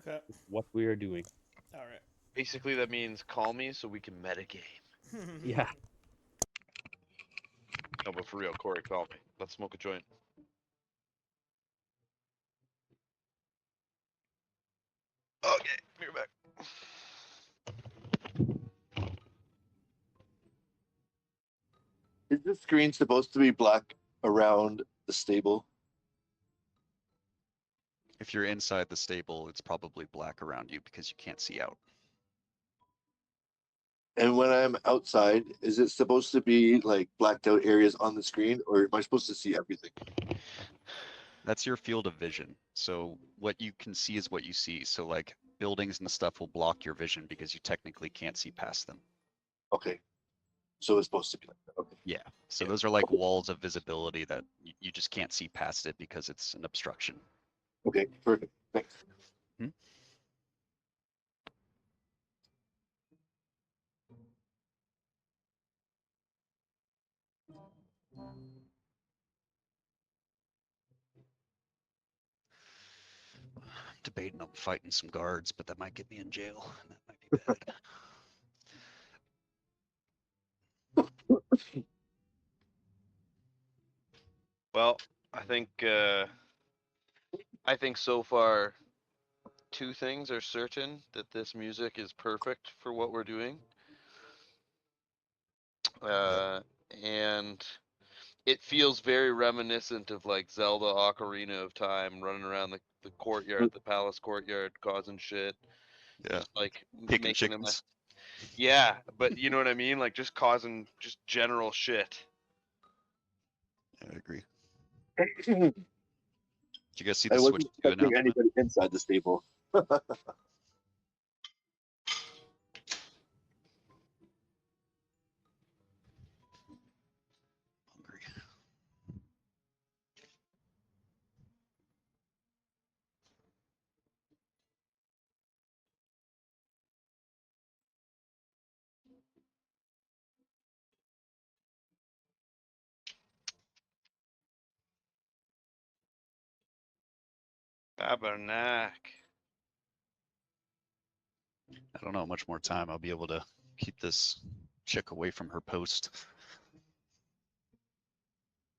Okay. with what we are doing. All right. Basically, that means call me so we can metagame. Yeah. No, but for real, Corey, call me. Let's smoke a joint. Okay, you're back. Is the screen supposed to be black around the stable? If you're inside the stable, it's probably black around you because you can't see out. And when I'm outside, is it supposed to be like blacked out areas on the screen, or am I supposed to see everything? That's your field of vision. So what you can see is what you see. So like buildings and stuff will block your vision because you technically can't see past them. Okay. So it's supposed to be like that. Okay. Yeah. So those are like walls of visibility that you just can't see past it because it's an obstruction. Okay, perfect. Thanks. Debating on fighting some guards, but that might get me in jail. That might be bad. Well, I think so far two things are certain: that this music is perfect for what we're doing, and it feels very reminiscent of like Zelda Ocarina of Time, running around the courtyard, the palace courtyard, causing shit. Yeah. Just like Picking making them. chickens. Yeah, but you know what I mean? Like just causing just general shit. I agree. I Did you guys see the Switch wasn't 2 expecting announcement? anybody inside the stable. Hungry. Tabernacle. I don't know how much more time I'll be able to keep this chick away from her post.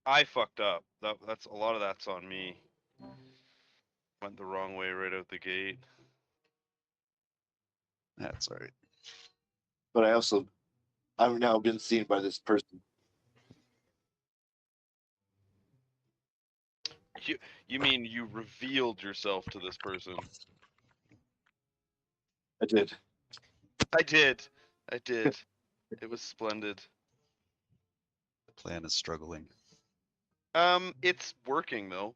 I fucked up. That's a lot of that's on me. Went the wrong way right out the gate. That's all right. But I've now been seen by this person. You mean you revealed yourself to this person? I did. I did. I did. It was splendid. The plan is struggling. It's working though.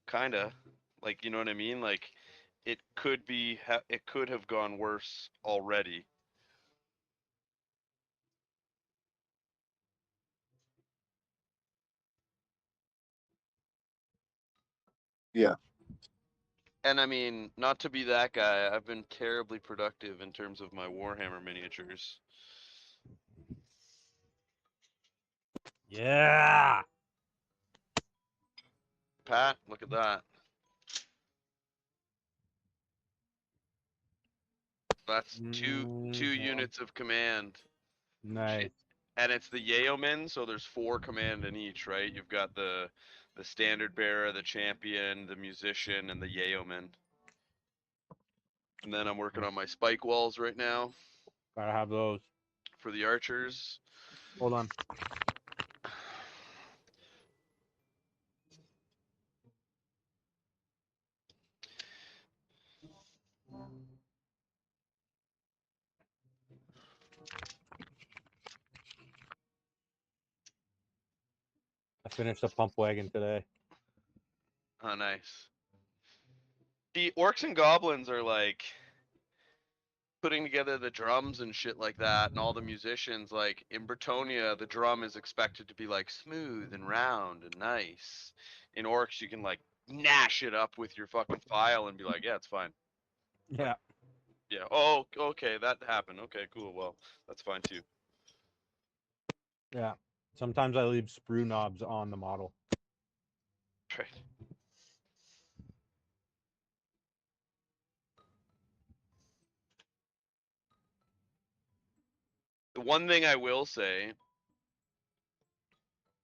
Kinda. Like, you know what I mean? Like, it could it could have gone worse already. Yeah. And I mean, not to be that guy, I've been terribly productive in terms of my Warhammer miniatures. Yeah. Pat, look at that. That's two units of command. Nice. And it's the Yeomen, so there's 4 command in each, right? You've got the standard bearer, the champion, the musician, and the Yeoman. And then I'm working on my spike walls right now Gotta have those. for the archers. Hold on. I finished the pump wagon today. Oh, nice. The orcs and goblins are like putting together the drums and shit like that, and all the musicians. Like in Bretonia, the drum is expected to be like smooth and round and nice. In orcs, you can like gnash it up with your fucking file and be like, yeah, it's fine. Yeah. Yeah. Oh, okay, that happened. Okay, cool. Well, that's fine too. Yeah. Sometimes I leave sprue knobs on the model. Right. The one thing I will say,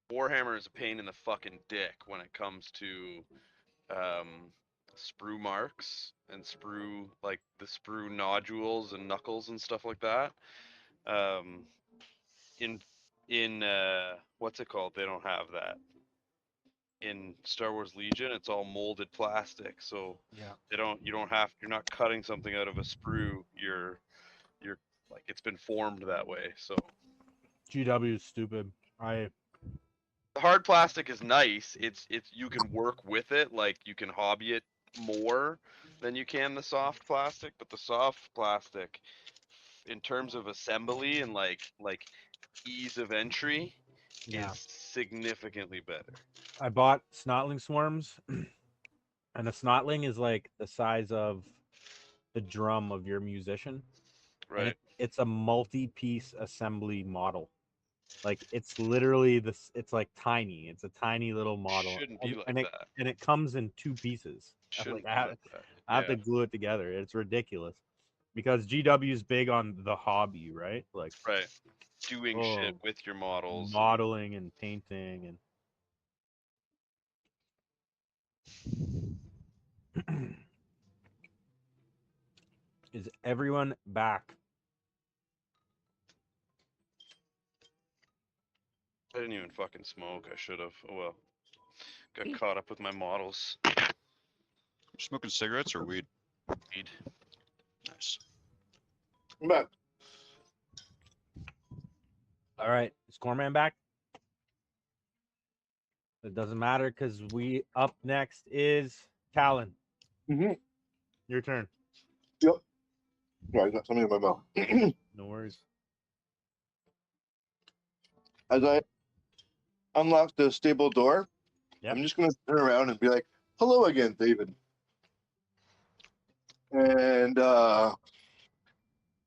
Warhammer is a pain in the fucking dick when it comes to sprue marks and sprue, like the sprue nodules and knuckles and stuff like that. In what's it called? They don't have that. in Star Wars Legion, it's all molded plastic, so Yeah. you're not cutting something out of a sprue. You're like, it's been formed that way. So GW is stupid. the hard plastic is nice. It's you can work with it, like you can hobby it more than you can the soft plastic, but the soft plastic, in terms of assembly and like ease of entry, Yeah. is significantly better. I bought snotling swarms, and a snotling is like the size of the drum of your musician, and Right. it's a multi-piece assembly model. Like it's literally this. It's like tiny. It's a tiny little model, Shouldn't be and, like and it that. and it comes in two pieces. Like Shouldn't be like that. I have Yeah. to glue it together. It's ridiculous because GW is big on the hobby, right? Like Right. Doing shit oh, with your models. modeling and painting and is everyone back? I didn't even fucking smoke. I should have. Oh well. Got caught up with my models. Smoking cigarettes or weed? Weed. Nice. I'm back. All right, is Corman back? It doesn't matter because we up next is Talon. Mm-hmm. Your turn. Yep. Yeah, I got something in my mouth. No worries. As I unlock the stable door, Yep. I'm just going to turn around and be like, "Hello again, David." And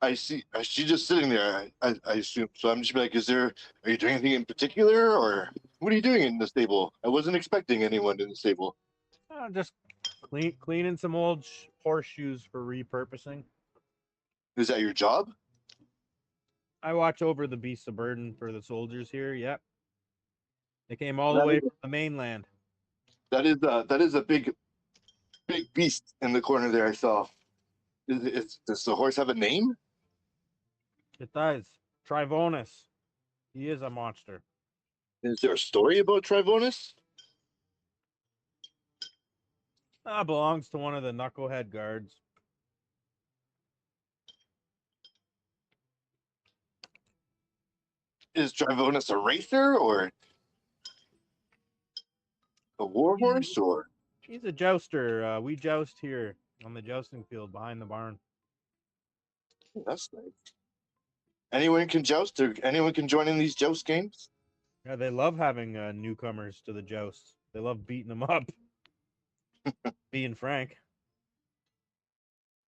I see she's just sitting there. I assume so. I'm just like, Are you doing anything in particular, or what are you doing in the stable? I wasn't expecting anyone in the stable. Just cleaning some old horseshoes for repurposing. Is that your job? I watch over the beasts of burden for the soldiers here. Yep. They came all the That way is from the mainland. that is a big beast in the corner there. I saw. Does the horse have a name? It does. Trivonus. He is a monster. Is there a story about Trivonus? Belongs to one of the knucklehead guards. Is Trivonus a racer or a war horse or? He's a jouster. We joust here on the jousting field behind the barn. That's nice. Anyone can joust, or anyone can join in these joust games. Yeah, they love having newcomers to the jousts. They love beating them up. Being frank. Is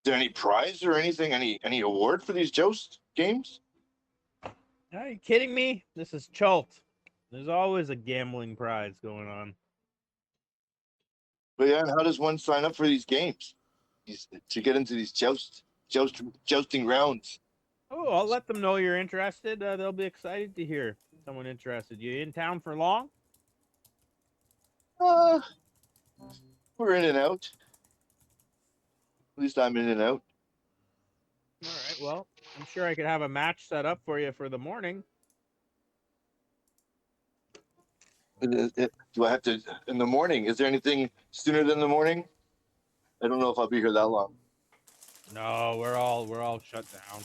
there any prize or anything, any award for these joust games? Are you kidding me? This is Chult. There's always a gambling prize going on. But yeah, and how does one sign up for these games? To get into these jousting rounds. Oh, I'll let them know you're interested. They'll be excited to hear someone interested. You in town for long? Uh, we're in and out. At least I'm in and out. All right. Well, I'm sure I could have a match set up for you for the morning. Do I have to in the morning? Is there anything sooner than the morning? I don't know if I'll be here that long. No, we're all shut down.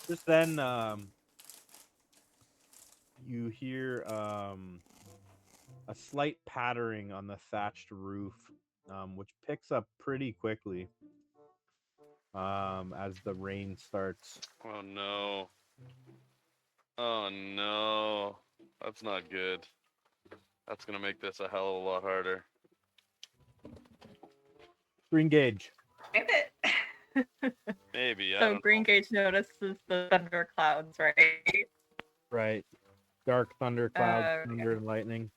Just then, you hear a slight pattering on the thatched roof, which picks up pretty quickly as the rain starts. Oh no. Oh no. That's not good. That's gonna make this a hell of a lot harder. Green gauge. Damn it. Maybe, I So don't Green know. Gauge notices the thunder clouds, right? Right. Dark thunder clouds, Okay. thunder and lightning.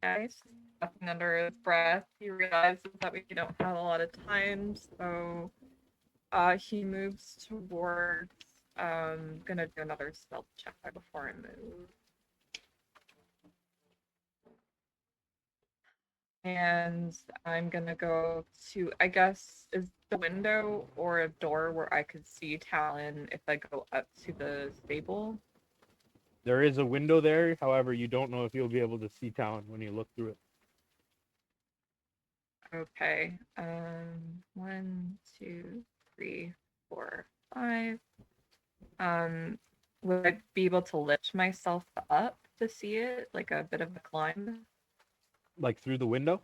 Guys, nothing under his breath. He realizes that we don't have a lot of time, so he moves towards gonna do another stealth check before I move. And I'm gonna go to, I guess, is the window or a door where I could see Talon if I go up to the stable? There is a window there. However, you don't know if you'll be able to see Talon when you look through it. Okay. 1, 2, 3, 4, 5. Would I be able to lift myself up to see it? Like a bit of a climb? Like through the window?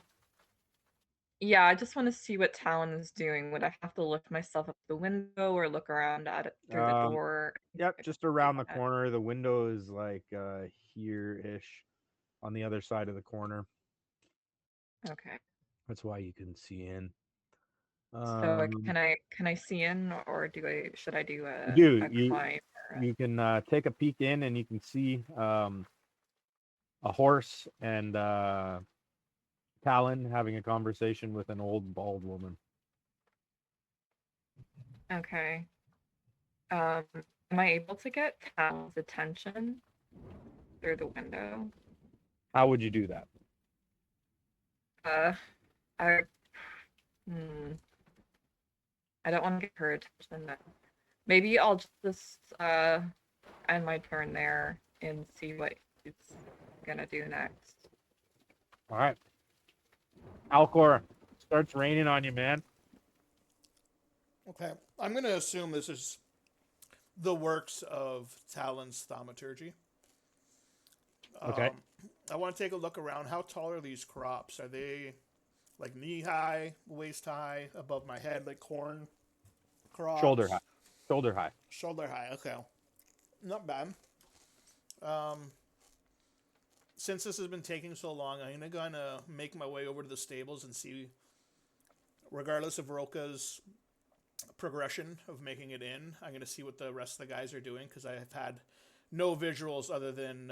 Yeah, I just want to see what Talon is doing. Would I have to lift myself up the window or look around at it through the door? Yep, just around the corner. The window is like here-ish on the other side of the corner. Okay. That's why you can see in. So can I see in, or should I do a you climb? you can take a peek in, and you can see a horse and Talon having a conversation with an old bald woman. Okay. Am I able to get Talon's attention through the window? How would you do that? I I don't want to get her attention though. Maybe I'll just end my turn there and see what he's gonna do next. All right. Alcor, starts raining on you, man. Okay, I'm gonna assume this is the works of Talon's thaumaturgy. Okay. I want to take a look around. How tall are these crops? Are they like knee high, waist high, above my head, like corn crops? Shoulder high. Shoulder high. Shoulder high. Okay, not bad. Since this has been taking so long, I'm gonna make my way over to the stables and see, regardless of Roka's progression of making it in, I'm gonna see what the rest of the guys are doing, because I have had no visuals other than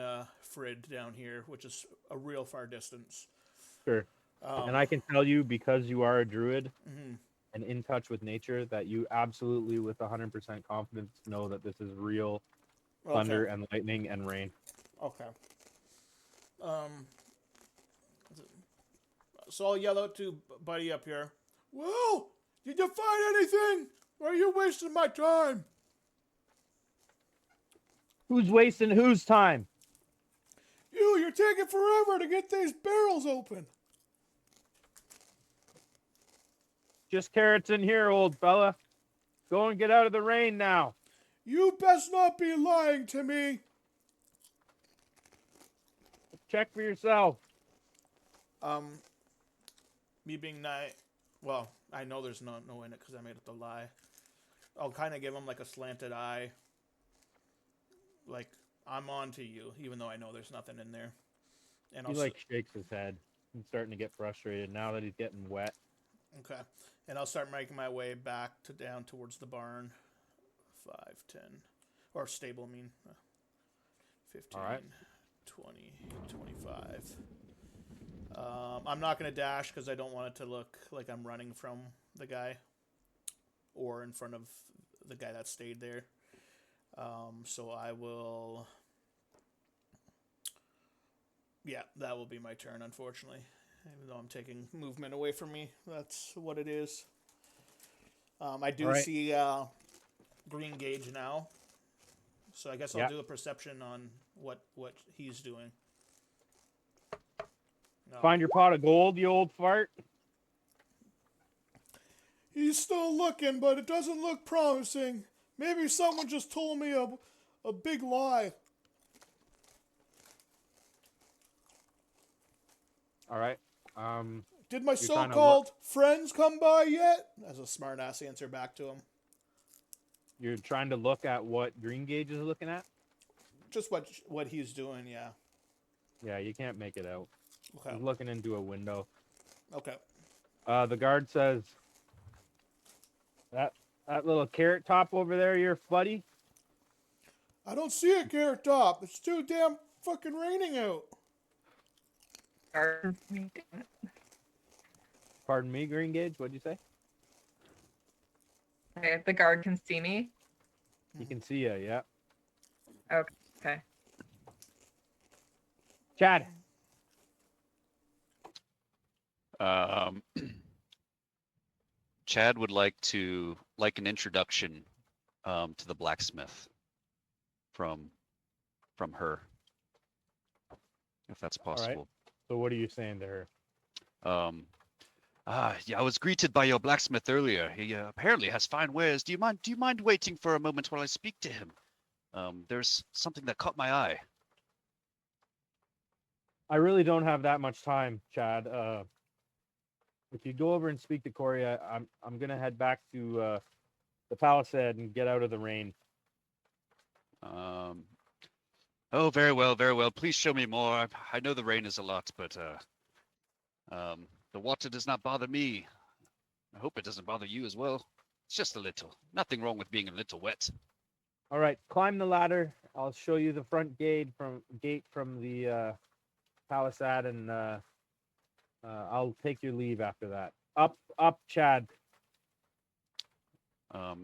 Frid down here, which is a real far distance. Sure. And I can tell you, because you are a druid and in touch with nature, that you absolutely, with 100% confidence, know that this is real thunder and lightning and rain. Okay. So I'll yell out to Buddy up here. Well, did you find anything? Or are you wasting my time? Who's wasting whose time? You're taking forever to get these barrels open. Just carrots in here, old fella. Go and get out of the rain now. You best not be lying to me. Check for yourself. Me being well, I know there's no in it because I made it the lie. I'll kind of give him like a slanted eye. Like, I'm on to you, even though I know there's nothing in there. And He shakes his head. He's starting to get frustrated now that he's getting wet. Okay. And I'll start making my way back down towards the barn. 5, 10. Or stable, 15, All right. 20, 25. I'm not going to dash because I don't want it to look like I'm running from the guy or in front of the guy that stayed there. So I will... Yeah, that will be my turn, unfortunately. Even though I'm taking movement away from me, that's what it is. I do see green gauge now, so I guess I'll do a perception on what he's doing. No. Find your pot of gold, you old fart. He's still looking, but it doesn't look promising. Maybe someone just told me a big lie. All right. Did my so-called friends come by yet? As a smart-ass answer back to him. You're trying to look at what green gauge is looking at? Just what he's doing, yeah. Yeah, you can't make it out. Okay. He's looking into a window. Okay. The guard says, that little carrot top over there, your buddy? I don't see a carrot top. It's too damn fucking raining out. Pardon me, green gauge? What'd you say? Okay, the guard can see me. He can see you, yeah. Okay. Chad. Chad would like an introduction to the blacksmith from from her, if that's right. possible. So what are you saying to her? Yeah, I was greeted by your blacksmith earlier. He apparently has fine wares. Do you mind waiting for a moment while I speak to him? There's something that caught my eye. I really don't have that much time, Chad. If you go over and speak to Corey, I'm gonna head back to the palisade and get out of the rain. Oh, very well, very well. Please show me more. I know the rain is a lot, but the water does not bother me. I hope it doesn't bother you as well. It's just a little. Nothing wrong with being a little wet. All right, climb the ladder. I'll show you the front gate from the palisade, and I'll take your leave after that. Up, Chad.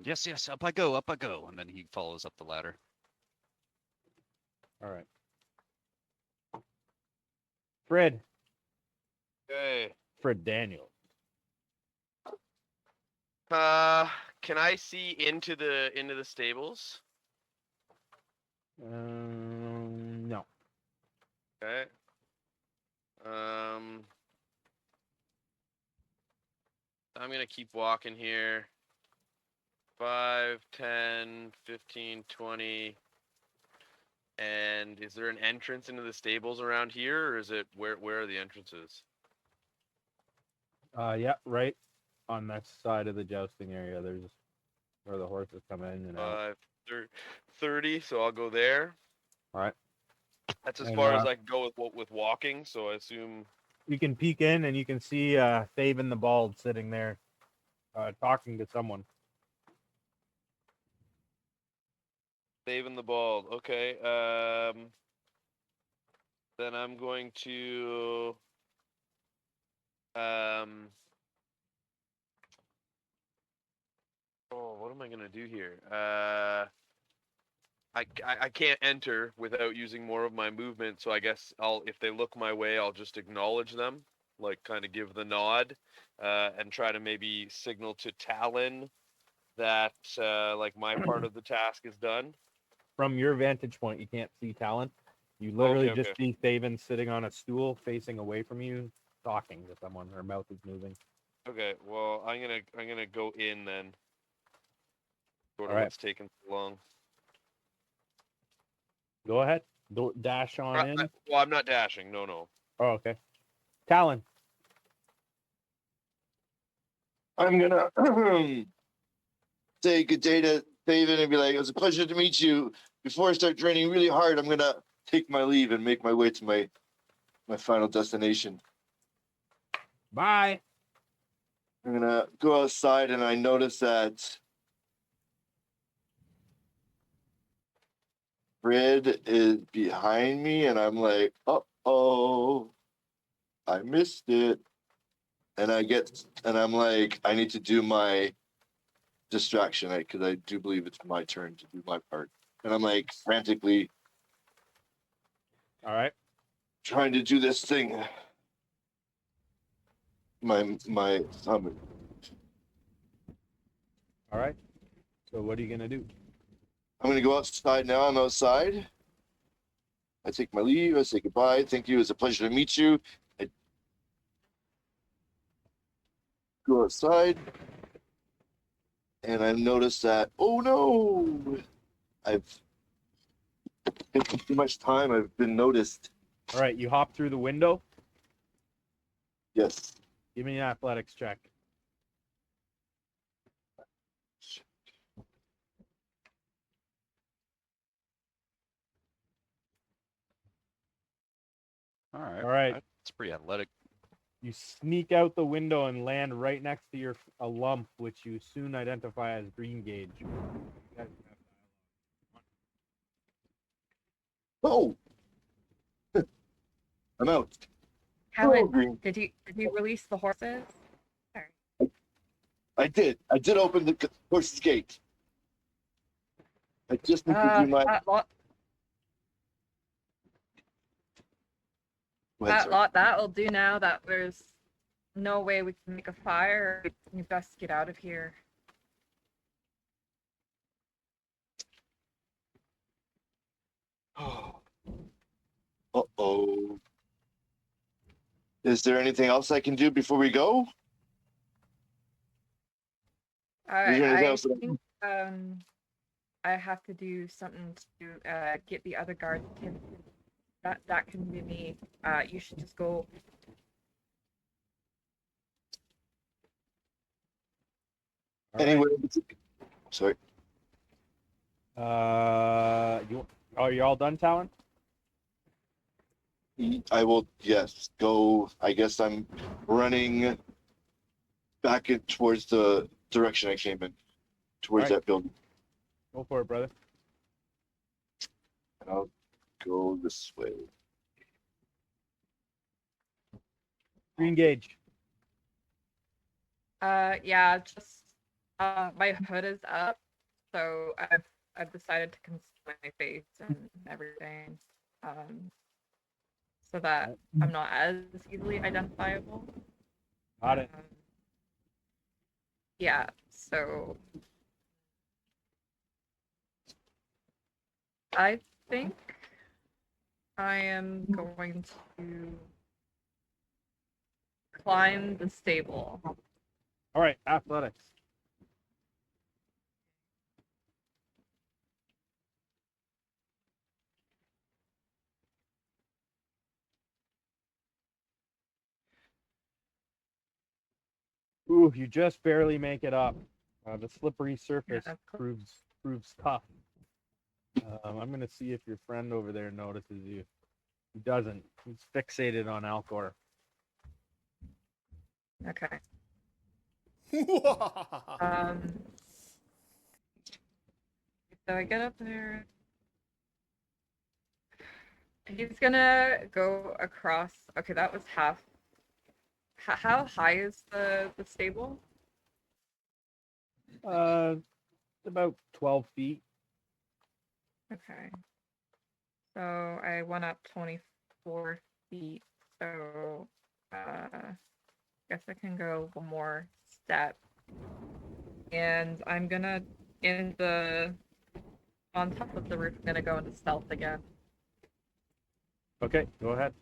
Yes, up I go, and then he follows up the ladder. All right. Fred. Okay. Fred Daniels. Can I see into the stables? No. Okay. I'm gonna keep walking here. 5, 10, 15, 20. And is there an entrance into the stables around here, or is it where are the entrances? Yeah, right on that side of the jousting area. There's where the horses come in and out. 5, 30, so I'll go there. All right. That's as And, far as I can go with walking, so I assume You can peek in and you can see Thaven the Bald sitting there talking to someone. saving the bald. Okay. Then I'm going to what am I gonna do here? I can't enter without using more of my movement, so I guess if they look my way, I'll just acknowledge them, like kind of give the nod, and try to maybe signal to Talon that like my part of the task is done. From your vantage point, you can't see Talon. You literally Okay, just see Thaven sitting on a stool facing away from you, talking to someone. Her mouth is moving. Okay, well I'm gonna go in then. Sort of All right. what's taking so long. Go ahead. Dash on in. Well, I'm not dashing. No. Oh, okay. Talon. I'm gonna say good day to David and be like, it was a pleasure to meet you. Before I start training really hard, I'm gonna take my leave and make my way to my final destination. Bye. I'm gonna go outside and I notice that Fred is behind me, and I'm like, oh, I missed it. And I'm like, I need to do my distraction, because I do believe it's my turn to do my part. And I'm like frantically All right. trying to do this thing. My summon. All right. So what are you gonna do? I'm gonna go outside now. I'm outside. I take my leave. I say goodbye. Thank you. It's a pleasure to meet you. I go outside, and I notice that, oh no, I've taken too much time. I've been noticed. All right. You hop through the window. Yes. Give me an athletics check. All right. All right. That's pretty athletic. You sneak out the window and land right next to a lump, which you soon identify as Green Gauge. Oh, I'm out. Helen, Hello, Green. did you release the horses? I did. I did open the horse's gate. I just need to do my. That'll do now that there's no way we can make a fire. You best get out of here. Oh, Is there anything else I can do before we go? Is there anything I else that think I have to do something to get the other guards in. That can be me. You should just go. All right. anywhere? Sorry. Are you all done, Talon? I will, yes, go. I guess I'm running back towards the direction I came in, towards Right. that building. Go for it, brother. And I'll go this way. Green gauge. Yeah, just my hood is up, so I've decided to conceal my face and everything, so that I'm not as easily identifiable. Got it. Yeah, so I think I am going to climb the stable. All right, athletics. Ooh, you just barely make it up. The slippery surface Yeah. proves tough. I'm gonna see if your friend over there notices you. He doesn't. He's fixated on Alcor. Okay. Wow. So I get up there. He's gonna go across. Okay, that was half. How high is the stable? About 12 feet. Okay. So I went up 24 feet. So guess I can go one more step. And I'm gonna on top of the roof, I'm gonna go into stealth again. Okay, go ahead.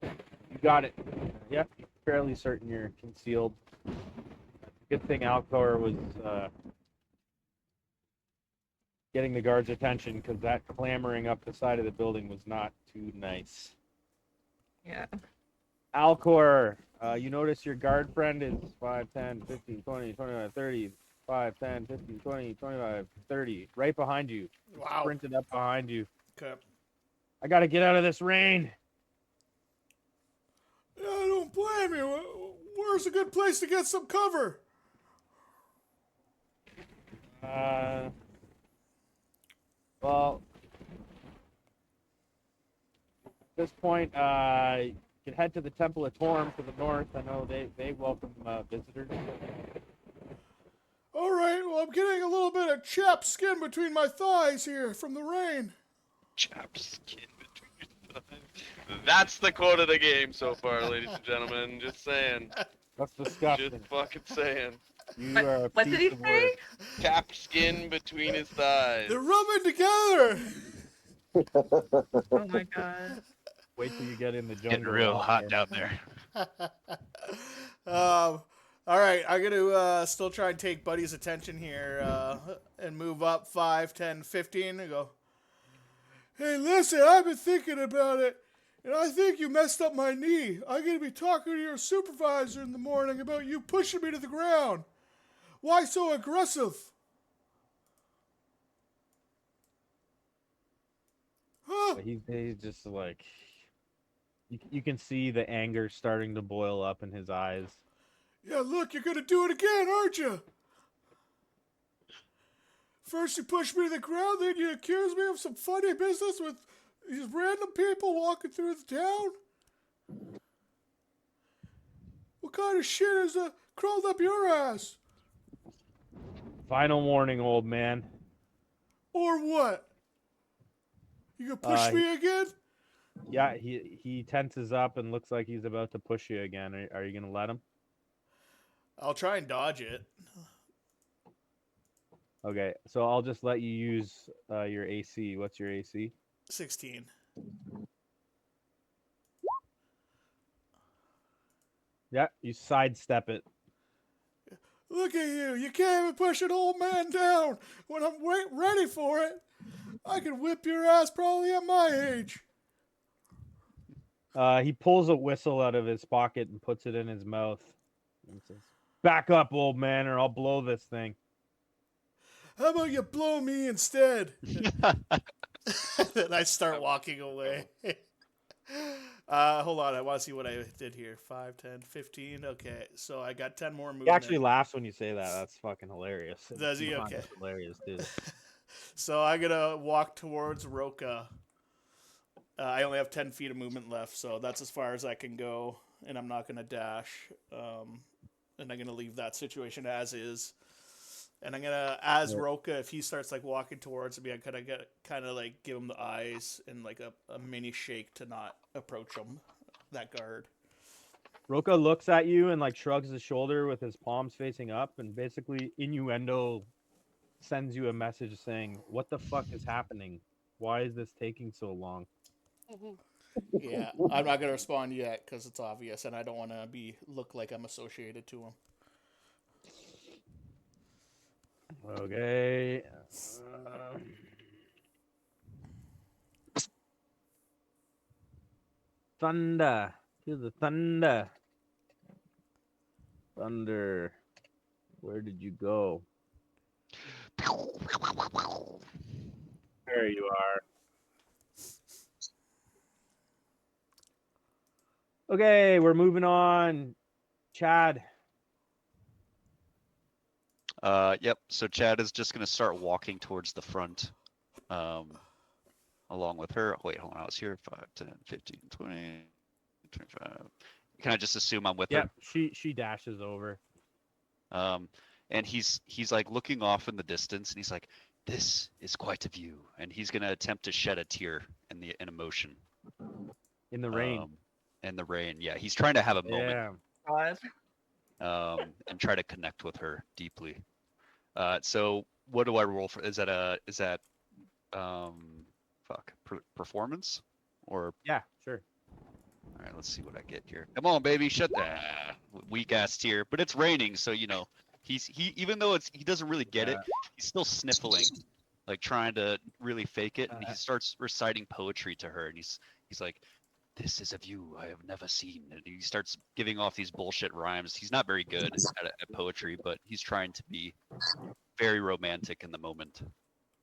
You got it. Yeah, fairly certain you're concealed. Good thing Alcor was getting the guards' attention, because that clamoring up the side of the building was not too nice. Yeah. Alcor, you notice your guard friend is 5, 10, 15, 20, 25, 30, 5, 10, 15, 20, 25, 30, right behind you. Wow. Sprinted up behind you. Okay. I gotta get out of this rain. Yeah, I don't blame you. Where's a good place to get some cover? Well, at this point, you can head to the Temple of Torm to the north. I know they welcome visitors. All right, well, I'm getting a little bit of chapped skin between my thighs here from the rain. Chapped skin between your thighs. That's the quote of the game so far, ladies and gentlemen. Just saying. That's disgusting. Just fucking saying. You are a What did he piece of say? work. Chapped skin between his thighs. They're rubbing together. Oh my god. Wait till you get in the jungle. Getting real Alcor. hot down there. All right, I'm going to still try and take Buddy's attention here and move up 5, 10, 15 and go, hey, listen, I've been thinking about it, and I think you messed up my knee. I'm going to be talking to your supervisor in the morning about you pushing me to the ground. Why so aggressive? Huh? He's just like, you can see the anger starting to boil up in his eyes. Yeah, look, you're going to do it again, aren't you? First you push me to the ground, then you accuse me of some funny business with these random people walking through the town? What kind of shit is crawled up your ass? Final warning, old man. Or what? You gonna push me again? Yeah, he tenses up and looks like he's about to push you again. Are you gonna let him? I'll try and dodge it. Okay, so I'll just let you use your AC. What's your AC? 16. Yeah, you sidestep it. Look at you! You can't even push an old man down when I'm ready for it. I can whip your ass probably at my age. He pulls a whistle out of his pocket and puts it in his mouth and says, "Back up, old man, or I'll blow this thing." How about you blow me instead? Then I start walking away. Hold on, I want to see what I did here. 5, 10, 15. Okay, so I got 10 more He movement. actually laughs when you say that. That's fucking hilarious. Does he? You find Okay. it hilarious, dude. So I'm gonna walk towards Roka. I only have 10 feet of movement left, so that's as far as I can go, and I'm not gonna dash. And I'm gonna leave that situation as is. And I'm gonna, as Yeah. Roka, if he starts like walking towards me, I kind of like give him the eyes and like a mini shake to not approach him. That guard. Roka looks at you and like shrugs his shoulder with his palms facing up, and basically innuendo sends you a message saying, "What the fuck is happening? Why is this taking so long?" Yeah, I'm not gonna respond yet because it's obvious, and I don't want to look like I'm associated to him. Okay. Thunder. To the thunder. Thunder. Where did you go? There you are. Okay, we're moving on. Chad. Yep. So Chad is just gonna start walking towards the front, along with her. Wait, hold on. I was here. 5, 10, 15, 20, 25. Can I just assume I'm with Yep, she dashes over. her? And he's like looking off in the distance, and he's like, "This is quite a view," and he's gonna attempt to shed a tear in emotion. In the rain. In the rain, yeah. He's trying to have a moment, Yeah. God. and try to connect with her deeply. So what do I roll for? Is that performance or? Yeah, sure. All right, let's see what I get here. Come on, baby, shut that weak ass tear. But it's raining, so you know he even though he doesn't really get it, he's still sniffling, like trying to really fake it. And he starts reciting poetry to her, and he's like, "This is a view I have never seen." And he starts giving off these bullshit rhymes. He's not very good at poetry, but he's trying to be very romantic in the moment.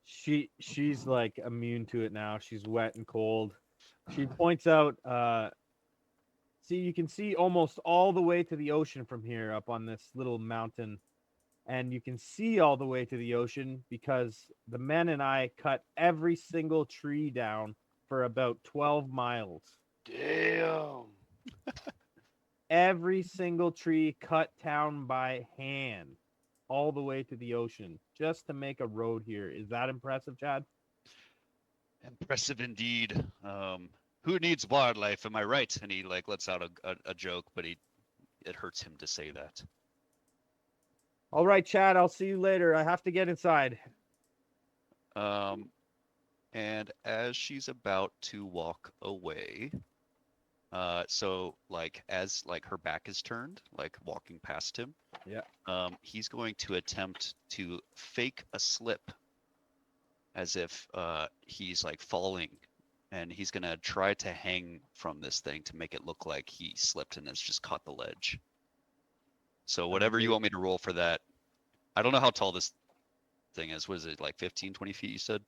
She's like immune to it now. She's wet and cold. She points out see, you can see almost all the way to the ocean from here up on this little mountain. And you can see all the way to the ocean because the men and I cut every single tree down for about 12 miles. Damn. Every single tree cut down by hand all the way to the ocean just to make a road here. Is that impressive, Chad? Impressive indeed. Who needs wildlife? Am I right? And he like lets out a joke, but it hurts him to say that. All right, Chad, I'll see you later. I have to get inside. And as she's about to walk away, so like as like her back is turned, like walking past him, Yeah. He's going to attempt to fake a slip as if he's like falling, and he's gonna try to hang from this thing to make it look like he slipped and has just caught the ledge. So whatever you want me to roll for that. I don't know how tall this thing is. Was it like 15, 20 feet you said?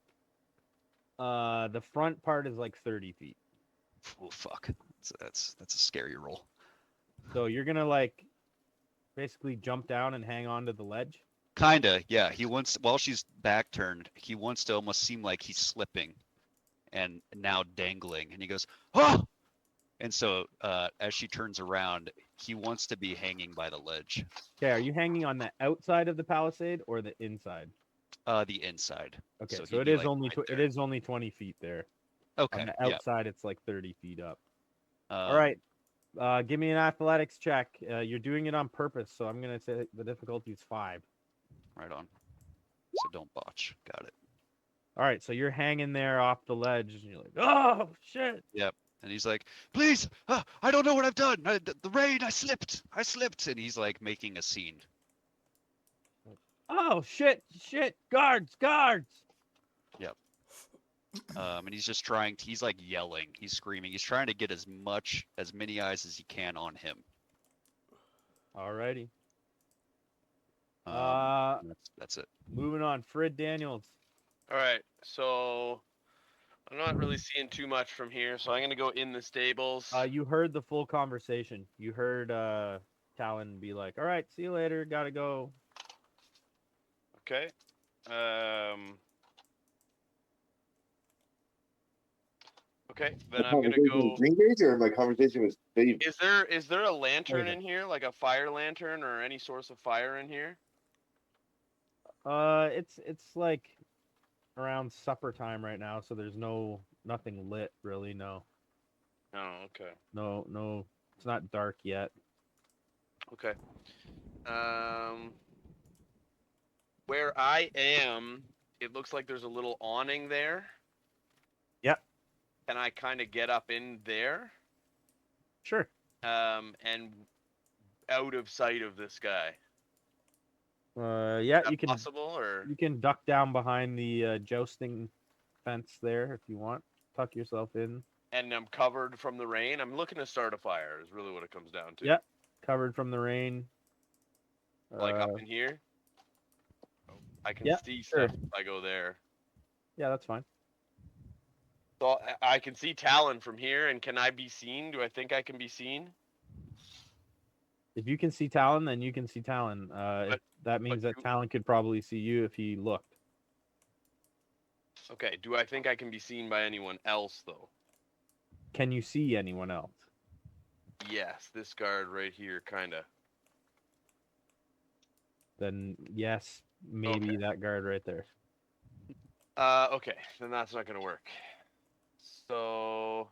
The front part is like 30 feet. Oh fuck. That's a scary roll. So you're gonna like basically jump down and hang on to the ledge? Kinda, yeah. He wants, while she's back turned, he wants to almost seem like he's slipping and now dangling. And he goes, "Oh!" And so as she turns around, he wants to be hanging by the ledge. Okay, are you hanging on the outside of the palisade or the inside? The inside. Okay, so he'd it be, is like, only right it there. is only 20 feet there. Okay. On the Yeah. outside, it's like 30 feet up. All Um, right. Give me an athletics check. You're doing it on purpose, so I'm gonna say the difficulty is 5. Right on. so don't botch. Got it. All right, so you're hanging there off the ledge, and you're like, "Oh shit!" Yep. And he's like, "Please, I don't know what I've done. The rain, I slipped. And he's like making a scene. Oh shit! Guards! Yep. And he's just trying. He's like yelling. He's screaming. He's trying to get as many eyes as he can on him. Alrighty. That's it. Moving on, Fred Daniels. All right, so I'm not really seeing too much from here, so I'm gonna go in the stables. You heard the full conversation. You heard Talon be like, "All right, see you later. Gotta go." Okay. Okay, then My I'm gonna conversation go. with Green or my conversation with Dave? Is there a lantern David. in here, like a fire lantern or any source of fire in here? It's like around supper time right now, so there's nothing lit really. No, Oh, okay. no, it's not dark yet. Okay. Where I am, it looks like there's a little awning there. Yep. Can I kind of get up in there? Sure. And out of sight of this guy. Yeah, Is that you can possible, or you can duck down behind the jousting fence there if you want. Tuck yourself in. and I'm covered from the rain? I'm looking to start a fire. Is really what it comes down to. Yep. Covered from the rain. Like up in here. I can yeah, see sure. stuff if I go there. Yeah, that's fine. So I can see Talon from here, and can I be seen? Do I think I can be seen? If you can see Talon, then you can see Talon. That means that Talon could probably see you if he looked. Okay, do I think I can be seen by anyone else, though? Can you see anyone else? Yes, this guard right here, kind of. Then yes, maybe Okay. that guard right there. Okay, then that's not going to work. So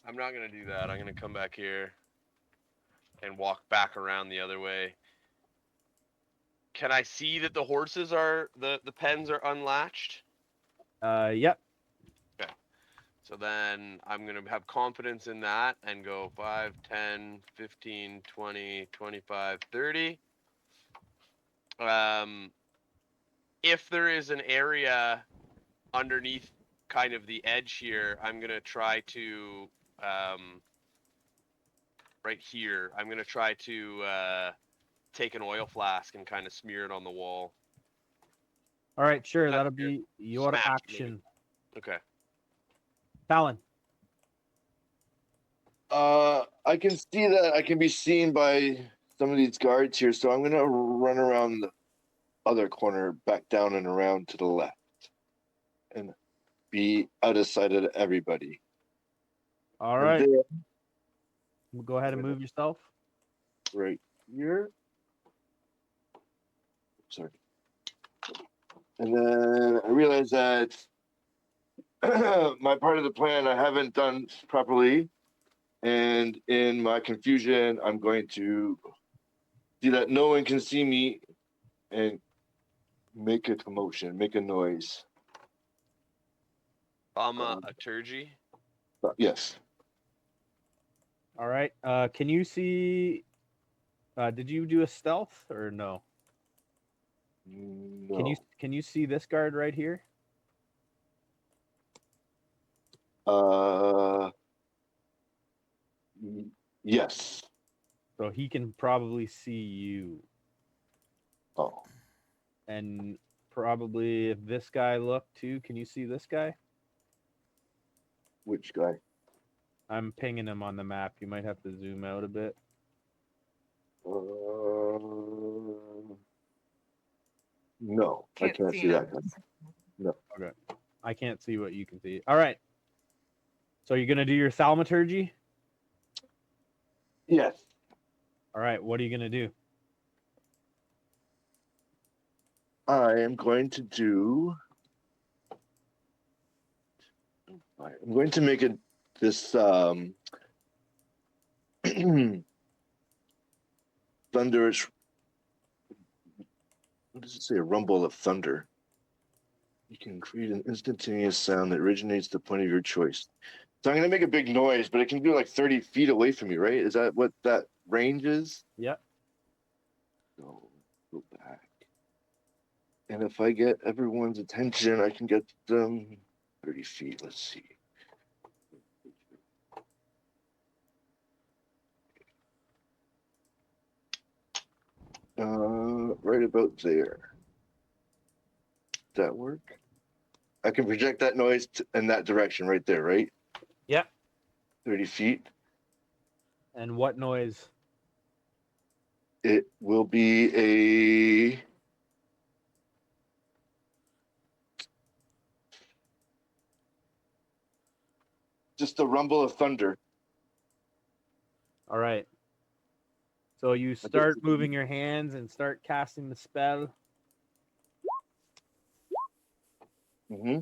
I'm not going to do that. I'm going to come back here and walk back around the other way. Can I see that the horses are, the pens are unlatched? Yep. Okay. So then I'm going to have confidence in that and go 5, 10, 15, 20, 25, 30. If there is an area underneath kind of the edge here, I'm going to try to, right here, I'm going to try to take an oil flask and kind of smear it on the wall. All right, sure. Not That'll smear. be your Smash, action. Okay. Talon. I can see that I can be seen by some of these guards here, so I'm gonna run around the other corner, back down and around to the left, and be out of sight of everybody. All And right. then, Go ahead and move yourself. right here. Sorry. And then I realize that my part of the plan I haven't done properly. And in my confusion, I'm going to see that no one can see me and make a commotion, make a noise. Thaumaturgy. Yes. All right. Can you see? Did you do a stealth or no? No. Can you see this guard right here? Yes. So he can probably see you. Oh. And probably if this guy looked too, can you see this guy? Which guy? I'm pinging him on the map. You might have to zoom out a bit. No, I can't see that guy. No. Okay. I can't see what you can see. All right. So you're gonna do your thaumaturgy? Yes. All right. What are you gonna do? I am going to do. I'm going to make this thunderous what does it say? A rumble of thunder. You can create an instantaneous sound that originates the point of your choice. So I'm going to make a big noise, but it can be like 30 feet away from you, right? Is that what that range is? Yep. So go back. And if I get everyone's attention, I can get them 30 feet. Let's see. Right about there. Does that work? I can project that noise in that direction right there, right? Yep. 30 feet. And what noise? It will be a just a rumble of thunder. All right. So you start moving your hands and start casting the spell. Mm-hmm.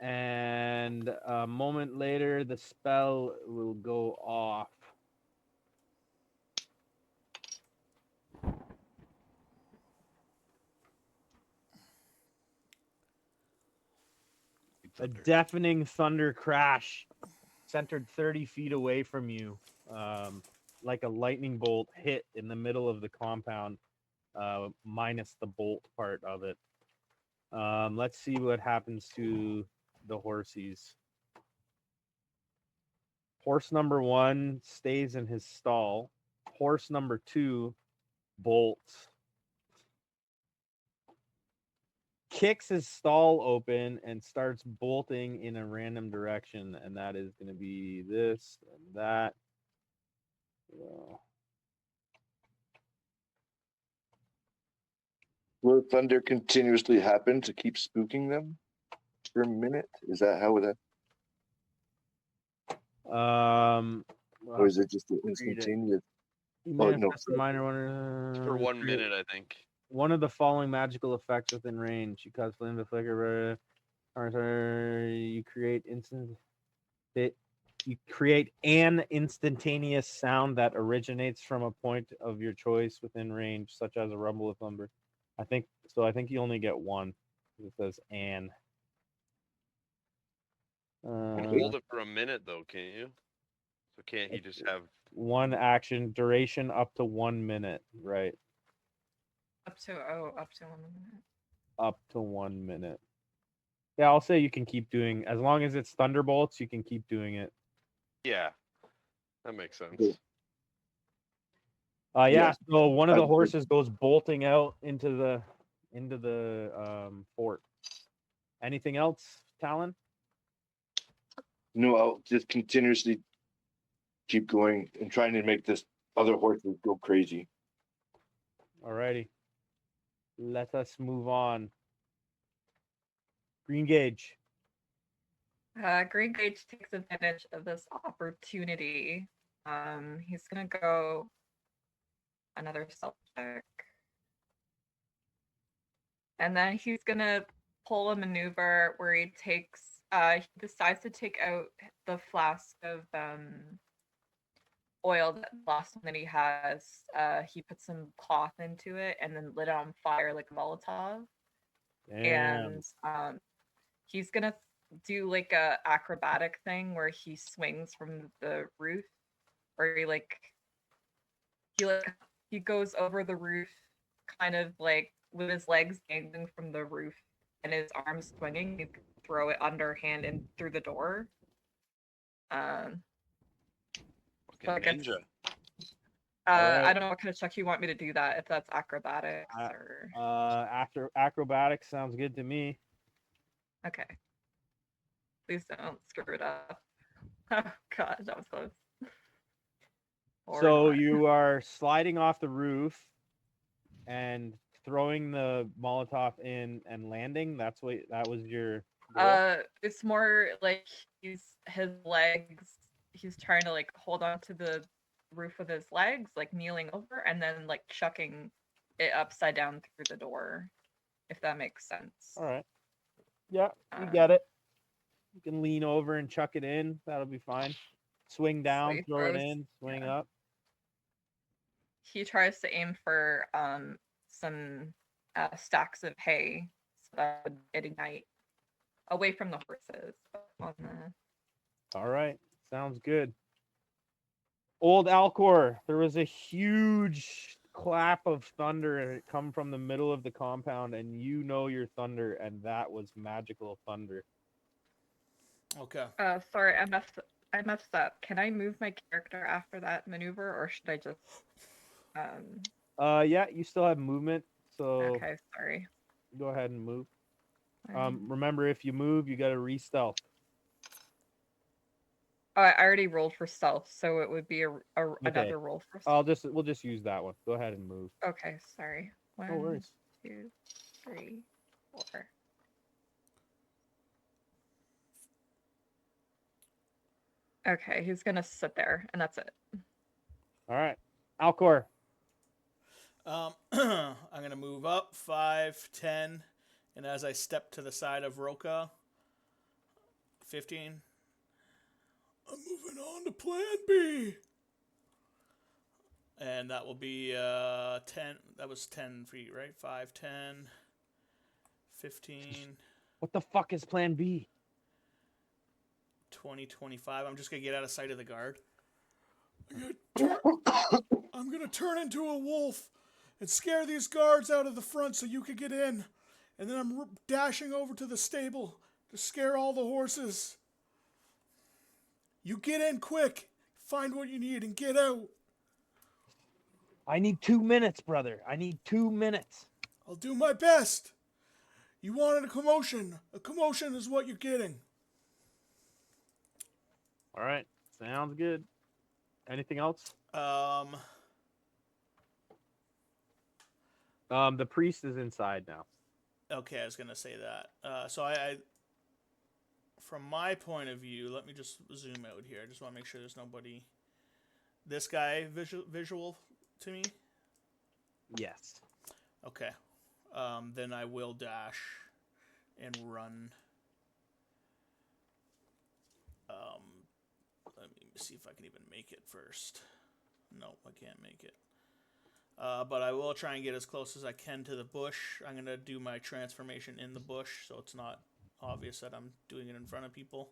And a moment later, the spell will go off. A deafening thunder crash centered 30 feet away from you, like a lightning bolt hit in the middle of the compound, minus the bolt part of it. Let's see what happens to the horsies. Horse number 1 stays in his stall. Horse number 2 bolts. Kicks his stall open and starts bolting in a random direction, and that is going to be this and that. Will thunder continuously happen to keep spooking them for a minute? Is that how that? Or is it just an instantaneous? Oh, no. Minor one, For 1 minute, I think. One of the following magical effects within range. You cause flame to flicker. You create You create an instantaneous sound that originates from a point of your choice within range, such as a rumble of thunder. I think you only get one. It says an. Hold it for a minute, though, can't you? So can't he just have one action duration up to 1 minute, right? Up to 1 minute. Up to 1 minute. Yeah, I'll say you can keep doing, as long as it's thunderbolts, you can keep doing it. Yeah, that makes sense. Yeah. So one of the horses goes bolting out into the fort. Anything else, Talon? No, I'll just continuously keep going and trying to make this other horse go crazy. Alrighty. Let us move on. Green Gauge. Green Gauge takes advantage of this opportunity. He's gonna go another stealth check. And then he's gonna pull a maneuver where he decides to take out the flask of oil, that last one that he has. He put some cloth into it and then lit it on fire like a Molotov. Damn. And he's gonna do like a acrobatic thing where he swings from the roof, or he goes over the roof, kind of like with his legs dangling from the roof and his arms swinging. You can throw it underhand and through the door. Fucking ninja. Right. I don't know what kind of check you want me to do that. If that's acrobatics or after acrobatics sounds good to me. Okay. Please don't screw it up. Oh god, that was close. So you are sliding off the roof and throwing the Molotov in and landing. That was your goal? It's more like his legs. He's trying to like hold on to the roof with his legs, like kneeling over, and then like chucking it upside down through the door. If that makes sense. All right. Yeah, you get it. You can lean over and chuck it in. That'll be fine. Swing down, throw it in, swing up. he tries to aim for some stacks of hay so that would ignite away from the horses. On the... All right, sounds good. Old Alcor, there was a huge clap of thunder and it come from the middle of the compound, and you know your thunder, and that was magical thunder. Okay. Sorry, I messed up. Can I move my character after that maneuver, or should I just Yeah, you still have movement, so Okay, sorry. go ahead and move. Remember, if you move, you got to re-stealth. Oh, I already rolled for stealth, so it would be Okay. another roll for stealth. We'll just use that one. Go ahead and move. Okay, sorry. No worries. 1, 2, 3, 4. Okay, he's gonna sit there, and that's it. All right, Alcor. I'm gonna move up 5, 10, and as I step to the side of Roka, 15. I'm moving on to Plan B. And that will be 10. That was 10 feet, right? 5, 10, 15, What the fuck is Plan B? 20, 25. I'm just going to get out of sight of the guard. I'm going to turn into a wolf and scare these guards out of the front so you can get in. And then I'm dashing over to the stable to scare all the horses. You get in quick, find what you need, and get out. I need 2 minutes, brother. I need 2 minutes. I'll do my best. You wanted a commotion. A commotion is what you're getting. All right, sounds good. Anything else? The priest is inside now. Okay, I was gonna say that. So I, from my point of view, let me just zoom out here. I just want to make sure there's nobody. This guy visual to me. Yes. Okay. Then I will dash and run. Let me see if I can even make it first. No, I can't make it. But I will try and get as close as I can to the bush. I'm going to do my transformation in the bush so it's not obvious that I'm doing it in front of people.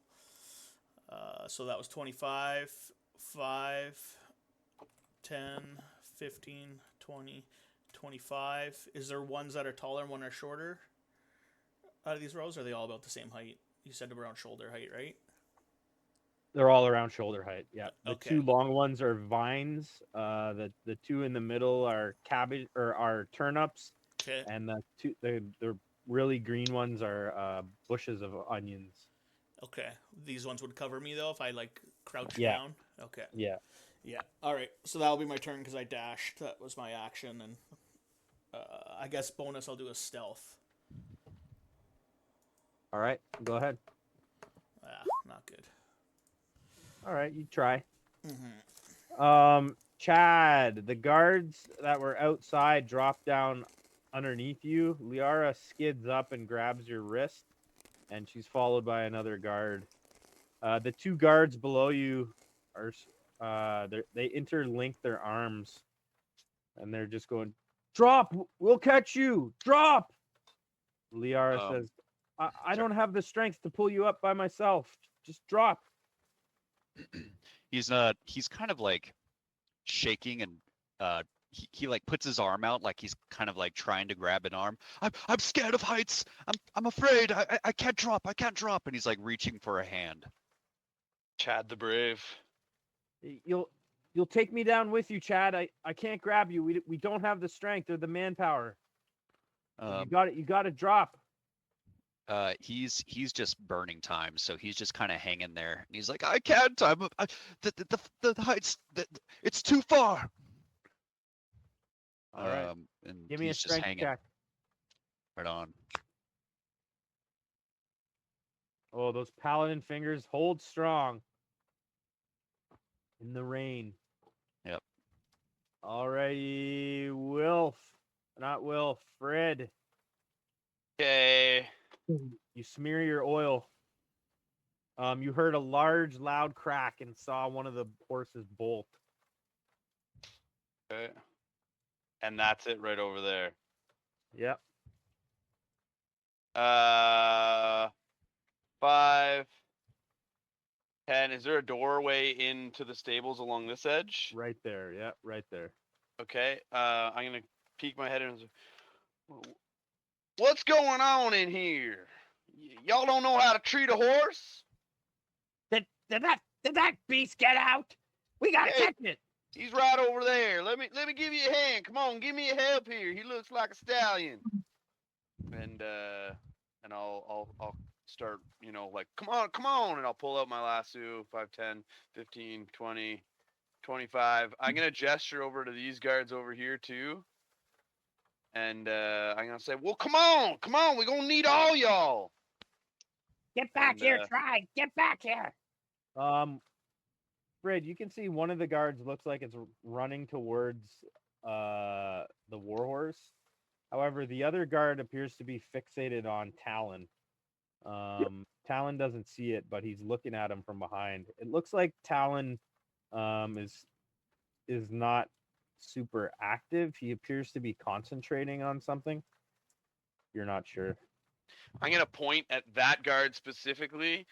So that was 25, 5, 10, 15, 20, 25. Is there ones that are taller and one are shorter out of these rows? Or are they all about the same height? You said around shoulder height, right? They're all around shoulder height. Yeah. The Okay. 2 long ones are vines. The 2 in the middle are cabbage or are turnips. Okay. And the really green ones are bushes of onions. Okay. These ones would cover me though if I like crouch Yeah. down. Okay. Yeah. Yeah. All right. So that'll be my turn because I dashed. That was my action, and I guess bonus I'll do a stealth. All right, go ahead. Not good. All right, you try. Mm-hmm. Chad, the guards that were outside drop down underneath you. Liara skids up and grabs your wrist, and she's followed by another guard. The 2 guards below you are they interlink their arms, and they're just going, "Drop! We'll catch you! Drop!" Liara says, I don't have the strength to pull you up by myself. Just drop. He's kind of like shaking, and he like puts his arm out like he's kind of like trying to grab an arm. I'm scared of heights. I'm afraid. I can't drop. I can't drop. And he's like reaching for a hand. Chad the Brave. You'll take me down with you, Chad. I can't grab you. We don't have the strength or the manpower. You got to drop. He's just burning time, so he's just kind of hanging there. And he's like, I can't. The heights. It's too far. All right. And Give me a he's just strength hanging. check. Right on. Oh, those paladin fingers hold strong in the rain. Yep. Alrighty, Fred. Okay. You smear your oil. You heard a large, loud crack and saw one of the horses bolt. Okay. And that's it right over there. Yep. 5, 10. Is there a doorway into the stables along this edge? Right there. Yeah, right there. Okay. I'm gonna peek my head in. What's going on in here? Y'all don't know how to treat a horse? Did that beast get out? We gotta Hey, catch it. he's right over there. Let me give you a hand. Come on, give me a help here. He looks like a stallion. And I'll start, like, come on, and I'll pull out my lasso, 5, 10, 15, 20, 25. I'm gonna gesture over to these guards over here too. And I'm gonna say, well, come on, we're gonna need all y'all. Get back here, Try. Get back here. Fred, you can see one of the guards looks like it's running towards the warhorse. However, the other guard appears to be fixated on Talon. Talon doesn't see it, but he's looking at him from behind. It looks like Talon is not super active. He appears to be concentrating on something. You're not sure. I'm gonna point at that guard specifically,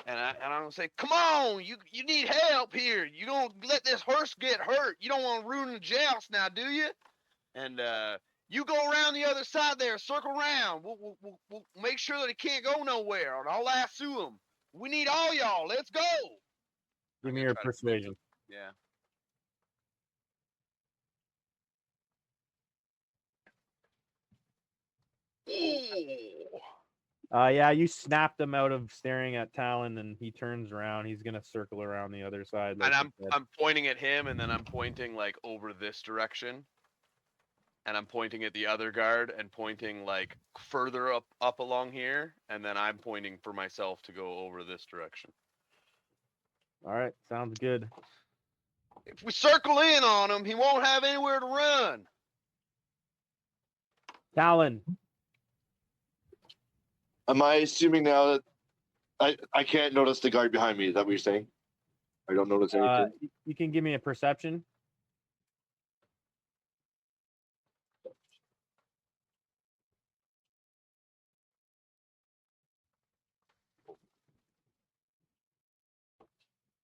and I'm gonna say, "Come on, you need help here. You don't let this horse get hurt. You don't want to ruin the joust now, do you?" And you go around the other side there, circle around. We'll make sure that he can't go nowhere, and I'll lasso him. We need all y'all. Let's go. Give me your persuasion. Yeah. Ooh. Yeah, you snapped him out of staring at Talon, and he turns around. He's gonna circle around the other side. Like And I'm pointing at him, and then I'm pointing like over this direction, and I'm pointing at the other guard, and pointing like further up along here, and then I'm pointing for myself to go over this direction. All right, sounds good. If we circle in on him, he won't have anywhere to run. Talon. Am I assuming now that I can't notice the guard behind me? Is that what you're saying? I don't notice anything. You can give me a perception.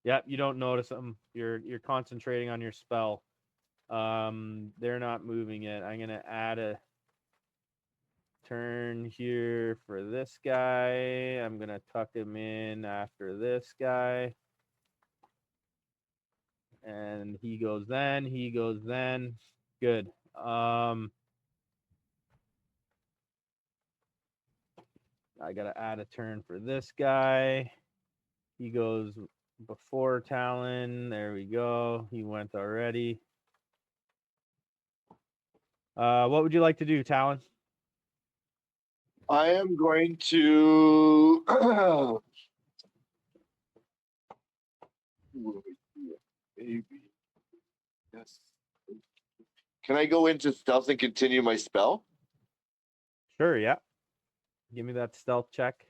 Yep, you don't notice them. You're concentrating on your spell. They're not moving it. I'm gonna add a turn here for this guy. I'm gonna tuck him in after this guy. And he goes then. Good. I gotta add a turn for this guy. He goes before Talon. There we go. He went already. What would you like to do, Talon? I am going to. Maybe. Yes. Can I go into stealth and continue my spell? Sure, yeah. Give me that stealth check.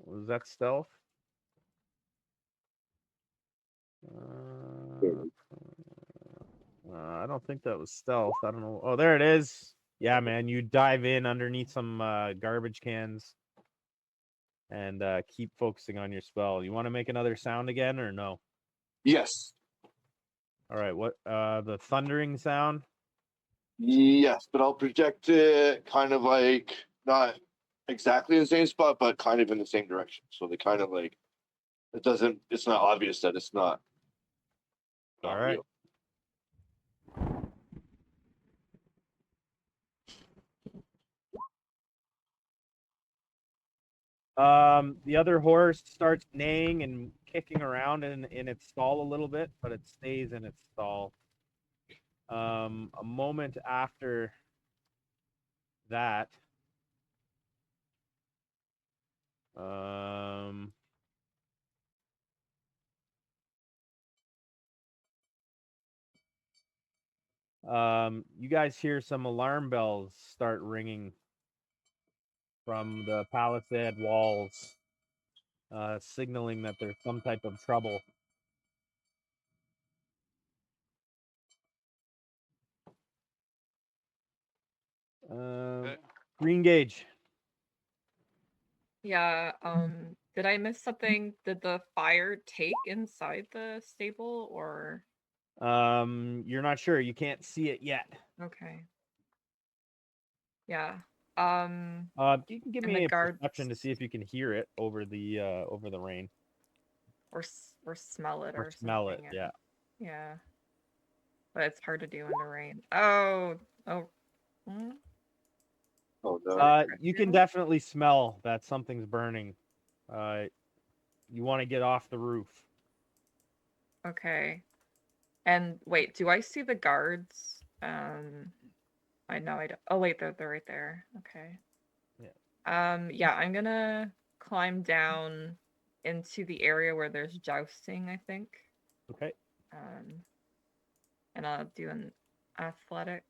Was that stealth? I don't think that was stealth. I don't know. Oh, there it is. Yeah, man. You dive in underneath some garbage cans and keep focusing on your spell. You want to make another sound again or no? Yes. All right. What? The thundering sound? Yes, but I'll project it kind of like not exactly the same spot, but kind of in the same direction. So they kind of like it's not obvious that it's not All right. real. The other horse starts neighing and kicking around in its stall a little bit, but it stays in its stall. A moment after that, you guys hear some alarm bells start ringing from the palisade walls. signaling that there's some type of trouble. Green gauge. Yeah, did I miss something? Did the fire take inside the stable or? You're not sure. You can't see it yet. Okay. Yeah. You can give And the me a guards perception to see if you can hear it over the rain or smell it or or smell it. something. Yeah. Yeah. But it's hard to do in the rain. Oh. Hmm? Oh no. You can definitely smell that something's burning. You want to get off the roof. Okay. And wait, do I see the guards? I know I don't. Oh wait, they're right there. Okay. Yeah, I'm gonna climb down into the area where there's jousting, I think. Okay. And I'll do an athletics.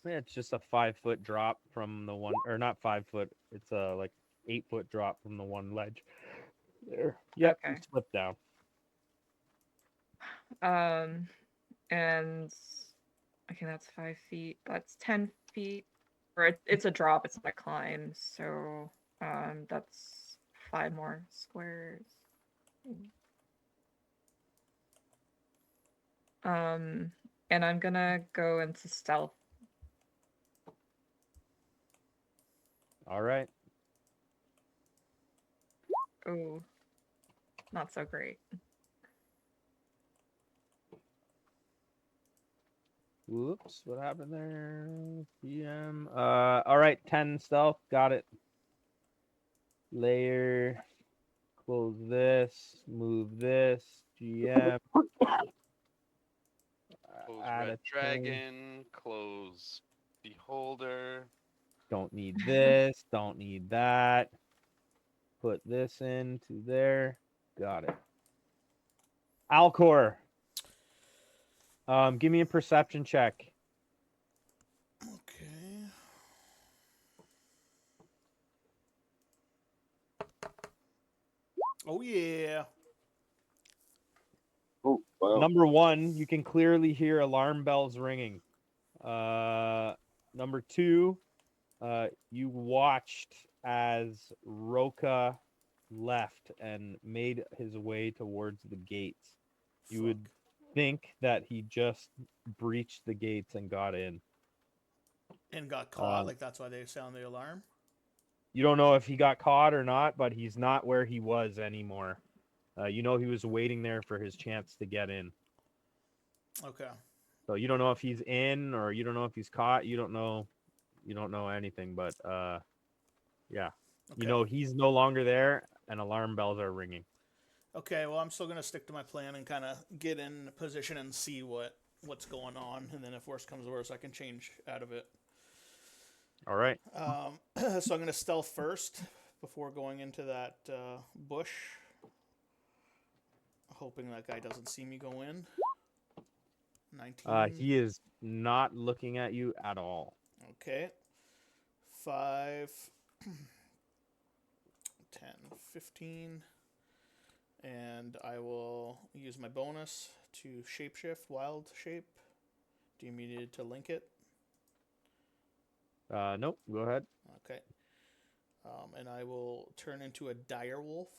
Yeah, it's just a 5-foot drop from the one, or not 5 foot. It's a like 8-foot drop from the one ledge. There. Yep. Okay. You slip down. And okay, that's 5 feet. That's 10 feet. Or it's a drop. It's not a climb. So that's 5 more squares. And I'm gonna go into stealth. All right. Oh, not so great. Whoops, what happened there? PM. All right, 10 stealth. Got it. Layer. Close this. Move this. GM. Close Add Red a thing. Dragon. Close Beholder. Don't need this. Don't need that. Put this into there. Got it. Alcor. Give me a perception check. Okay. Oh yeah. Oh wow. Number 1, you can clearly hear alarm bells ringing. Number 2, you watched as Roka left and made his way towards the gates. You would think that he just breached the gates and got in. And got caught. Like that's why they sound the alarm. You don't know if he got caught or not, but he's not where he was anymore. You know he was waiting there for his chance to get in. Okay. So you don't know if he's in or you don't know if he's caught. You don't know anything, but yeah. Okay. You know he's no longer there and alarm bells are ringing. Okay, well I'm still gonna stick to my plan and kind of get in position and see what's going on, and then if worse comes to worse, I can change out of it. All right. So I'm gonna stealth first before going into that bush, hoping that guy doesn't see me go in. 19. He is not looking at you at all. Okay. 5, 10, 15. And I will use my bonus to shapeshift, wild shape. Do you need me to link it? Nope. Go ahead. Okay. And I will turn into a dire wolf.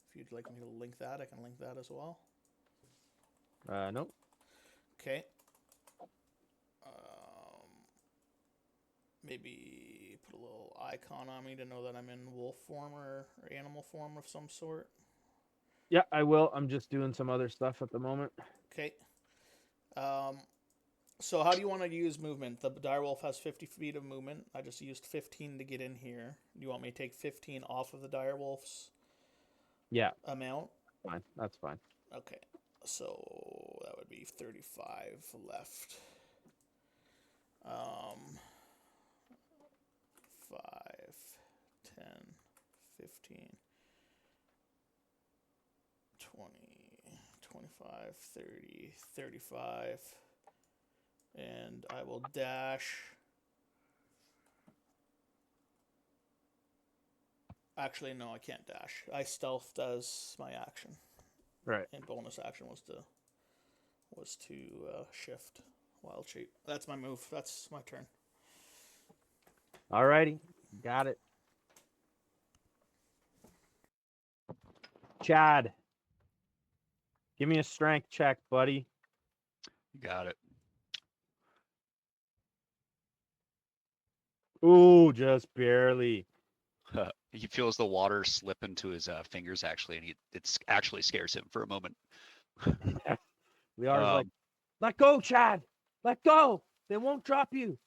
If you'd like me to link that, I can link that as well. Nope. Okay. Maybe put a little icon on me to know that I'm in wolf form or animal form of some sort. Yeah, I will. I'm just doing some other stuff at the moment. Okay. So how do you want to use movement? The direwolf has 50 feet of movement. I just used 15 to get in here. Do you want me to take 15 off of the direwolf's amount? Fine. That's fine. Okay. So that would be 35 left. 5, 10, 15, 20, 25, 30, 35. And I will dash Actually, no, I can't dash. I stealthed as my action, Right. and bonus action was to shift wild shape. That's my move. That's my turn. Alrighty. Got it. Chad. Give me a strength check, buddy. You got it. Ooh, just barely. He feels the water slip into his fingers actually, and it actually scares him for a moment. Liara's like, let go, Chad. Let go. They won't drop you.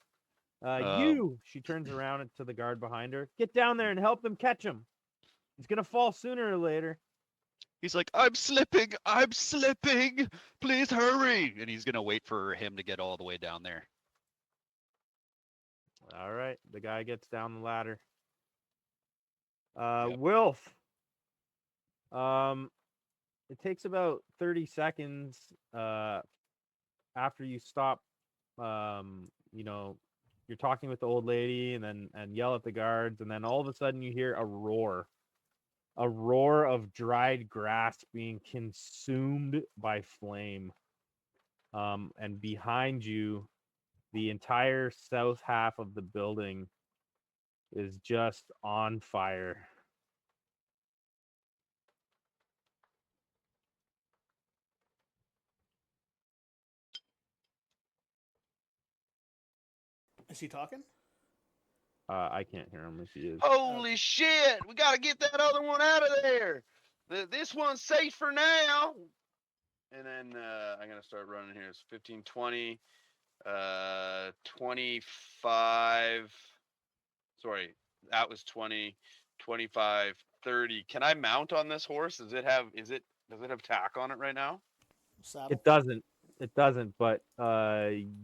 She turns around to the guard behind her. Get down there and help them catch him. He's going to fall sooner or later. He's like, I'm slipping. Please hurry. And he's going to wait for him to get all the way down there. All right. The guy gets down the ladder. Yep. Wilf. It takes about 30 seconds after you stop, you're talking with the old lady and yell at the guards, and then all of a sudden you hear a roar of dried grass being consumed by flame. And behind you, the entire south half of the building is just on fire. Is he talking? I can't hear him if he is. Holy shit! We gotta get that other one out of there. This one's safe for now. And then I'm gonna start running here. It's 15, 20, 25. Sorry, that was 20, 25, 30. Can I mount on this horse? Does it have tack on it right now? Saddle. It doesn't, but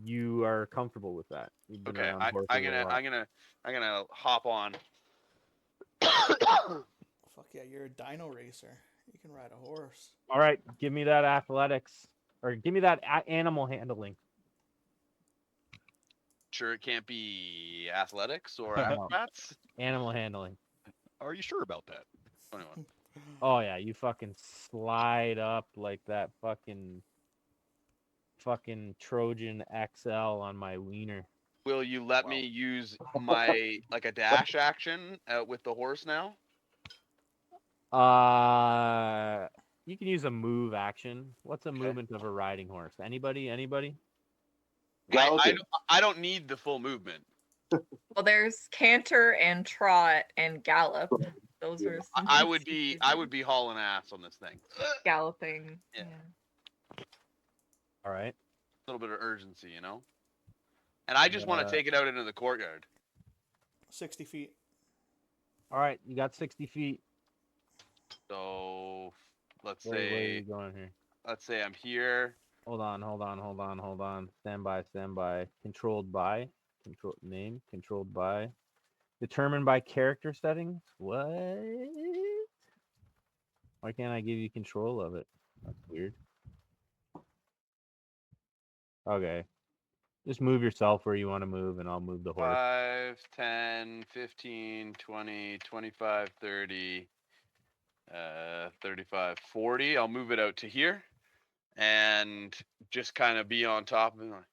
you are comfortable with that. You've been Okay, around horses I'm a lot. gonna hop on. Fuck yeah, you're a dino racer. You can ride a horse. All right, give me that athletics, or give me that animal handling. Sure, it can't be athletics or acrobats. Animal handling. Are you sure about that? 21. Oh yeah, you fucking slide up like that fucking Trojan XL on my wiener. Will you let me use my a dash action with the horse now? You can use a move action. What's a movement of a riding horse? Anybody? Galloping. I don't need the full movement. Well, there's canter and trot and gallop. Those are some I would be hauling ass on this thing. galloping. Yeah. All right. A little bit of urgency, you know. And I just want to take it out into the courtyard. 60 feet. All right, you got 60 feet. So let's Where are say you going here? let's say I'm here. Hold on. Stand by. Controlled by. Controlled by. Determined by character settings. What? Why can't I give you control of it? That's weird. Okay. Just move yourself where you want to move, and I'll move the horse. 5, 10, 15, 20, 25, 30, 35, 40. I'll move it out to here and just kind of be on top of it. Like,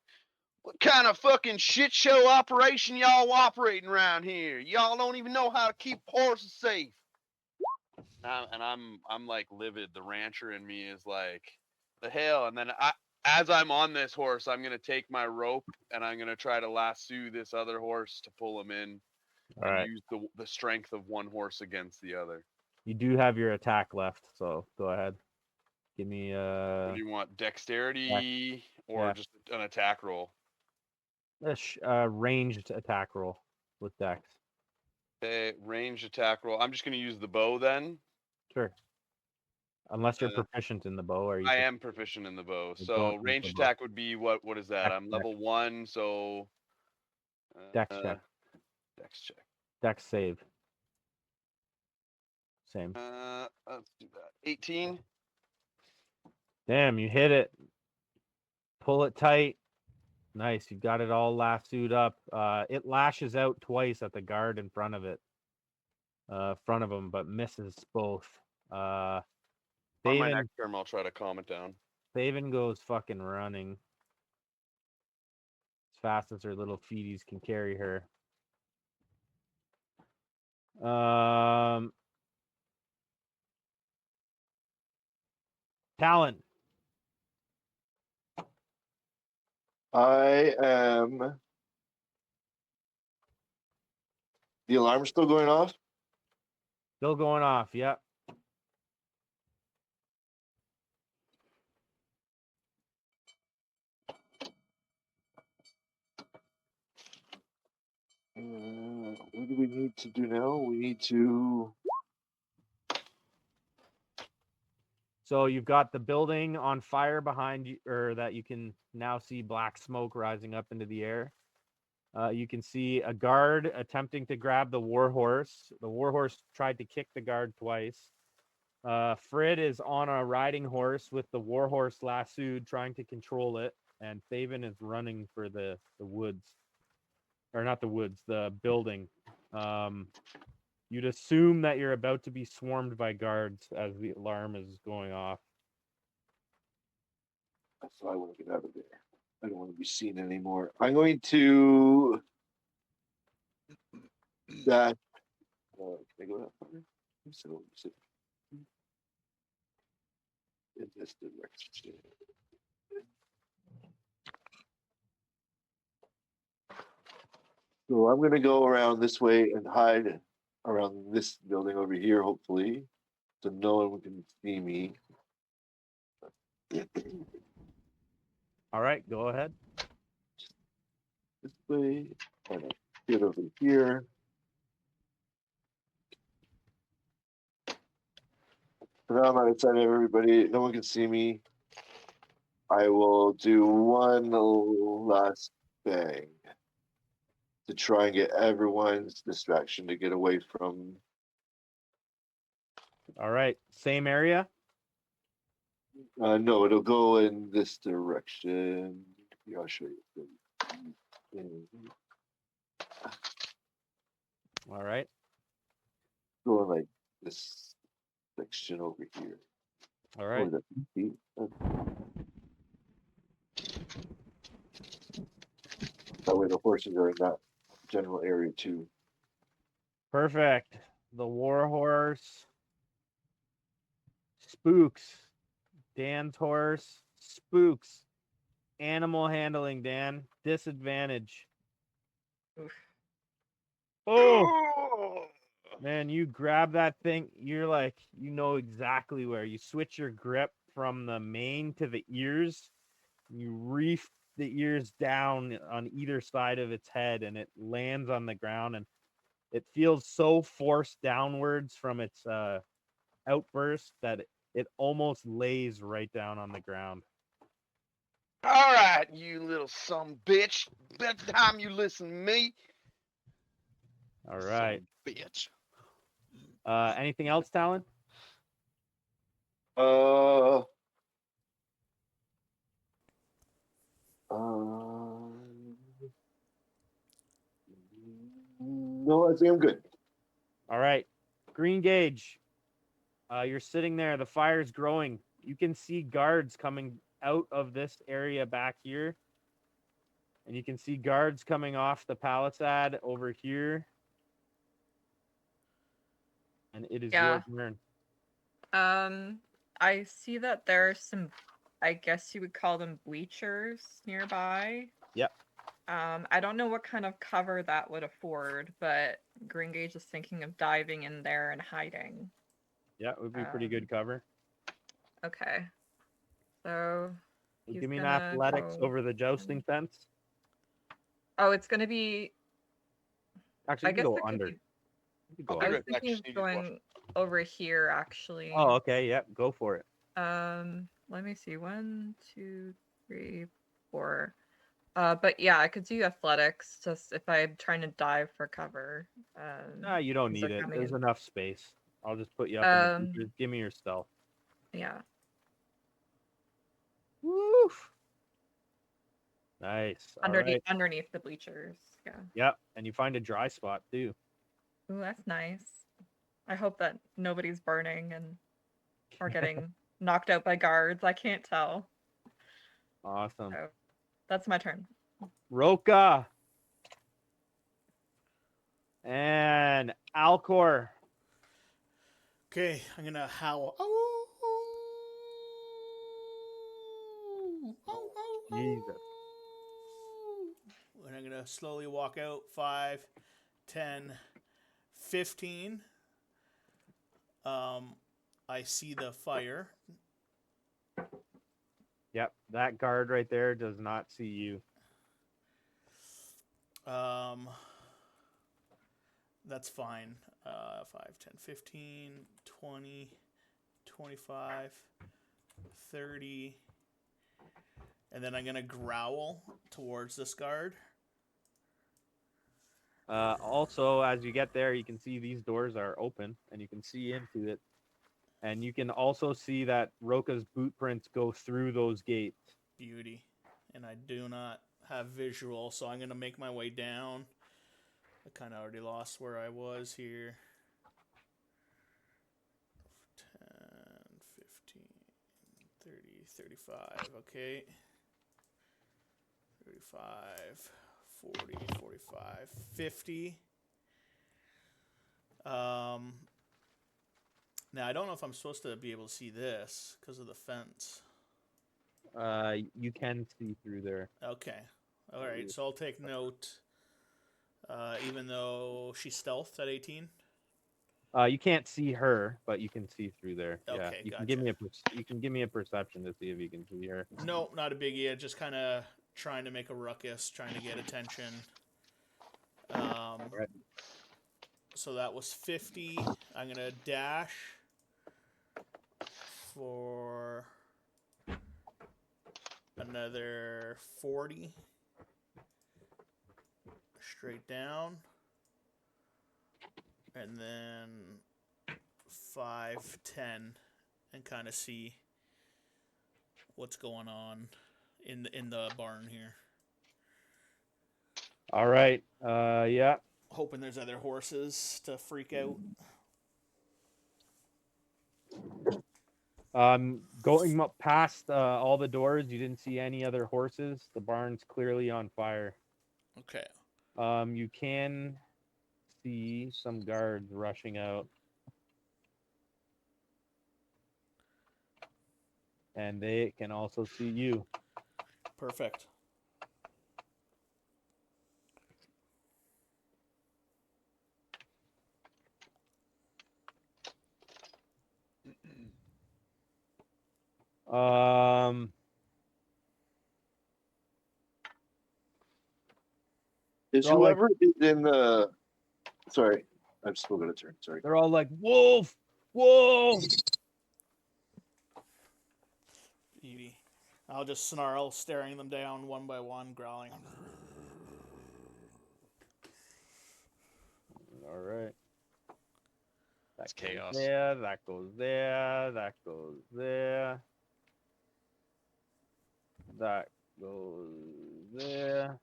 what kind of fucking shit show operation y'all operating around here? Y'all don't even know how to keep horses safe. And I'm like livid. The rancher in me is like, the hell. And then as I'm on this horse, I'm gonna take my rope and I'm gonna try to lasso this other horse to pull him in, All right. use the strength of one horse against the other. You do have your attack left, so go ahead. Give me What do you want? Dexterity or Yeah. just an attack roll? a ranged attack roll with dex. Okay, ranged attack roll. I'm just gonna use the bow then. Sure. Unless you're proficient in the bow, are you? I am proficient in the bow. Then So don't use range the bow. attack would be what is that? Dex I'm check. level 1, so Dex check. Dex check. Dex save. Same. Let's do that. 18. Damn, you hit it. Pull it tight. Nice. You got it all lassoed up. It lashes out twice at the guard in front of it. front of him, but misses both. On my Thaven, next turn, I'll try to calm it down. Thaven goes fucking running as fast as her little feeties can carry her. Talon. I am. The alarm's still going off? Still going off. Yep. What do we need to do now? We need to. So you've got the building on fire behind you, or that you can now see black smoke rising up into the air. You can see a guard attempting to grab the warhorse. The warhorse tried to kick the guard twice. Frid is on a riding horse with the warhorse lassoed, trying to control it, and Thaven is running for the woods, or not the woods, the building. You'd assume that you're about to be swarmed by guards as the alarm is going off. That's why I want to get out of there. I don't want to be seen anymore. I'm going to. That. Can I go that far? So, in this direction. So I'm going to go around this way and hide around this building over here, hopefully, so no one can see me. All right, go ahead. This way, and I get over here. So now I'm outside of everybody. No one can see me. I will do one last bang to try and get everyone's distraction to get away from. All right, same area. No, it'll go in this direction. Yeah, I'll show you. All right. Going like this section over here. All right. That way the horses are in that general area too. Perfect. The warhorse spooks. Dan's horse spooks. Animal handling, Dan. Disadvantage. Oof. Oh, man, you grab that thing. You're like, you know exactly where. You switch your grip from the mane to the ears. You reef the ears down on either side of its head, and it lands on the ground, and it feels so forced downwards from its outburst that it almost lays right down on the ground. All right, you little son bitch. About time you listen to me. All right. Bitch. Anything else, Talon? No, I think I'm good. All right. Green gauge. You're sitting there. The fire's growing. You can see guards coming out of this area back here. And you can see guards coming off the palisade over here. And it is your turn. I see that there are some, I guess you would call them bleachers nearby. Yep. I don't know what kind of cover that would afford, but Green Gage is thinking of diving in there and hiding. Yeah, it would be pretty good cover. Okay. So Give me an athletics over the jousting fence. Oh, it's gonna be. Actually, you can go under. I was thinking of going over here, actually. Oh, okay. Yep. Go for it. Let me see. 1, 2, 3, 4. But yeah, I could do athletics just if I'm trying to dive for cover. No, you don't need it. There's enough space. I'll just put you up in the give me your stealth. Yeah. Woof. Nice. Underneath the bleachers. Yeah. Yep. And you find a dry spot too. Ooh, that's nice. I hope that nobody's burning and or getting knocked out by guards. I can't tell. Awesome. So that's my turn. Roka. And Alcor. Okay, I'm gonna howl. Jesus. And I'm gonna slowly walk out 5, 10, 15. I see the fire. Yep, that guard right there does not see you. That's fine. 5, 10, 15, 20, 25, 30. And then I'm going to growl towards this guard. Also, as you get there, you can see these doors are open, and you can see into it. And you can also see that Roka's boot prints go through those gates. Beauty. And I do not have visual, so I'm going to make my way down. I kind of already lost where I was here. 10, 15, 30, 35. Okay. 35, 40, 45, 50. Now, I don't know if I'm supposed to be able to see this because of the fence. You can see through there. Okay. All right. So I'll take note. Even though she's stealthed at 18. You can't see her, but you can see through there. Okay, yeah. You gotcha. can give me a perception to see if you can see her. No, not a biggie. Just kind of trying to make a ruckus, trying to get attention. Right. So that was 50. I'm gonna dash for another 40. Straight down. And then 5, 10, and kind of see what's going on in the barn here. All right. Yeah. Hoping there's other horses to freak out. Going up past all the doors, you didn't see any other horses. The barn's clearly on fire. Okay. You can see some guards rushing out. And they can also see you. Perfect. Is they're all like- whoever is in the? Sorry, I've still got a turn. Sorry. They're all like, wolf, wolf. Beauty. I'll just snarl, staring them down one by one, growling. All right. That's That goes chaos. there, that goes there, that goes there. That goes there.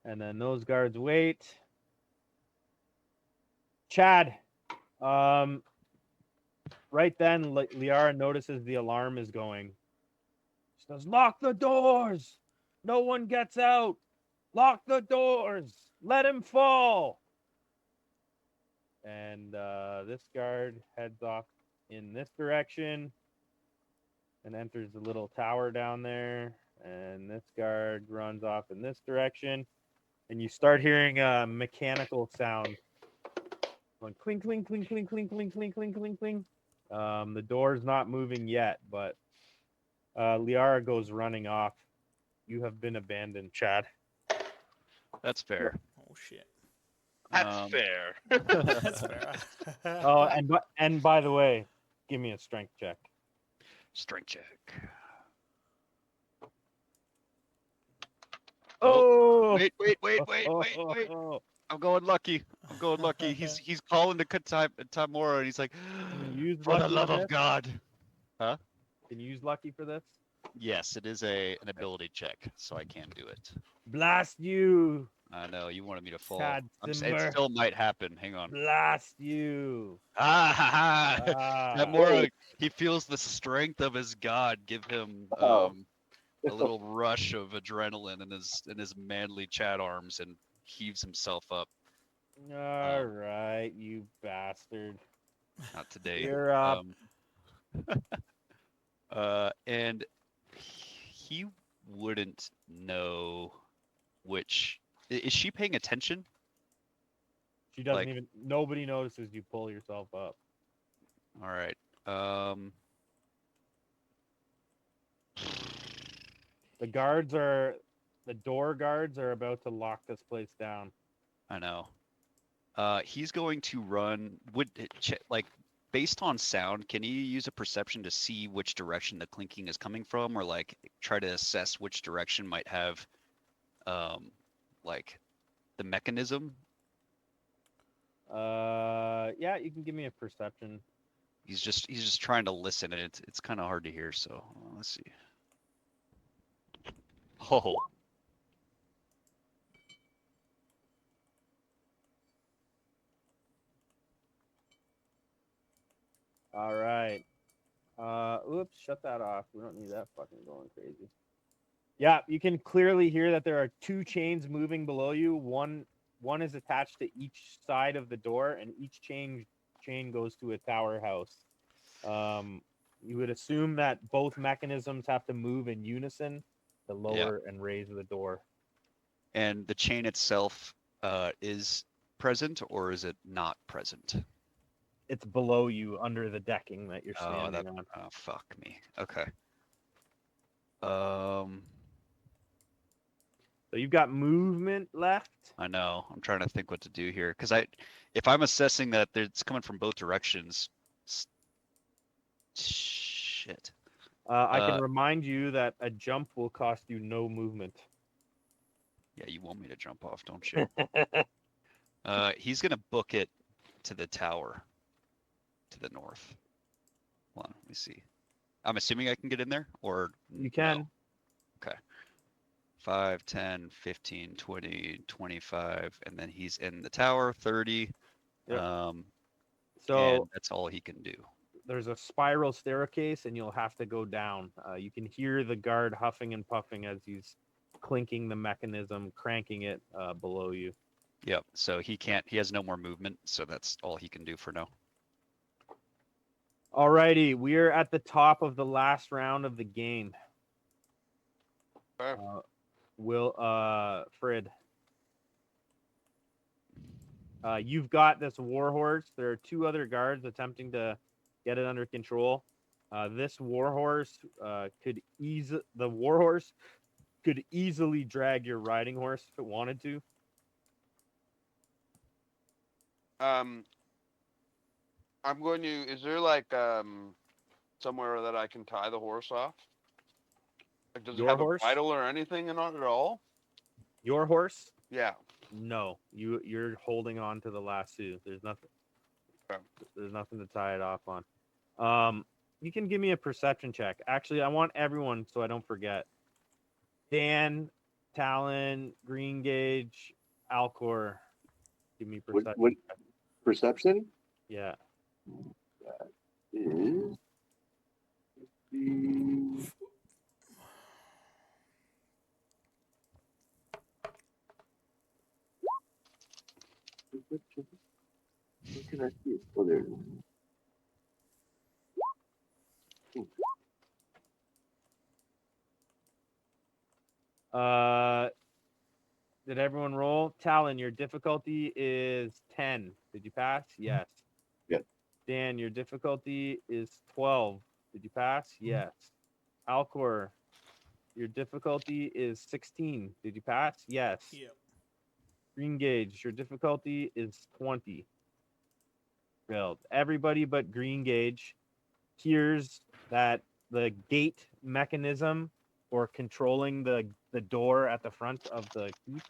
And then those guards wait. Chad. Right then, Liara notices the alarm is going. She says, lock the doors. No one gets out. Lock the doors. Let him fall. And this guard heads off in this direction and enters the little tower down there. And this guard runs off in this direction. And you start hearing a mechanical sound. Going cling, cling, cling, cling, cling, cling, cling, cling, cling, cling. The door's not moving yet, but Liara goes running off. You have been abandoned, Chad. That's fair. Oh shit. That's fair. That's fair. Oh, and by the way, give me a strength check. Strength check. Oh, Wait. I'm going lucky. He's calling to Tamora, and he's like, Can you use for the lucky love for of this? God. Can you use lucky for this? Yes, it is an ability check, so I can do it. Blast you! I know you wanted me to fall. Chad It Zimmer, still might happen. Hang on. blast you. Ah, ha, ha. That Ah. Mora, he feels the strength of his god give him Oh. a little rush of adrenaline in his manly Chad arms and heaves himself up. All right, you bastard. Not today. You're up. And he wouldn't know which. Is she paying attention? She doesn't like- even. Nobody notices you pull yourself up. All right. The door guards are about to lock this place down. I know. He's going to run. Like based on sound, can you use a perception to see which direction the clinking is coming from, or like try to assess which direction might have, like the mechanism? Yeah, you can give me a perception. He's just trying to listen, and it's kind of hard to hear. So let's see. Oh, All right. Oops, shut that off. We don't need that fucking going crazy. Yeah, you can clearly hear that there are two chains moving below you. One is attached to each side of the door, and each chain goes to a tower house. You would assume that both mechanisms have to move in unison to lower and raise the door. and the chain itself is present, or is it not present? It's below you under the decking that you're standing on. Oh, fuck me. Okay. So you've got movement left. I know. I'm trying to think what to do here, because if I'm assessing that it's coming from both directions, shit. I can remind you that a jump will cost you no movement. Yeah, you want me to jump off, don't you? He's gonna book it to the tower, to the north. Hold on, let me see. I'm assuming I can get in there, or You can. no? Okay. 5, 10, 15, 20, 25, and then he's in the tower, 30. Yep. And So that's all he can do. there's a spiral staircase, and you'll have to go down. You can hear the guard huffing and puffing as he's clinking the mechanism, cranking it below you. Yep. So he has no more movement, so that's all he can do for now. Alrighty, we're at the top of the last round of the game. Okay. Fred, you've got this warhorse. There are two other guards attempting to get it under control. This warhorse could easily drag your riding horse if it wanted to. I'm going to. Is there like somewhere that I can tie the horse off? Like, does Your it have horse? a bridle or anything in it at all? Your horse? Yeah. No, you're holding on to the lasso. There's nothing. Okay. There's nothing to tie it off on. You can give me a perception check. Actually, I want everyone so I don't forget. Dan, Talon, Green Gauge, Alcor. Give me perception. What perception? Yeah. Is the what can I see? Oh, there it is. Did everyone roll? Talon, your difficulty is 10. Did you pass? Yes. Yeah. Dan, your difficulty is 12. Did you pass? Yes. Alcor, your difficulty is 16. Did you pass? Yes. Yep. Green Gauge, your difficulty is 20. Failed. Everybody but Green Gauge hears that the gate mechanism or controlling the door at the front of the keep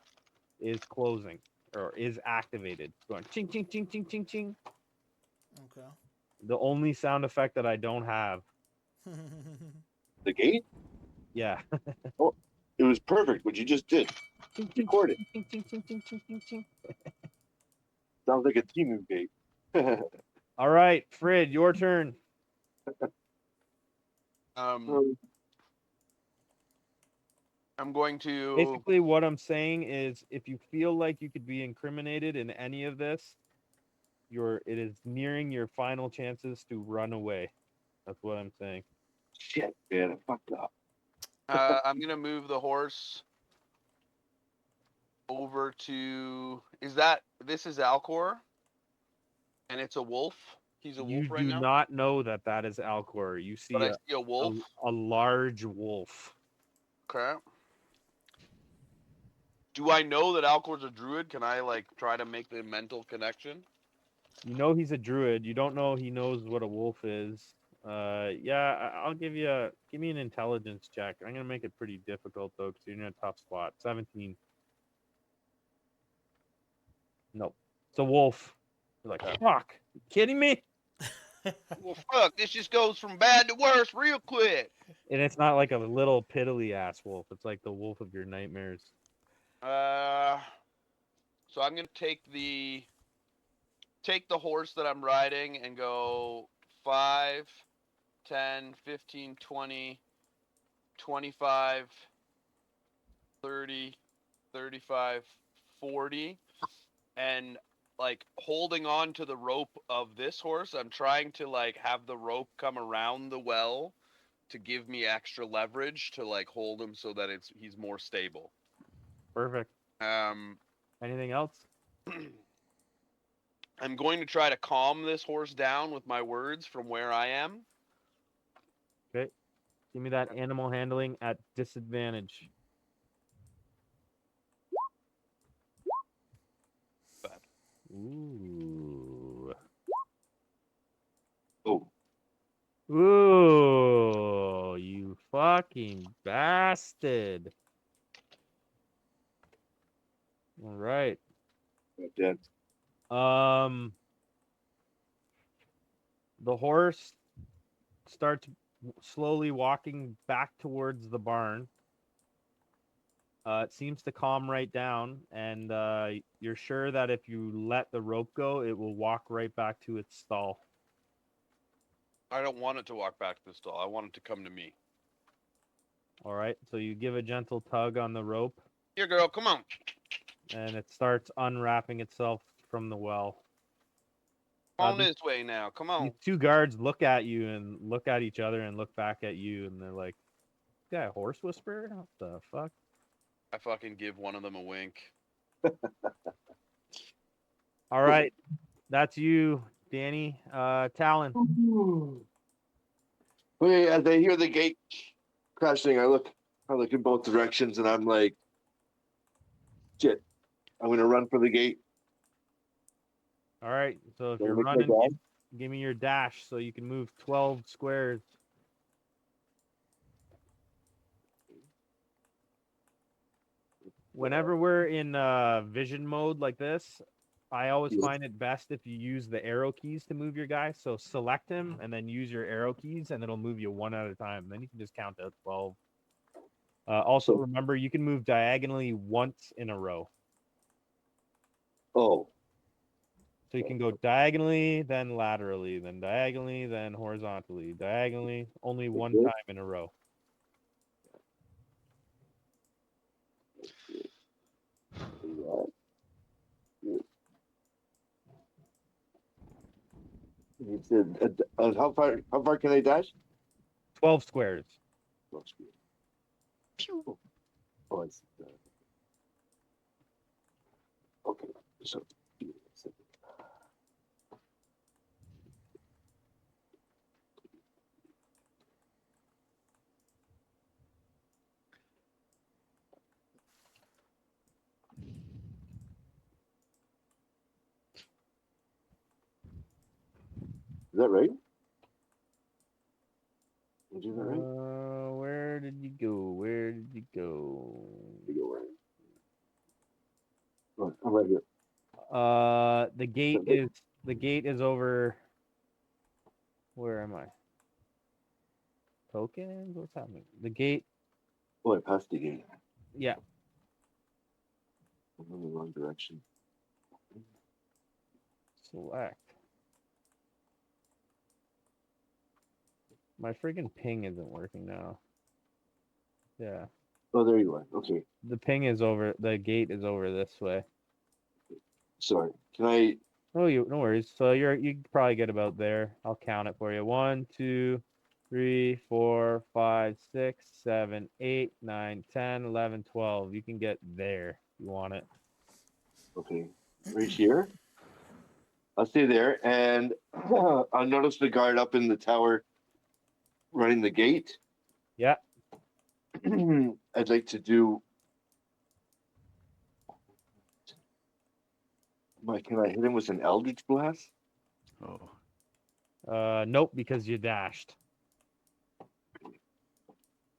is closing or is activated. It's going ching ching ching ching ching ching. Okay. The only sound effect that I don't have. The gate? Yeah. It was perfect what you just did. Record it. Sounds like a Timu gate. All right, Frid, your turn. I'm going to. Basically, what I'm saying is, if you feel like you could be incriminated in any of this, it is nearing your final chances to run away. That's what I'm saying. Shit, man, I fucked up. I'm gonna move the horse over to. This is Alcor, and it's a wolf. He's a You wolf right do now. not know that is Alcor. You see But I see a wolf. a large wolf. Okay. Do I know that Alcor's a druid? Can I like try to make the mental connection? You know he's a druid. You don't know he knows what a wolf is. Yeah, I'll give me an intelligence check. I'm gonna make it pretty difficult though, because you're in a tough spot. 17. Nope. It's a wolf. You're like, fuck. You kidding me? Well, fuck. This just goes from bad to worse real quick. And it's not like a little piddly ass wolf. It's like the wolf of your nightmares. So I'm gonna take the horse that I'm riding and go 5, 10, 15, 20, 25, 30, 35, 40, and like holding on to the rope of this horse. I'm trying to like have the rope come around the well to give me extra leverage to like hold him so that he's more stable. Perfect. Anything else? I'm going to try to calm this horse down with my words from where I am. Okay. Give me that animal handling at disadvantage. Ooh. Oh. Ooh, you fucking bastard. All right. Dead. The horse starts slowly walking back towards the barn. It seems to calm right down, and you're sure that if you let the rope go, it will walk right back to its stall. I don't want it to walk back to the stall. I want it to come to me. All right, so you give a gentle tug on the rope. Here, girl, come on. And it starts unwrapping itself from the well. On this way now. Come on. These two guards look at you and look at each other and look back at you, and they're like, "Guy, a horse whisperer? What the fuck?" I fucking give one of them a wink. All right, that's you, Danny. Talon. Okay, as I hear the gate crashing, I look in both directions, and I'm like, shit, I'm gonna run for the gate. All right, so if Wanna you're make my running, dash? give me your dash so you can move 12 squares. Whenever we're in vision mode like this, I always find it best if you use the arrow keys to move your guy. So select him and then use your arrow keys, and it'll move you one at a time. Then you can just count to 12. Also, remember, you can move diagonally once in a row. Oh. So you can go diagonally, then laterally, then diagonally, then horizontally. Diagonally, only one time in a row. You said, how far can I dash? 12 squares. 12 squares. Pew. Oh, I see that. Okay, so. Is that right? Did you do that right? Where did you go? Where did you go? Oh, I'm right here. The gate is over. Where am I? Tokens? What's happening? The gate. Oh, I passed the gate. Yeah. I'm in the wrong direction. Select. My freaking ping isn't working now. Yeah. Oh, there you are. Okay. The ping is over. The gate is over this way. Sorry. Can I? Oh, no worries. So you probably get about there. I'll count it for you. 1, 2, 3, 4, 5, 6, 7, 8, 9, 10, 11, 12. You can get there if you want it. Okay. Right here. I'll stay there, and I'll notice the guard up in the tower running the gate. Yeah. I'd like to do. Can I hit him with an Eldritch Blast? Oh. Nope, because you dashed.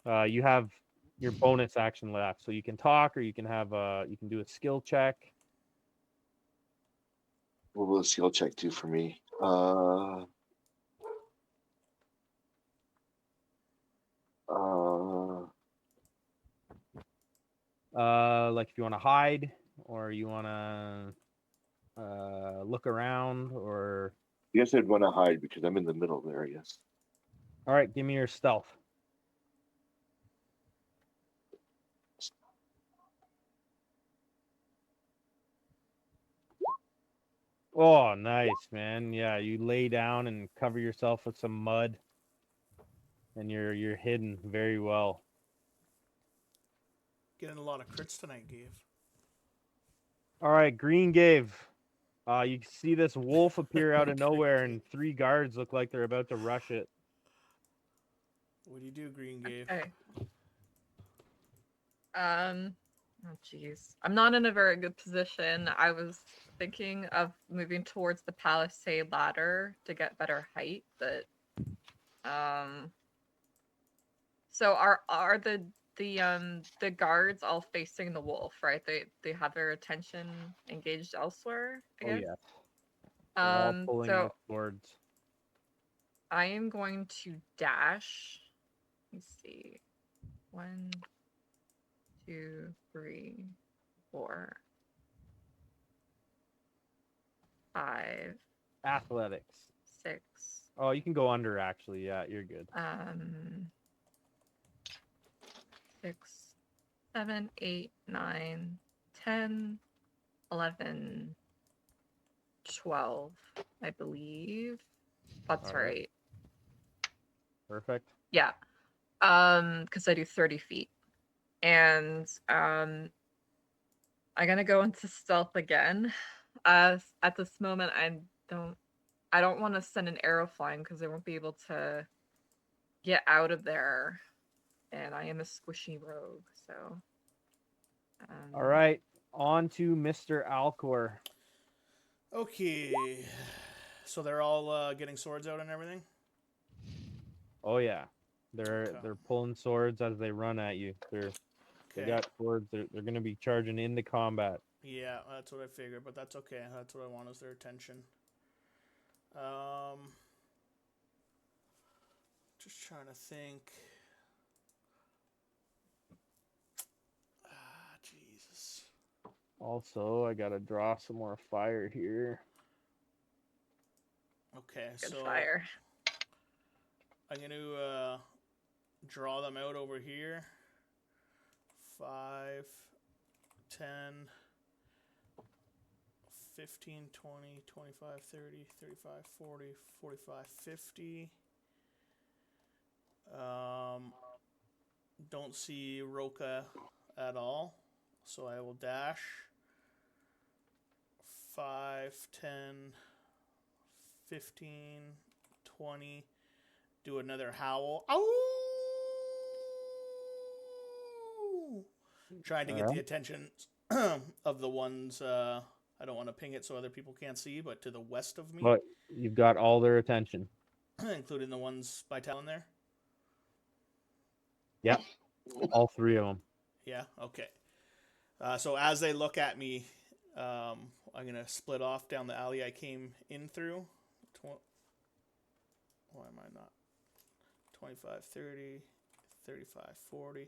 You have your bonus action left, so you can talk, or you can have you can do a skill check. What will a skill check do for me? Like if you want to hide, or you want to look around, or. I guess I'd want to hide because I'm in the middle there. Yes. All right, give me your stealth. Oh, nice, man. Yeah, you lay down and cover yourself with some mud, and you're hidden very well. Getting a lot of crits tonight, Gabe. All right, Green Gave. You see this wolf appear out of nowhere, and 3 guards look like they're about to rush it. What do you do, Green Gabe? Okay. Oh jeez. I'm not in a very good position. I was thinking of moving towards the palisade ladder to get better height, but so are the guards all facing the wolf, right? They have their attention engaged elsewhere, I Oh guess. yeah, they're all pulling So out swords. I am going to dash. Let me see. 1, 2, 3, 4, 5, Athletics. 6. Oh, you can go under actually. Yeah, you're good. 6, 7, 8, 9, 10, 11, 12, I believe. That's All right. right. Perfect. Yeah. Because I do 30 feet. And I'm gonna go into stealth again. At this moment I don't want to send an arrow flying because I won't be able to get out of there. And I am a squishy rogue, so All right, on to Mr. Alcor. Okay. So they're all getting swords out and everything? Oh yeah, they're pulling swords as they run at you. They got swords. They're gonna be charging into combat. Yeah, that's what I figured, but that's okay. That's what I want is their attention. Just trying to think. Jesus. Also, I gotta draw some more fire here. Okay, good so fire. I'm going to draw them out over here. 5, 10, 15, 20, 25, 30, 35, 40, 45, 50. Don't see Roka at all, so I will dash. 5, 10, 15, 20. Do another howl. Ow! Trying to get the attention of the ones. I don't want to ping it so other people can't see, but to the west of me. But you've got all their attention. Including the ones by Talon there? Yep. All 3 of them. Yeah, okay. So as they look at me, I'm going to split off down the alley I came in through. Why am I not? 25, 30, 35, 40,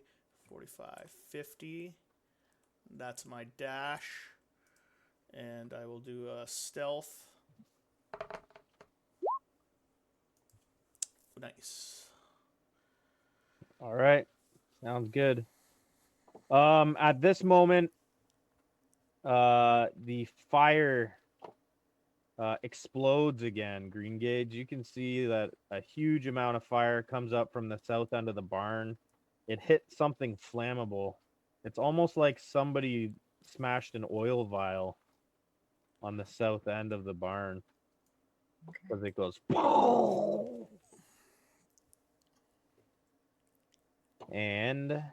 45, 50. That's my dash. And I will do a stealth. Nice. All right. Sounds good. At this moment, the fire explodes again. Green Gauge. You can see that a huge amount of fire comes up from the south end of the barn. It hit something flammable. It's almost like somebody smashed an oil vial on the south end of the barn because it goes. And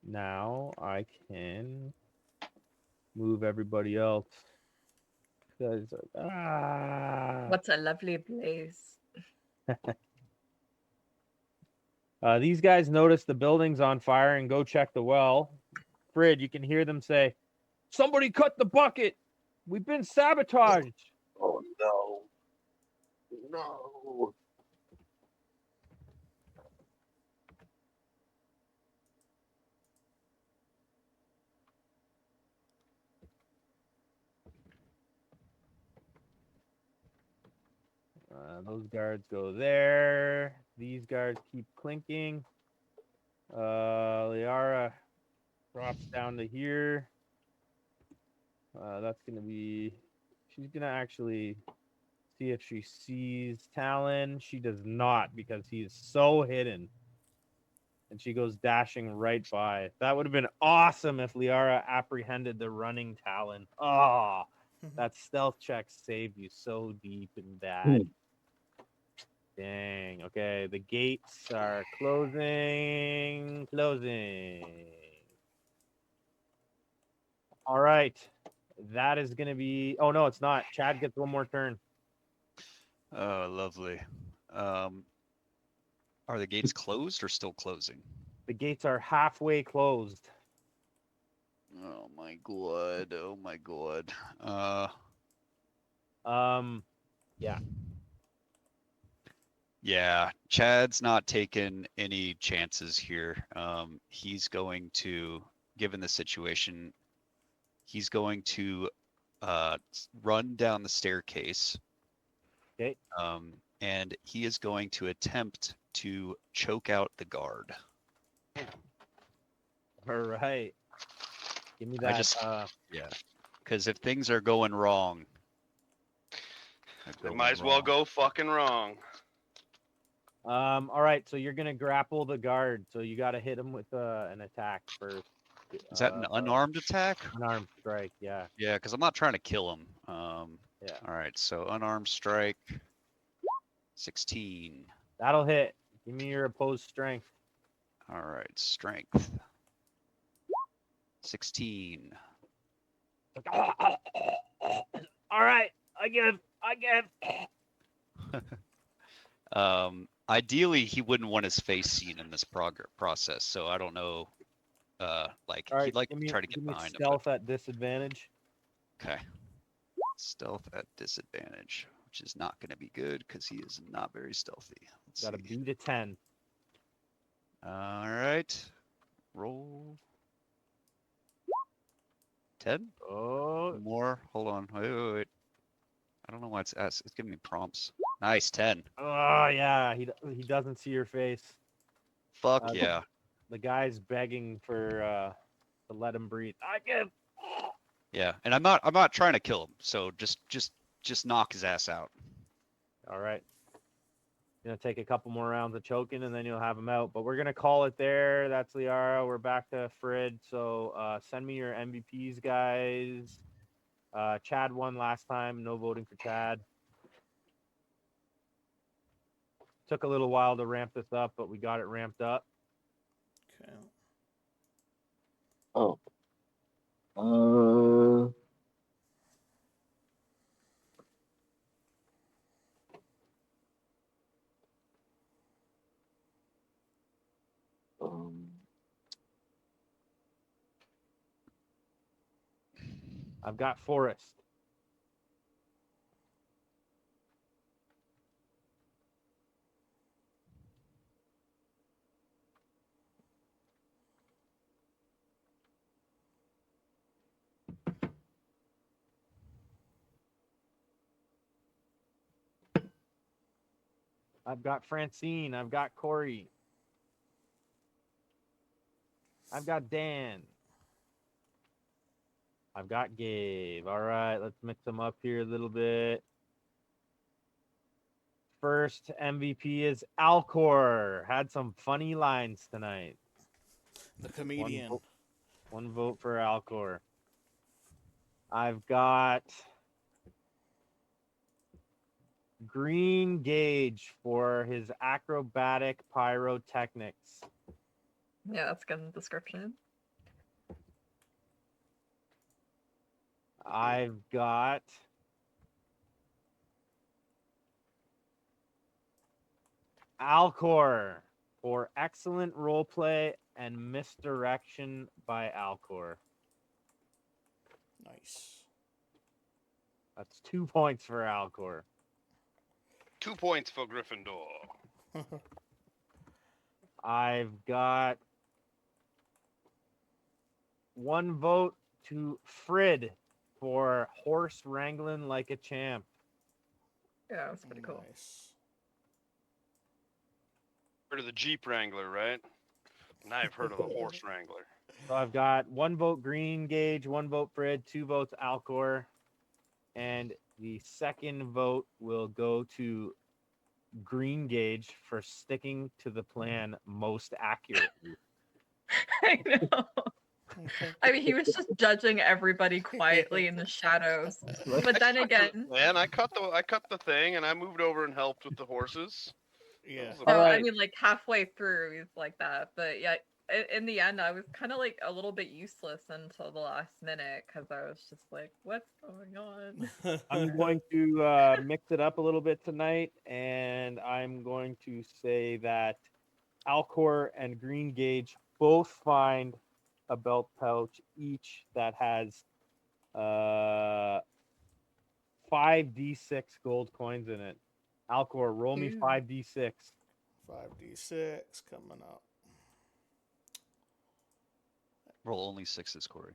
now I can move everybody else. Guys, What a lovely blaze. These guys notice the building's on fire and go check the well. Frid, you can hear them say, "Somebody cut the bucket. We've been sabotaged." Oh no. No. Those guards go there. These guards keep clinking. Liara drops down to here. That's going to be... She's going to actually see if she sees Talon. She does not because he is so hidden. And she goes dashing right by. That would have been awesome if Liara apprehended the running Talon. Oh, that stealth check saved you so deep and bad. Dang. Okay, the gates are closing. All right. That is going to be... Oh, no, it's not. Chad gets one more turn. Oh, lovely. Are the gates closed or still closing? The gates are halfway closed. Oh my god. Oh my god. Yeah. Yeah, Chad's not taking any chances here. He's going to, given the situation, he's going to run down the staircase. Okay. And he is going to attempt to choke out the guard. All right. Give me that. Yeah. Because if things are going wrong, They might as well go fucking wrong. All right, so you're gonna grapple the guard. So you got to hit him with an attack first. Is that an unarmed attack? Unarmed strike, yeah. Yeah, because I'm not trying to kill him. Yeah. All right, so unarmed strike, 16. That'll hit. Give me your opposed strength. All right, strength, 16. All right, I give. Ideally, he wouldn't want his face seen in this process, so I don't know. Like All right, he'd like to try to get behind him. Stealth at disadvantage. Okay. Stealth at disadvantage, which is not going to be good because he is not very stealthy. Got to beat a 10. All right. Roll. 10? Oh. More. Hold on. Wait. I don't know why it's giving me prompts. Nice, 10. Oh yeah, he doesn't see your face. Fuck yeah. The guy's begging for to let him breathe. I give. Yeah, and I'm not trying to kill him. So just knock his ass out. All right. Gonna take a couple more rounds of choking and then you'll have him out. But we're gonna call it there. That's Liara. We're back to Frid. So send me your MVPs, guys. Chad won last time. No voting for Chad. Took a little while to ramp this up, but we got it ramped up. Okay. Oh. I've got Forest. I've got Francine. I've got Corey. I've got Dan. I've got Gabe. All right, let's mix them up here a little bit. First MVP is Alcor. Had some funny lines tonight. The comedian. One vote for Alcor. I've got Green Gauge for his acrobatic pyrotechnics. Yeah, that's good description. I've got Alcor for excellent roleplay and misdirection by Alcor. Nice. That's 2 points for Alcor. 2 points for Gryffindor. I've got 1 vote to Frid for horse wrangling like a champ. Yeah, that's pretty cool. Nice. Heard of the Jeep Wrangler, right? And I've heard of the Horse Wrangler. So I've got 1 vote Green Gauge, 1 vote Frid, 2 votes Alcor, and the second vote will go to Green Gauge for sticking to the plan most accurately. I know. I mean, he was just judging everybody quietly in the shadows. But then again, Man, I cut the thing and I moved over and helped with the horses. Yeah. That was no, All I right. mean, like halfway through, he's like that. But yeah, in the end, I was kind of like a little bit useless until the last minute because I was just like, what's going on? I'm going to mix it up a little bit tonight, and I'm going to say that Alcor and Green Gauge both find a belt pouch each that has 5d6 gold coins in it. Alcor, roll me Ooh. 5d6. 5d6 coming up. Roll only 6s, Corey.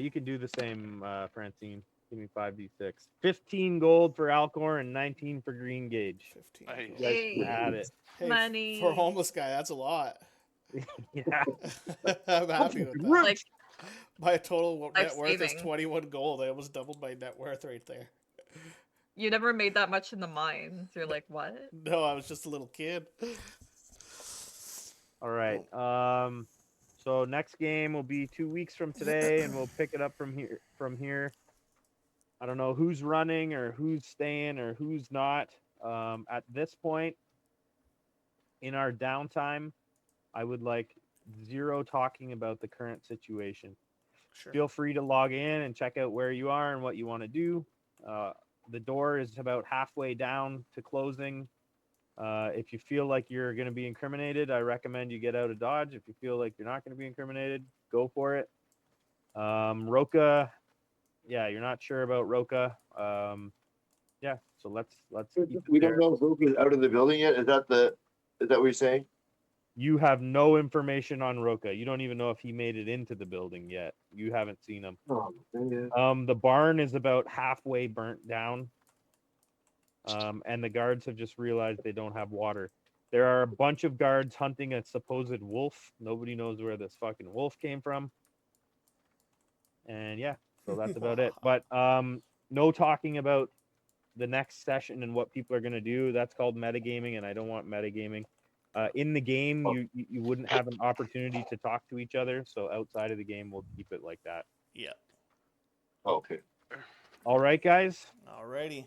You can do the same, Francine. Give me 5d6. 15 gold for Alcor and 19 for Green Gauge. 15. Nice. gold. You guys Hey. had it. Hey, Money. for a homeless guy, that's a lot. Yeah. I'm happy with that. Like, My total net life worth is saving. 21 gold. I almost doubled my net worth right there. you never made that much in the mines. You're like, what? No, I was just a little kid. All right. So next game will be 2 weeks from today, and we'll pick it up from here. I don't know who's running or who's staying or who's not. At this point in our downtime, I would like zero talking about the current situation. Sure. Feel free to log in and check out where you are and what you want to do. The door is about halfway down to closing. If you feel like you're going to be incriminated, I recommend you get out of Dodge. If you feel like you're not going to be incriminated, go for it. Roca, yeah, you're not sure about Roca. Yeah, so let's keep it We there. don't know if Roka's out of the building yet. Is that what you're saying? You have no information on Roca. You don't even know if he made it into the building yet. You haven't seen him. Oh, yeah. The barn is about halfway burnt down. And the guards have just realized they don't have water. There are a bunch of guards hunting a supposed wolf. Nobody knows where this fucking wolf came from. And yeah, so that's about it. But no talking about the next session and what people are going to do. That's called metagaming, and I don't want metagaming. In the game, you wouldn't have an opportunity to talk to each other. So outside of the game, we'll keep it like that. Yeah. Okay. All right, guys. Alrighty.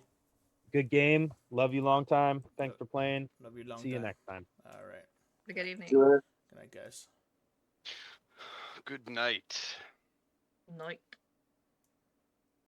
Good game. Love you long time. Thanks for playing. Love you long See you time. next time. All right. Good evening. Sure. Good night, guys. Good night. Night.